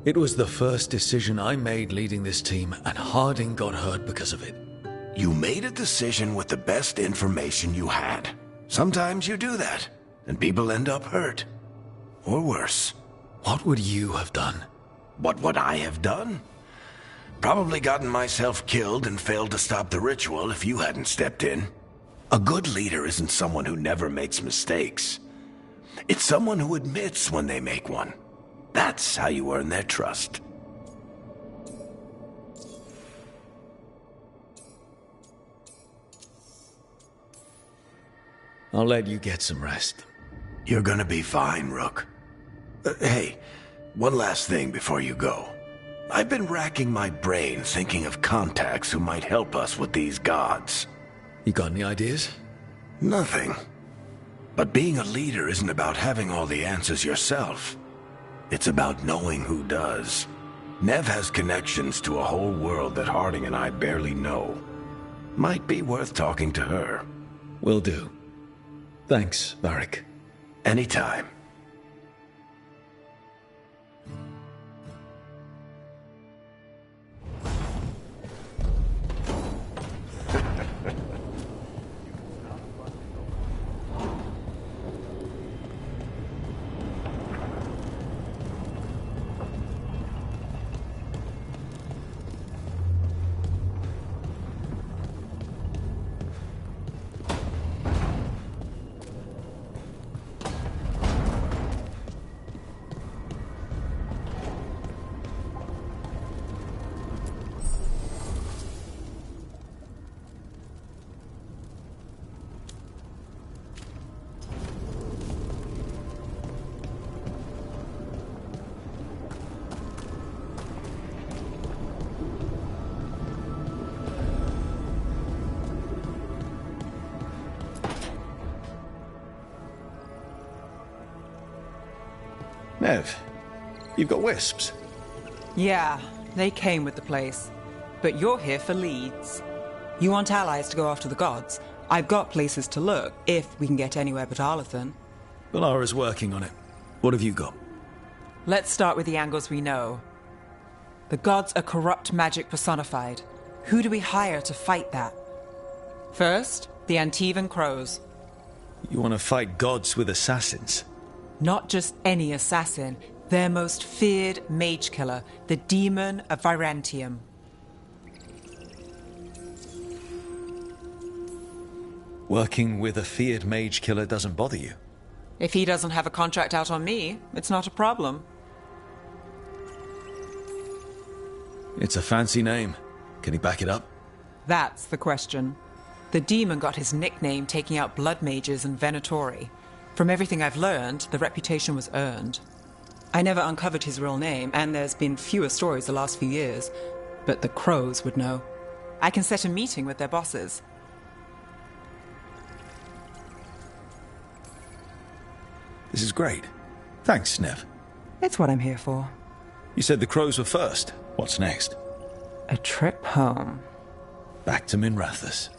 B: It was the first decision I made leading this team, and Harding got hurt because of it.
A: You made a decision with the best information you had. Sometimes you do that, and people end up hurt. Or worse.
B: What would you have done?
A: What would I have done? Probably gotten myself killed and failed to stop the ritual if you hadn't stepped in. A good leader isn't someone who never makes mistakes. It's someone who admits when they make one. That's how you earn their trust.
B: I'll let you get some rest.
A: You're gonna be fine, Rook. Hey, one last thing before you go. I've been racking my brain thinking of contacts who might help us with these gods.
B: You got any ideas?
A: Nothing. But being a leader isn't about having all the answers yourself. It's about knowing who does. Nev has connections to a whole world that Harding and I barely know. Might be worth talking to her.
B: Will do. Thanks, Varric.
A: Anytime.
B: Nev, you've got wisps.
G: Yeah, they came with the place. But you're here for leads. You want allies to go after the gods? I've got places to look, if we can get anywhere but Arlathan.
B: Valara's working on it. What have you got?
G: Let's start with the angles we know. The gods are corrupt magic personified. Who do we hire to fight that? First, the Antivan Crows.
B: You want to fight gods with assassins?
G: Not just any assassin, their most feared mage killer, the Demon of Virantium.
B: Working with a feared mage killer doesn't bother you?
G: If he doesn't have a contract out on me, it's not a problem.
B: It's a fancy name. Can he back it up?
G: That's the question. The demon got his nickname taking out blood mages and Venatori. From everything I've learned, the reputation was earned. I never uncovered his real name, and there's been fewer stories the last few years, but the Crows would know. I can set a meeting with their bosses.
B: This is great. Thanks, Nev.
G: It's what I'm here for.
B: You said the Crows were first. What's next?
G: A trip home.
B: Back to Minrathous.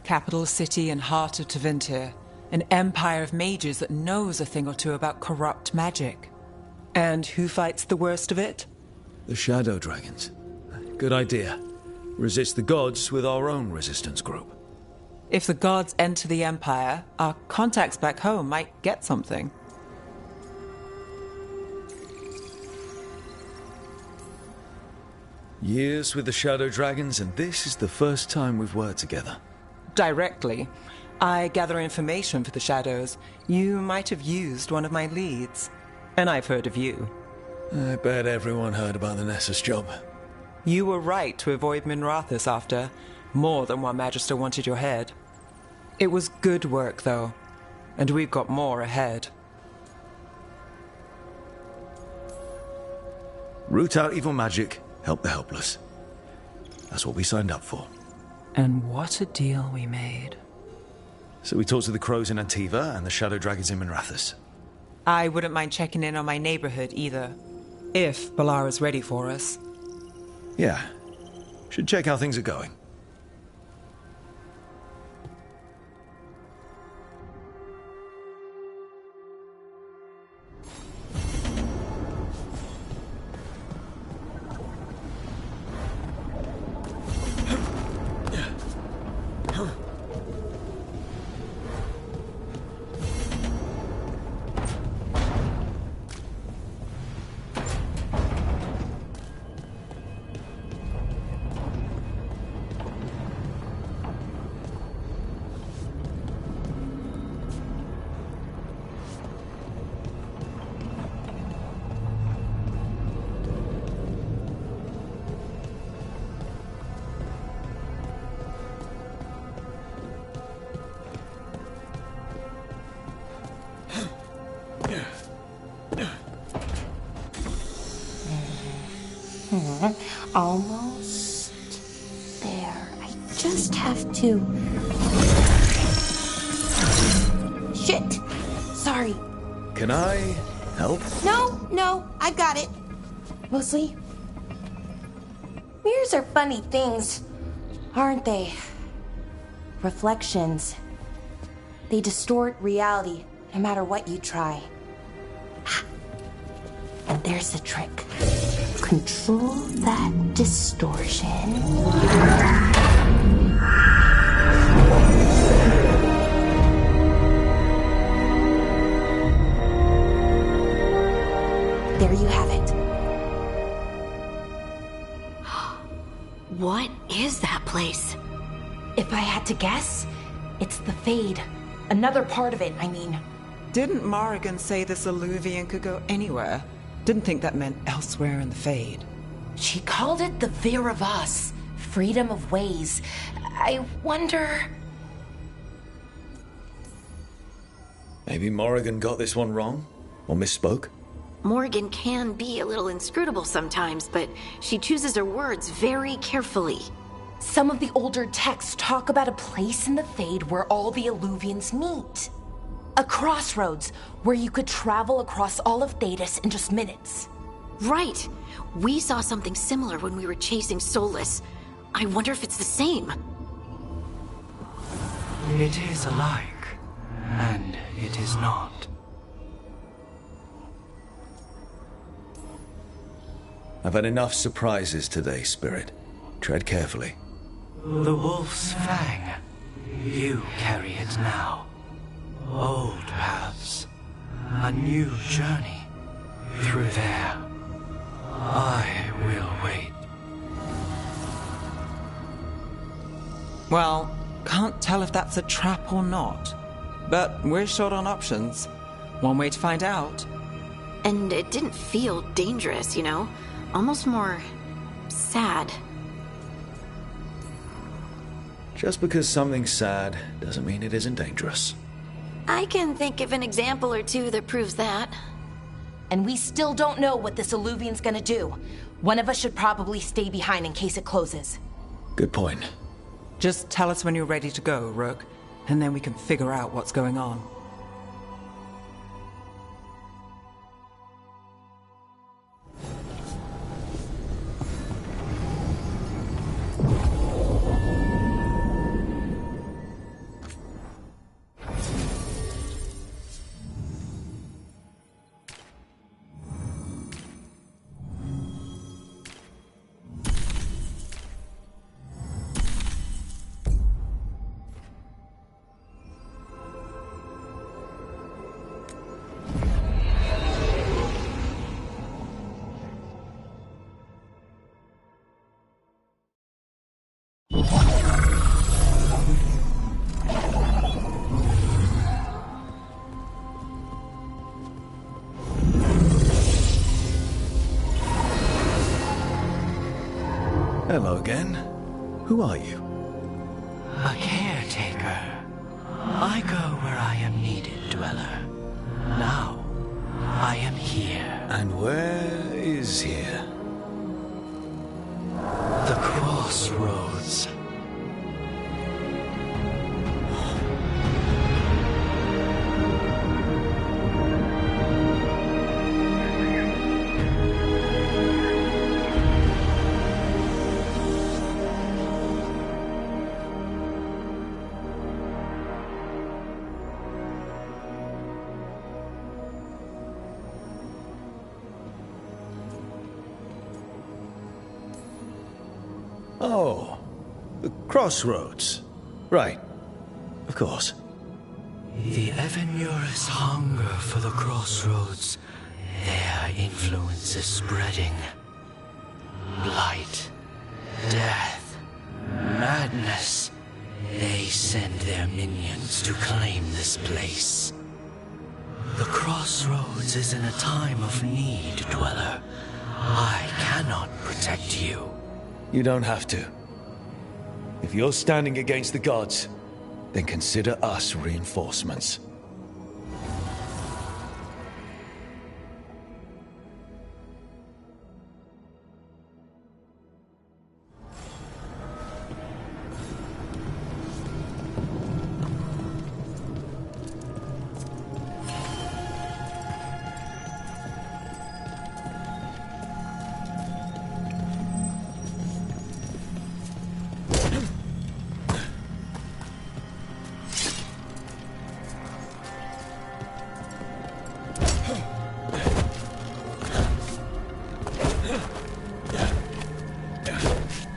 G: Capital city and heart of Tevinter. An empire of mages that knows a thing or two about corrupt magic. And who fights the worst of it?
B: The Shadow Dragons. Good idea. Resist the gods with our own resistance group.
G: If the gods enter the empire, our contacts back home might get something.
B: Years with the Shadow Dragons, and this is the first time we've worked together.
G: Directly. I gather information for the Shadows. You might have used one of my leads. And I've heard of you.
B: I bet everyone heard about the Nessus job.
G: You were right to avoid Minrathous after. More than one Magister wanted your head. It was good work, though. And we've got more ahead.
B: Root out evil magic, help the helpless. That's what we signed up for.
G: And what a deal we made.
B: So we talked to the Crows in Antiva and the Shadow Dragons in Minrathous.
G: I wouldn't mind checking in on my neighborhood either. If Balara's ready for us.
B: Yeah. Should check how things are going.
K: Almost there. I just have to... Shit! Sorry.
B: Can I help?
K: No, I've got it. Mostly. Mirrors are funny things, aren't they? Reflections. They distort reality, no matter what you try. And there's the trick. Control that distortion. There you have it.
E: What is that place?
K: If I had to guess, it's the Fade. Another part of it, I mean.
G: Didn't Morrigan say this Illuvian could go anywhere? Didn't think that meant elsewhere in the Fade.
K: She called it the Vir of Us, freedom of ways. I wonder...
B: Maybe Morrigan got this one wrong? Or misspoke?
E: Morgan can be a little inscrutable sometimes, but she chooses her words very carefully.
K: Some of the older texts talk about a place in the Fade where all the Illuvians meet. A crossroads where you could travel across all of Thedas in just minutes.
E: Right. We saw something similar when we were chasing Solus. I wonder if it's the same.
R: It is alike, and it is not.
B: I've had enough surprises today, Spirit. Tread carefully.
R: The Wolf's Fang. You carry it now. Old paths. A new journey. Through there. I will wait.
G: Well, can't tell if that's a trap or not. But we're short on options. One way to find out.
E: And it didn't feel dangerous, you know? Almost more... sad.
B: Just because something's sad doesn't mean it isn't dangerous.
E: I can think of an example or two that proves that.
K: And we still don't know what this Illuvian's gonna do. One of us should probably stay behind in case it closes.
B: Good point.
G: Just tell us when you're ready to go, Rook, and then we can figure out what's going on.
B: Hello again. Who are you?
R: A caretaker. I go where I am needed, Dweller. Now, I am here.
B: And where is here?
R: The Crossroads.
B: Oh, the Crossroads. Right. Of course.
R: The Evenurus hunger for the Crossroads. Their influence is spreading. Blight, death, madness. They send their minions to claim this place. The Crossroads is in a time of need, Dweller. I cannot protect you.
B: You don't have to. If you're standing against the gods, then consider us reinforcements.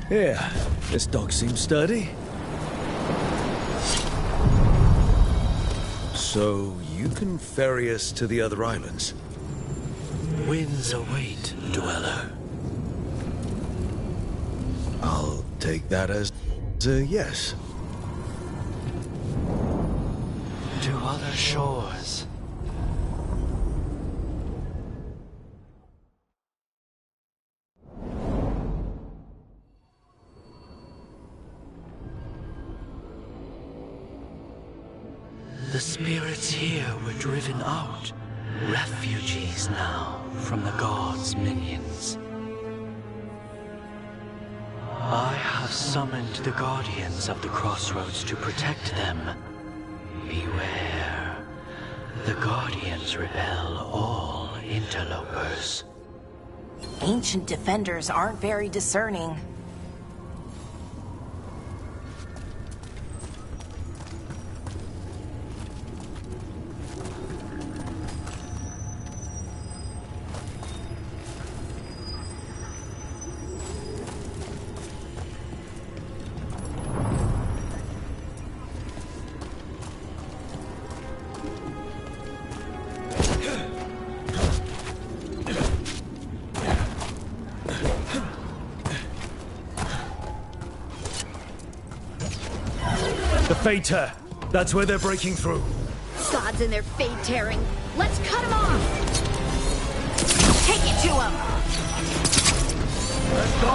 B: Yeah, this dog seems sturdy. So, you can ferry us to the other islands?
R: Winds await, dweller.
B: I'll take that as a yes.
R: To other shores. The spirits here were driven out, refugees now from the gods' minions. I have summoned the guardians of the crossroads to protect them. Beware. The guardians repel all interlopers.
K: Ancient defenders aren't very discerning.
B: The Fater! That's where they're breaking through.
Q: Gods and their fade tearing. Let's cut them off! Take it to them!
N: Let's go!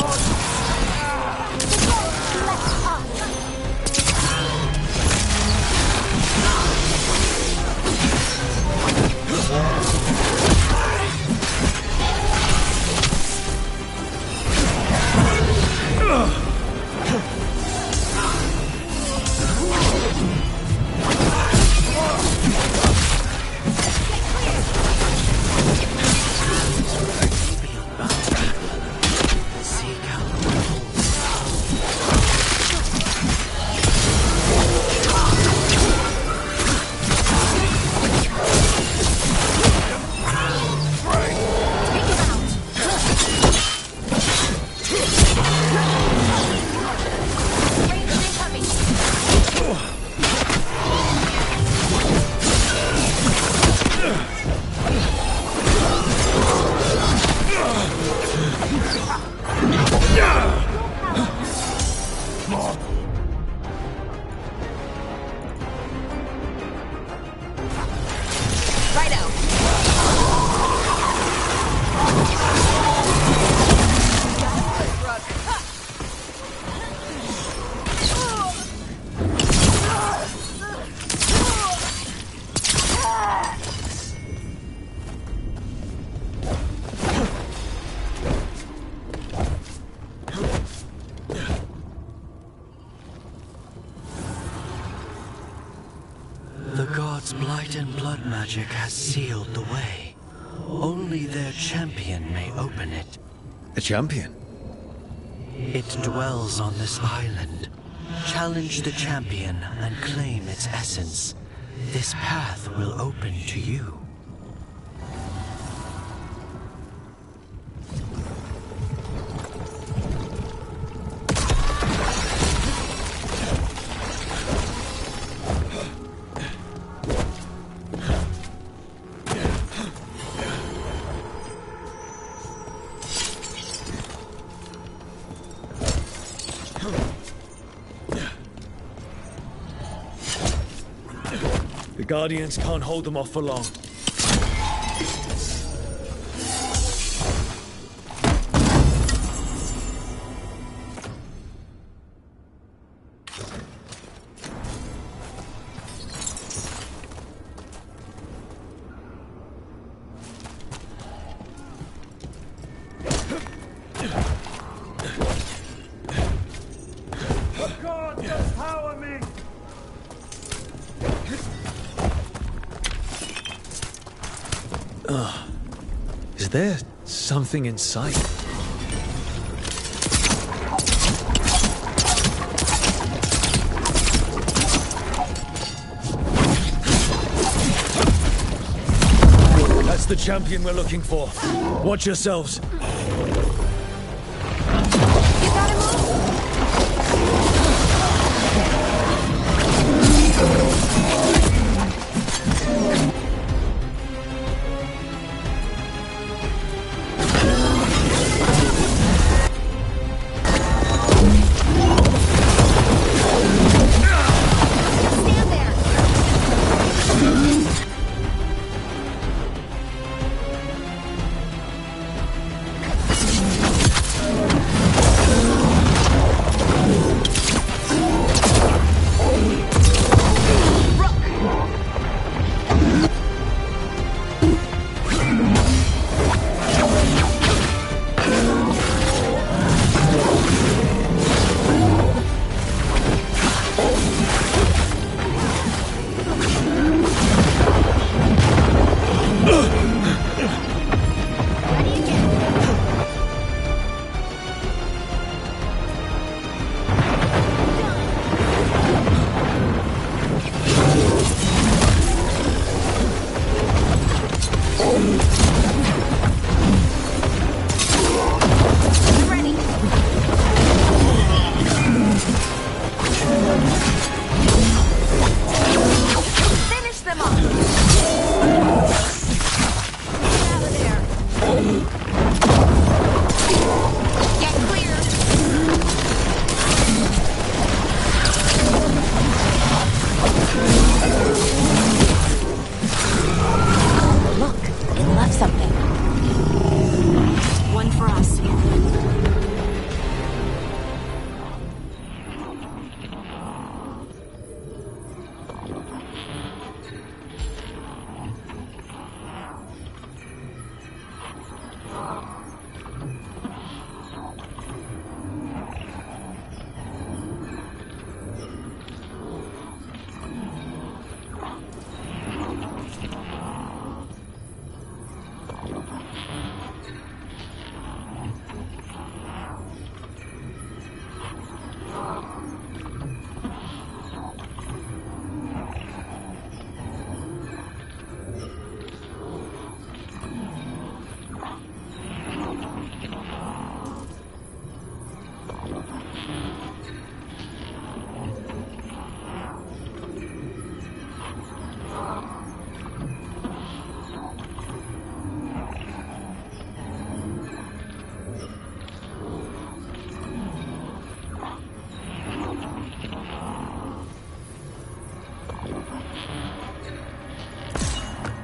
R: The gods' blight and blood magic has sealed the way. Only their champion may open it.
B: A champion?
R: It dwells on this island. Challenge the champion and claim its essence. This path will open to you.
B: The Guardians can't hold them off for long.
N: The gods empower me!
B: Is there something inside? That's the champion we're looking for. Watch yourselves.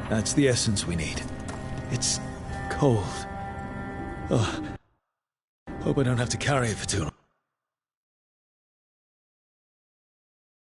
B: That's the essence we need. It's cold. Oh, hope I don't have to carry it for too long.